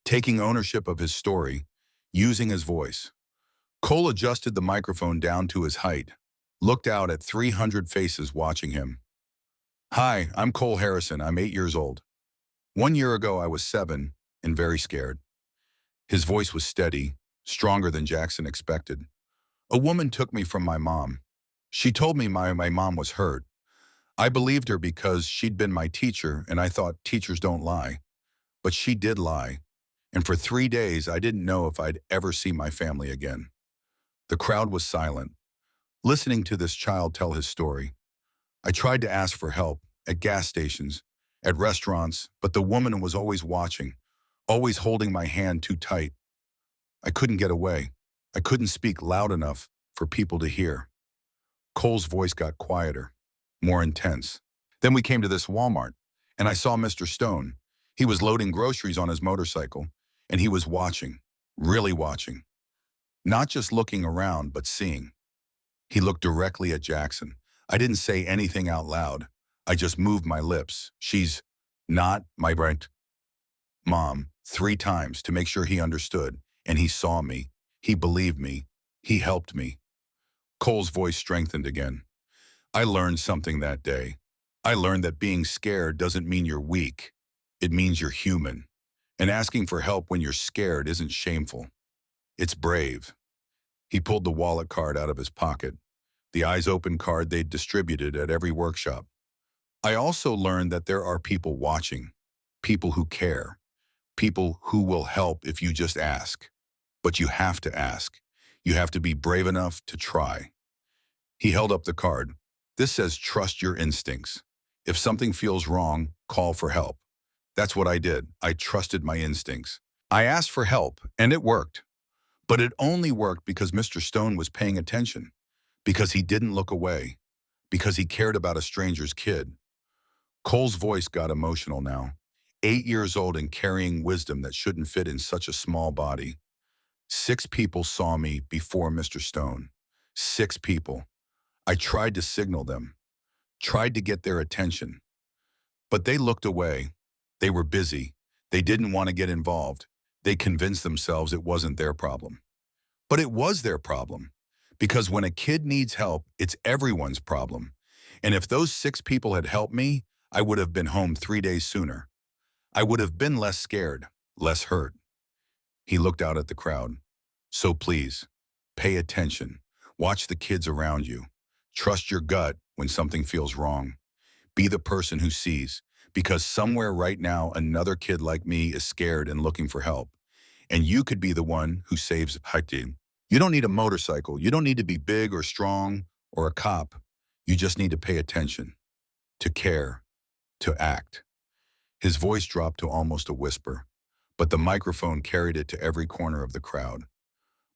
taking ownership of his story, using his voice. Cole adjusted the microphone down to his height, looked out at 300 faces watching him. Hi, I'm Cole Harrison. I'm 8 years old. 1 year ago, I was 7 and very scared. His voice was steady, stronger than Jackson expected. A woman took me from my mom. She told me my mom was hurt. I believed her because she'd been my teacher and I thought teachers don't lie. But she did lie. And for 3 days, I didn't know if I'd ever see my family again. The crowd was silent, listening to this child tell his story. I tried to ask for help at gas stations, at restaurants, but the woman was always watching, always holding my hand too tight. I couldn't get away. I couldn't speak loud enough for people to hear. Cole's voice got quieter, more intense. Then we came to this Walmart, and I saw Mr. Stone. He was loading groceries on his motorcycle, and he was watching, really watching. Not just looking around, but seeing. He looked directly at Jackson. I didn't say anything out loud. I just moved my lips. She's not my mom 3 times to make sure he understood, and he saw me. He believed me. He helped me. Cole's voice strengthened again. I learned something that day. I learned that being scared doesn't mean you're weak. It means you're human. And asking for help when you're scared isn't shameful. It's brave. He pulled the wallet card out of his pocket, the Eyes Open card they'd distributed at every workshop. I also learned that there are people watching, people who care, people who will help if you just ask. But you have to ask. You have to be brave enough to try. He held up the card. This says trust your instincts. If something feels wrong, call for help. That's what I did. I trusted my instincts. I asked for help, and it worked. But it only worked because Mr. Stone was paying attention, because he didn't look away, because he cared about a stranger's kid. Cole's voice got emotional now. 8 years old and carrying wisdom that shouldn't fit in such a small body. 6 people saw me before Mr. Stone. 6 people. I tried to signal them, tried to get their attention. But they looked away. They were busy. They didn't want to get involved. They convinced themselves it wasn't their problem. But it was their problem. Because when a kid needs help, it's everyone's problem. And if those 6 people had helped me, I would have been home 3 days sooner. I would have been less scared, less hurt. He looked out at the crowd. So please, pay attention. Watch the kids around you. Trust your gut when something feels wrong. Be the person who sees. because somewhere right now another kid like me is scared and looking for help. And you could be the one who saves Haiti. You don't need a motorcycle. You don't need to be big or strong or a cop. You just need to pay attention, to care, to act. His voice dropped to almost a whisper, but the microphone carried it to every corner of the crowd.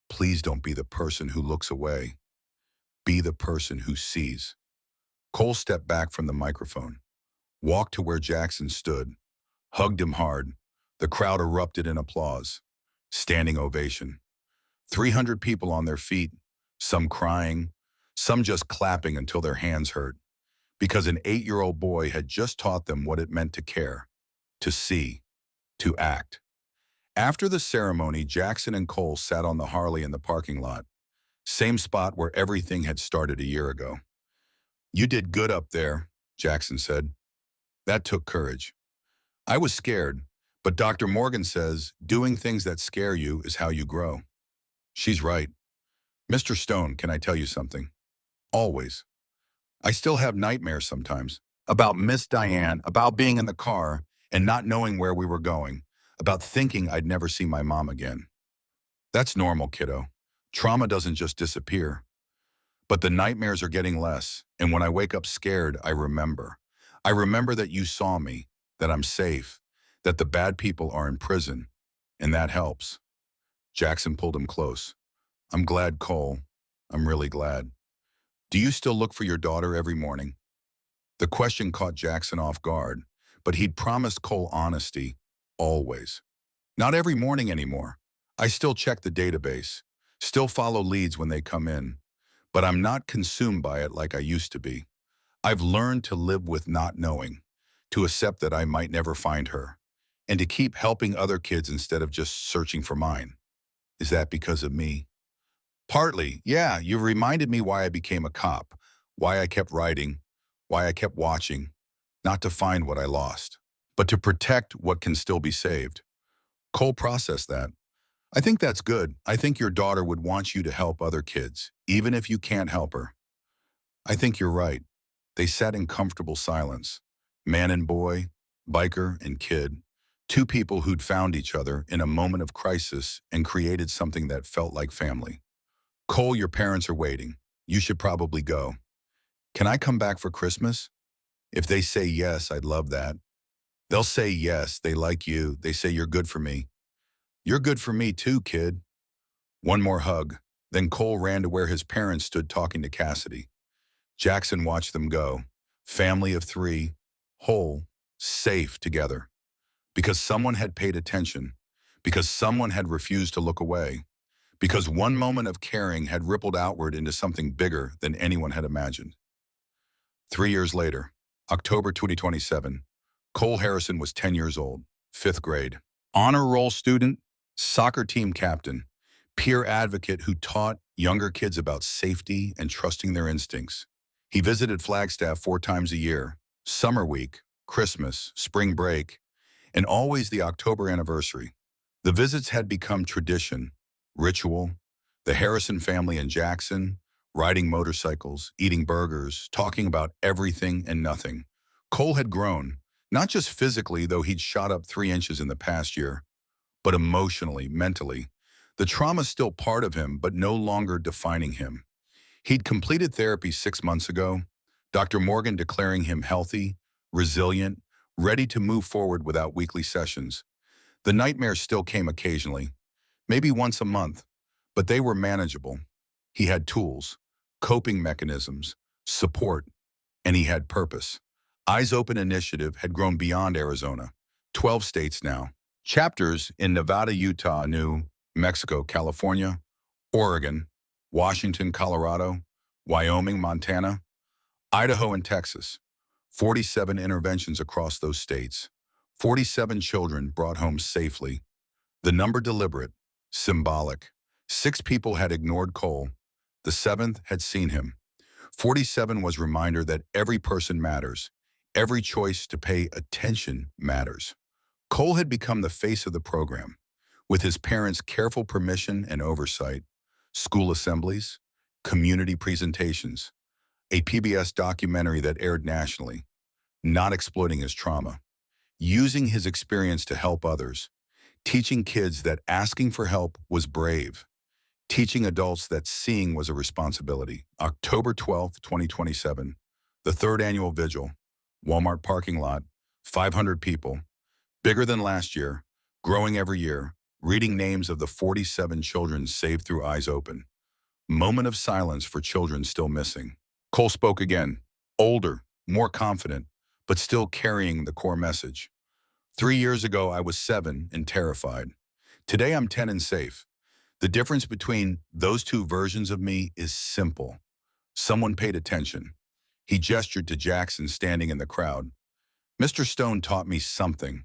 Please don't be the person who looks away. Be the person who sees. Cole stepped back from the microphone, walked to where Jackson stood, hugged him hard. The crowd erupted in applause. Standing ovation. 300 people on their feet, some crying, some just clapping until their hands hurt, because an 8-year-old boy had just taught them what it meant to care, to see, to act. After the ceremony, Jackson and Cole sat on the Harley in the parking lot, same spot where everything had started a year ago. You did good up there, Jackson said. That took courage. I was scared, but Dr. Morgan says doing things that scare you is how you grow. She's right. Mr. Stone, can I tell you something? Always. I still have nightmares sometimes. About Miss Diane, about being in the car and not knowing where we were going, about thinking I'd never see my mom again. That's normal, kiddo. Trauma doesn't just disappear. But the nightmares are getting less, and when I wake up scared, I remember. I remember that you saw me, that I'm safe, that the bad people are in prison, and that helps. Jackson pulled him close. I'm glad, Cole. I'm really glad. Do you still look for your daughter every morning? The question caught Jackson off guard, but he'd promised Cole honesty, always. Not every morning anymore. I still check the database, still follow leads when they come in, but I'm not consumed by it like I used to be. I've learned to live with not knowing, to accept that I might never find her, and to keep helping other kids instead of just searching for mine. Is that because of me? Partly, yeah, you've reminded me why I became a cop, why I kept writing, why I kept watching, not to find what I lost, but to protect what can still be saved. Cole processed that. I think that's good. I think your daughter would want you to help other kids, even if you can't help her. I think you're right. They sat in comfortable silence. Man and boy, biker and kid, two people who'd found each other in a moment of crisis and created something that felt like family. Cole, your parents are waiting. You should probably go. Can I come back for Christmas? If they say yes, I'd love that. They'll say yes, they like you, they say you're good for me. You're good for me too, kid. One more hug. Then Cole ran to where his parents stood talking to Cassidy. Jackson watched them go. Family of 3, whole, safe together. Because someone had paid attention. Because someone had refused to look away. Because one moment of caring had rippled outward into something bigger than anyone had imagined. 3 years later, October 2027, Cole Harrison was 10 years old, 5th grade. Honor roll student, soccer team captain, peer advocate who taught younger kids about safety and trusting their instincts. He visited Flagstaff 4 times a year, summer week, Christmas, spring break, and always the October anniversary. The visits had become tradition, ritual. The Harrison family in Jackson, riding motorcycles, eating burgers, talking about everything and nothing. Cole had grown, not just physically, though he'd shot up 3 inches in the past year, but emotionally, mentally. The trauma's still part of him, but no longer defining him. He'd completed therapy 6 months ago, Dr. Morgan declaring him healthy, resilient, ready to move forward without weekly sessions. The nightmares still came occasionally, maybe once a month, but they were manageable. He had tools, coping mechanisms, support, and he had purpose. Eyes Open Initiative had grown beyond Arizona, 12 states now. Chapters in Nevada, Utah, New Mexico, California, Oregon, Washington, Colorado, Wyoming, Montana, Idaho, and Texas. 47 interventions across those states. 47 children brought home safely. The number deliberate, symbolic. 6 people had ignored Cole. The 7th had seen him. 47 was reminder that every person matters. Every choice to pay attention matters. Cole had become the face of the program, with his parents' careful permission and oversight, school assemblies, community presentations, a PBS documentary that aired nationally, not exploiting his trauma, using his experience to help others, teaching kids that asking for help was brave, teaching adults that seeing was a responsibility. October 12th, 2027, the third annual vigil, Walmart parking lot, 500 people, bigger than last year, growing every year, reading names of the 47 children saved through Eyes Open. Moment of silence for children still missing. Cole spoke again, older, more confident, but still carrying the core message. 3 years ago, I was 7 and terrified. Today, I'm 10 and safe. The difference between those two versions of me is simple. Someone paid attention. He gestured to Jackson standing in the crowd. Mr. Stone taught me something.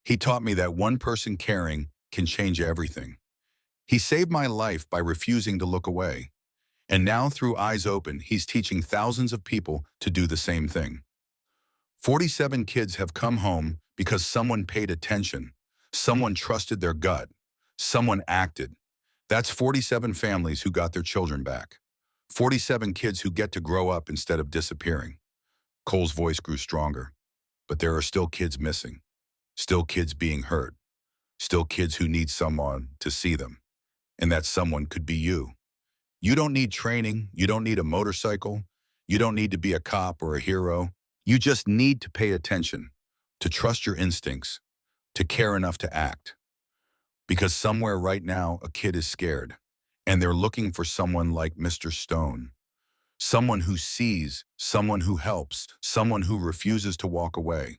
He taught me that one person caring can change everything. He saved my life by refusing to look away. And now, through Eyes Open, he's teaching thousands of people to do the same thing. 47 kids have come home because someone paid attention, someone trusted their gut, someone acted. That's 47 families who got their children back. 47 kids who get to grow up instead of disappearing. Cole's voice grew stronger. But there are still kids missing, still kids being hurt, still kids who need someone to see them. And that someone could be you. You don't need training, you don't need a motorcycle, you don't need to be a cop or a hero. You just need to pay attention, to trust your instincts, to care enough to act. Because somewhere right now, a kid is scared, and they're looking for someone like Mr. Stone. Someone who sees, someone who helps, someone who refuses to walk away.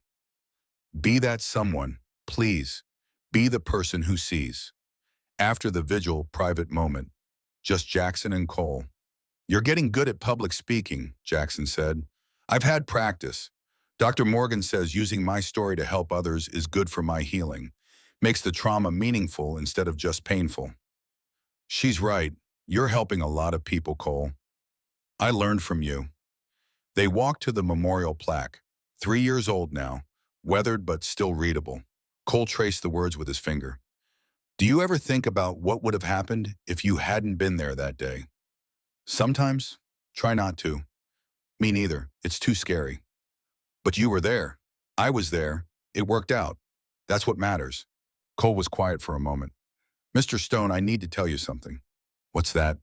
Be that someone, please. Be the person who sees. After the vigil private moment, just Jackson and Cole. You're getting good at public speaking, Jackson said. I've had practice. Dr. Morgan says using my story to help others is good for my healing. Makes the trauma meaningful instead of just painful. She's right. You're helping a lot of people, Cole. I learned from you. They walked to the memorial plaque, 3 years old now, weathered but still readable. Cole traced the words with his finger. Do you ever think about what would have happened if you hadn't been there that day? Sometimes. Try not to. Me neither. It's too scary. But you were there. I was there. It worked out. That's what matters. Cole was quiet for a moment. Mr. Stone, I need to tell you something. What's that?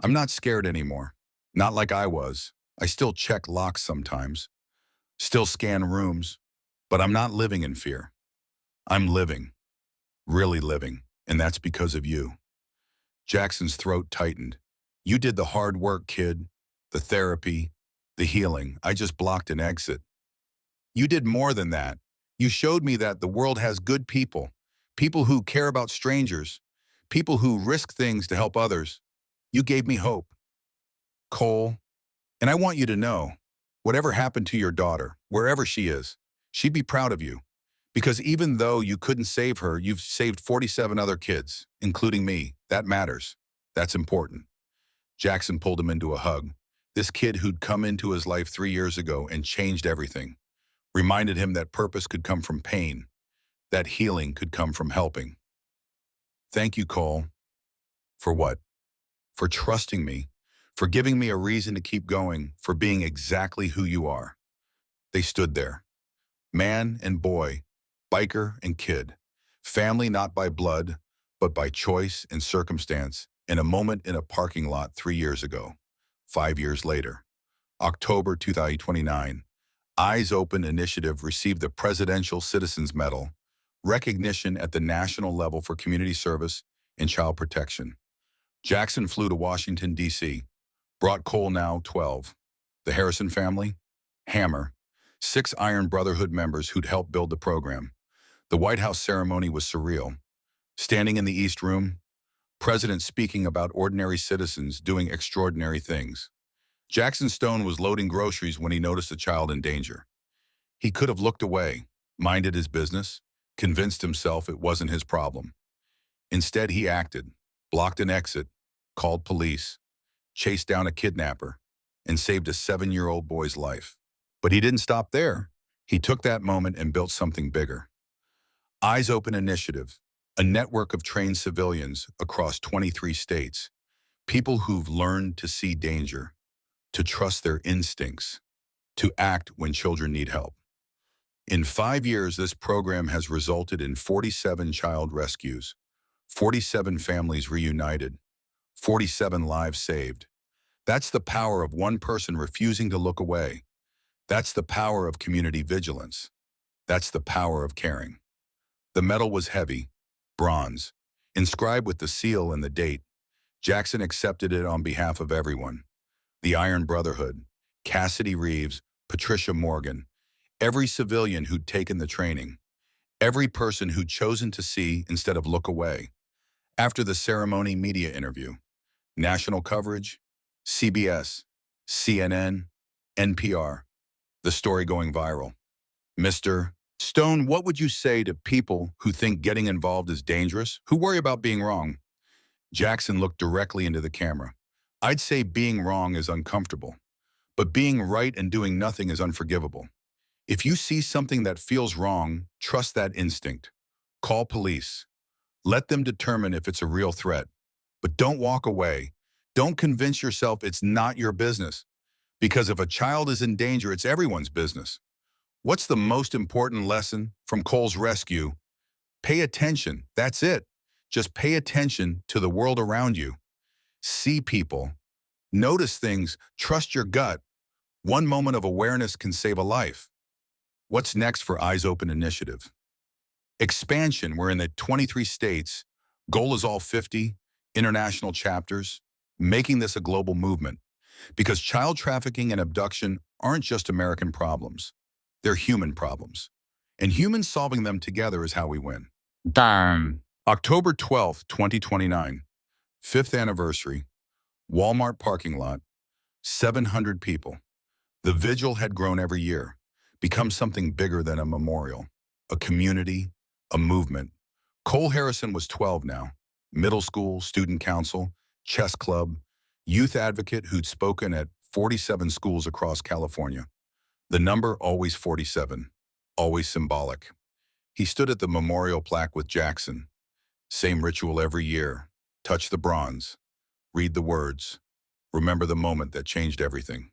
I'm not scared anymore. Not like I was. I still check locks sometimes. Still scan rooms. But I'm not living in fear. I'm living. Really living. And that's because of you. Jackson's throat tightened. You did the hard work, kid. The therapy. The healing. I just blocked an exit. You did more than that. You showed me that the world has good people. People who care about strangers. People who risk things to help others. You gave me hope. Cole, and I want you to know, whatever happened to your daughter, wherever she is, she'd be proud of you. Because even though you couldn't save her, you've saved 47 other kids, including me. That matters. That's important. Jackson pulled him into a hug. This kid who'd come into his life 3 years ago and changed everything. Reminded him that purpose could come from pain. That healing could come from helping. Thank you, Cole. For what? For trusting me. For giving me a reason to keep going. For being exactly who you are. They stood there. Man and boy. Biker and kid. Family not by blood, but by choice and circumstance. In a moment in a parking lot 3 years ago. 5 years later. October 2029. Eyes Open Initiative received the Presidential Citizens Medal, recognition at the national level for community service and child protection. Jackson flew to Washington, D.C., brought Cole now 12. The Harrison family, Hammer, 6 Iron Brotherhood members who'd helped build the program. The White House ceremony was surreal. Standing in the East Room, President speaking about ordinary citizens doing extraordinary things. Jackson Stone was loading groceries when he noticed a child in danger. He could have looked away, minded his business, convinced himself it wasn't his problem. Instead, he acted, blocked an exit, called police, chased down a kidnapper, and saved a 7-year-old boy's life. But he didn't stop there. He took that moment and built something bigger. Eyes Open Initiative, a network of trained civilians across 23 states, people who've learned to see danger, to trust their instincts, to act when children need help. In 5 years, this program has resulted in 47 child rescues, 47 families reunited, 47 lives saved. That's the power of one person refusing to look away. That's the power of community vigilance. That's the power of caring. The medal was heavy, bronze, inscribed with the seal and the date. Jackson accepted it on behalf of everyone. The Iron Brotherhood, Cassidy Reeves, Patricia Morgan, every civilian who'd taken the training, every person who'd chosen to see instead of look away. After the ceremony media interview, national coverage, CBS, CNN, NPR, the story going viral. Mr. Stone, what would you say to people who think getting involved is dangerous, who worry about being wrong? Jackson looked directly into the camera. I'd say being wrong is uncomfortable, but being right and doing nothing is unforgivable. If you see something that feels wrong, trust that instinct. Call police. Let them determine if it's a real threat. But don't walk away. Don't convince yourself it's not your business. Because if a child is in danger, it's everyone's business. What's the most important lesson from Cole's rescue? Pay attention. That's it. Just pay attention to the world around you. See people. Notice things. Trust your gut. One moment of awareness can save a life. What's next for Eyes Open Initiative? Expansion. We're in the 23 states. Goal is all 50. International chapters. Making this a global movement. Because child trafficking and abduction aren't just American problems. They're human problems. And humans solving them together is how we win. Darn. October 12th, 2029. 5th anniversary. Walmart parking lot. 700 people. The vigil had grown every year, become something bigger than a memorial, a community, a movement. Cole Harrison was 12 now. Middle school, student council, chess club, youth advocate who'd spoken at 47 schools across California. The number always 47, always symbolic. He stood at the memorial plaque with Jackson. Same ritual every year. Touch the bronze. Read the words. Remember the moment that changed everything.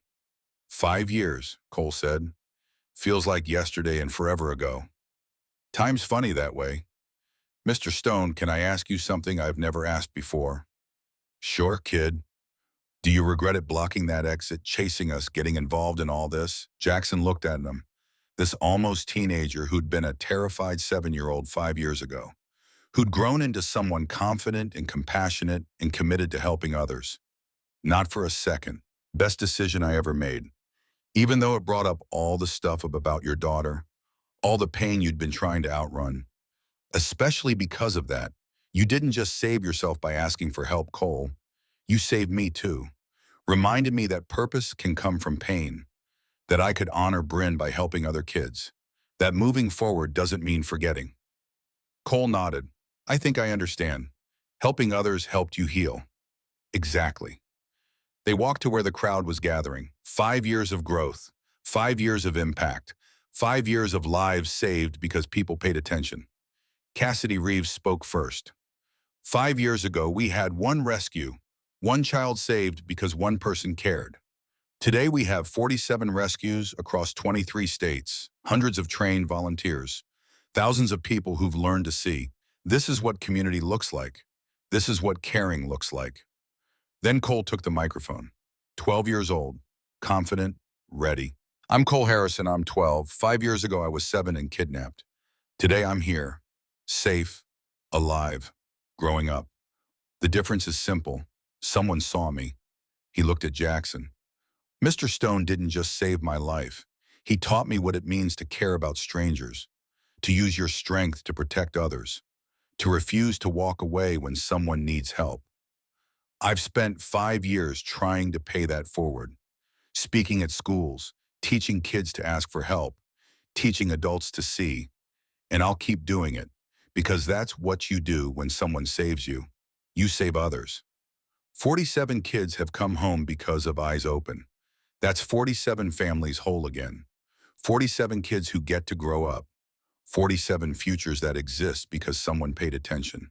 5 years, Cole said. Feels like yesterday and forever ago. Time's funny that way. Mr. Stone, can I ask you something I've never asked before? Sure, kid. Do you regret it blocking that exit, chasing us, getting involved in all this? Jackson looked at him, this almost teenager who'd been a terrified 7-year-old 5 years ago, who'd grown into someone confident and compassionate and committed to helping others. Not for a second. Best decision I ever made. Even though it brought up all the stuff about your daughter, all the pain you'd been trying to outrun. Especially because of that, you didn't just save yourself by asking for help, Cole. You saved me too. Reminded me that purpose can come from pain, that I could honor Bryn by helping other kids, that moving forward doesn't mean forgetting. Cole nodded. I think I understand. Helping others helped you heal. Exactly. They walked to where the crowd was gathering. 5 years of growth, 5 years of impact, 5 years of lives saved because people paid attention. Cassidy Reeves spoke first. 5 years ago, we had one rescue, one child saved because one person cared. Today, we have 47 rescues across 23 states, hundreds of trained volunteers, thousands of people who've learned to see. This is what community looks like. This is what caring looks like. Then Cole took the microphone. 12 years old, confident, ready. I'm Cole Harrison, I'm 12. 5 years ago, I was 7 and kidnapped. Today, I'm here, safe, alive, growing up. The difference is simple. Someone saw me. He looked at Jackson. Mr. Stone didn't just save my life. He taught me what it means to care about strangers, to use your strength to protect others, to refuse to walk away when someone needs help. I've spent 5 years trying to pay that forward, speaking at schools, teaching kids to ask for help, teaching adults to see, and I'll keep doing it because that's what you do when someone saves you. You save others. 47 kids have come home because of Eyes Open. That's 47 families whole again. 47 kids who get to grow up. 47 futures that exist because someone paid attention.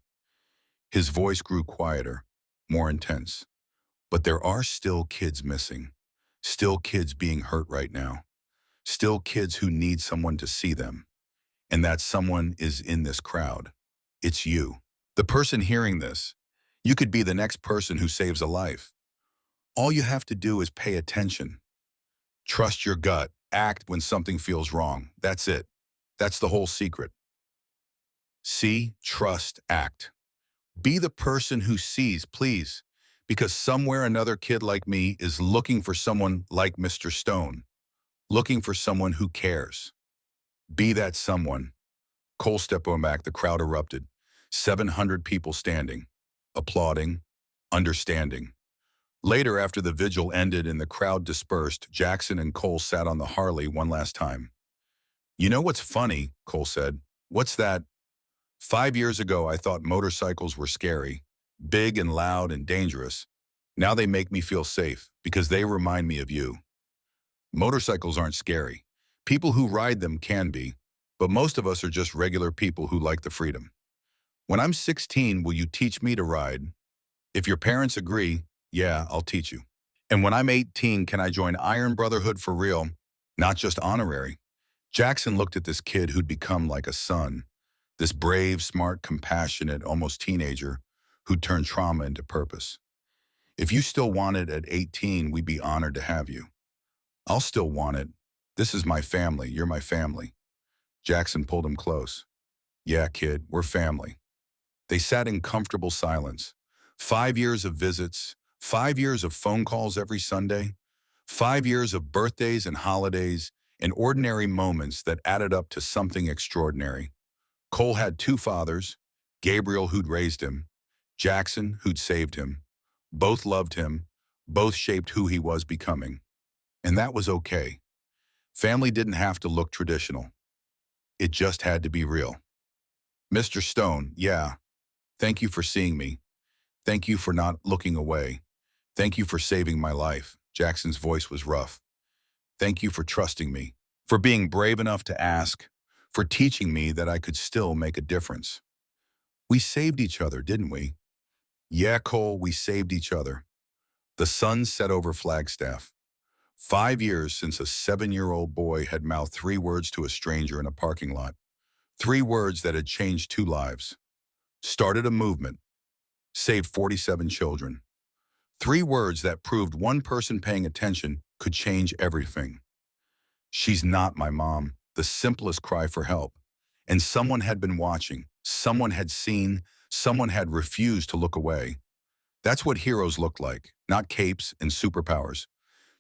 His voice grew quieter, more intense. But there are still kids missing. Still kids being hurt right now. Still kids who need someone to see them. And that someone is in this crowd. It's you. The person hearing this. You could be the next person who saves a life. All you have to do is pay attention. Trust your gut. Act when something feels wrong. That's it. That's the whole secret. See, trust, act. Be the person who sees, please, because somewhere another kid like me is looking for someone like Mr. Stone, looking for someone who cares. Be that someone. Cole stepped on back, the crowd erupted. 700 people standing, applauding, understanding. Later, after the vigil ended and the crowd dispersed, Jackson and Cole sat on the Harley one last time. You know what's funny, Cole said. What's that? 5 years ago, I thought motorcycles were scary, big and loud and dangerous. Now they make me feel safe because they remind me of you. Motorcycles aren't scary. People who ride them can be, but most of us are just regular people who like the freedom. When I'm 16, will you teach me to ride? If your parents agree, yeah, I'll teach you. And when I'm 18, can I join Iron Brotherhood for real, not just honorary? Jackson looked at this kid who'd become like a son, this brave, smart, compassionate, almost teenager who'd turned trauma into purpose. If you still want it at 18, we'd be honored to have you. I'll still want it. This is my family. You're my family. Jackson pulled him close. Yeah, kid, we're family. They sat in comfortable silence. 5 years of visits, 5 years of phone calls every Sunday, 5 years of birthdays and holidays and ordinary moments that added up to something extraordinary. Cole had two fathers, Gabriel who'd raised him, Jackson who'd saved him. Both loved him, both shaped who he was becoming. And that was okay. Family didn't have to look traditional. It just had to be real. Mr. Stone, yeah, thank you for seeing me. Thank you for not looking away. Thank you for saving my life. Jackson's voice was rough. Thank you for trusting me, for being brave enough to ask, for teaching me that I could still make a difference. We saved each other, didn't we? Yeah, Cole, we saved each other. The sun set over Flagstaff. 5 years since a 7-year-old boy had mouthed 3 words to a stranger in a parking lot. 3 words that had changed 2 lives. Started a movement. Saved 47 children. 3 words that proved one person paying attention could change everything. She's not my mom. The simplest cry for help. And someone had been watching. Someone had seen. Someone had refused to look away. That's what heroes looked like. Not capes and superpowers.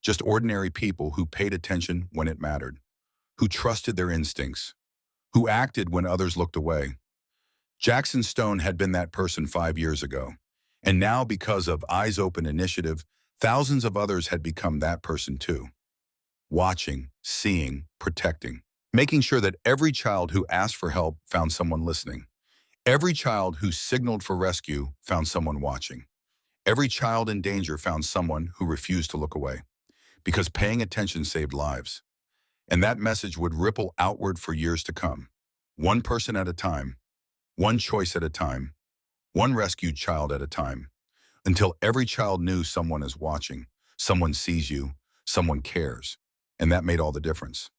Just ordinary people who paid attention when it mattered. Who trusted their instincts. Who acted when others looked away. Jackson Stone had been that person 5 years ago. And now, because of Eyes Open Initiative, thousands of others had become that person too. Watching, seeing, protecting. Making sure that every child who asked for help found someone listening. Every child who signaled for rescue found someone watching. Every child in danger found someone who refused to look away. Because paying attention saved lives. And that message would ripple outward for years to come. One person at a time. One choice at a time. One rescued child at a time. Until every child knew someone is watching. Someone sees you. Someone cares. And that made all the difference.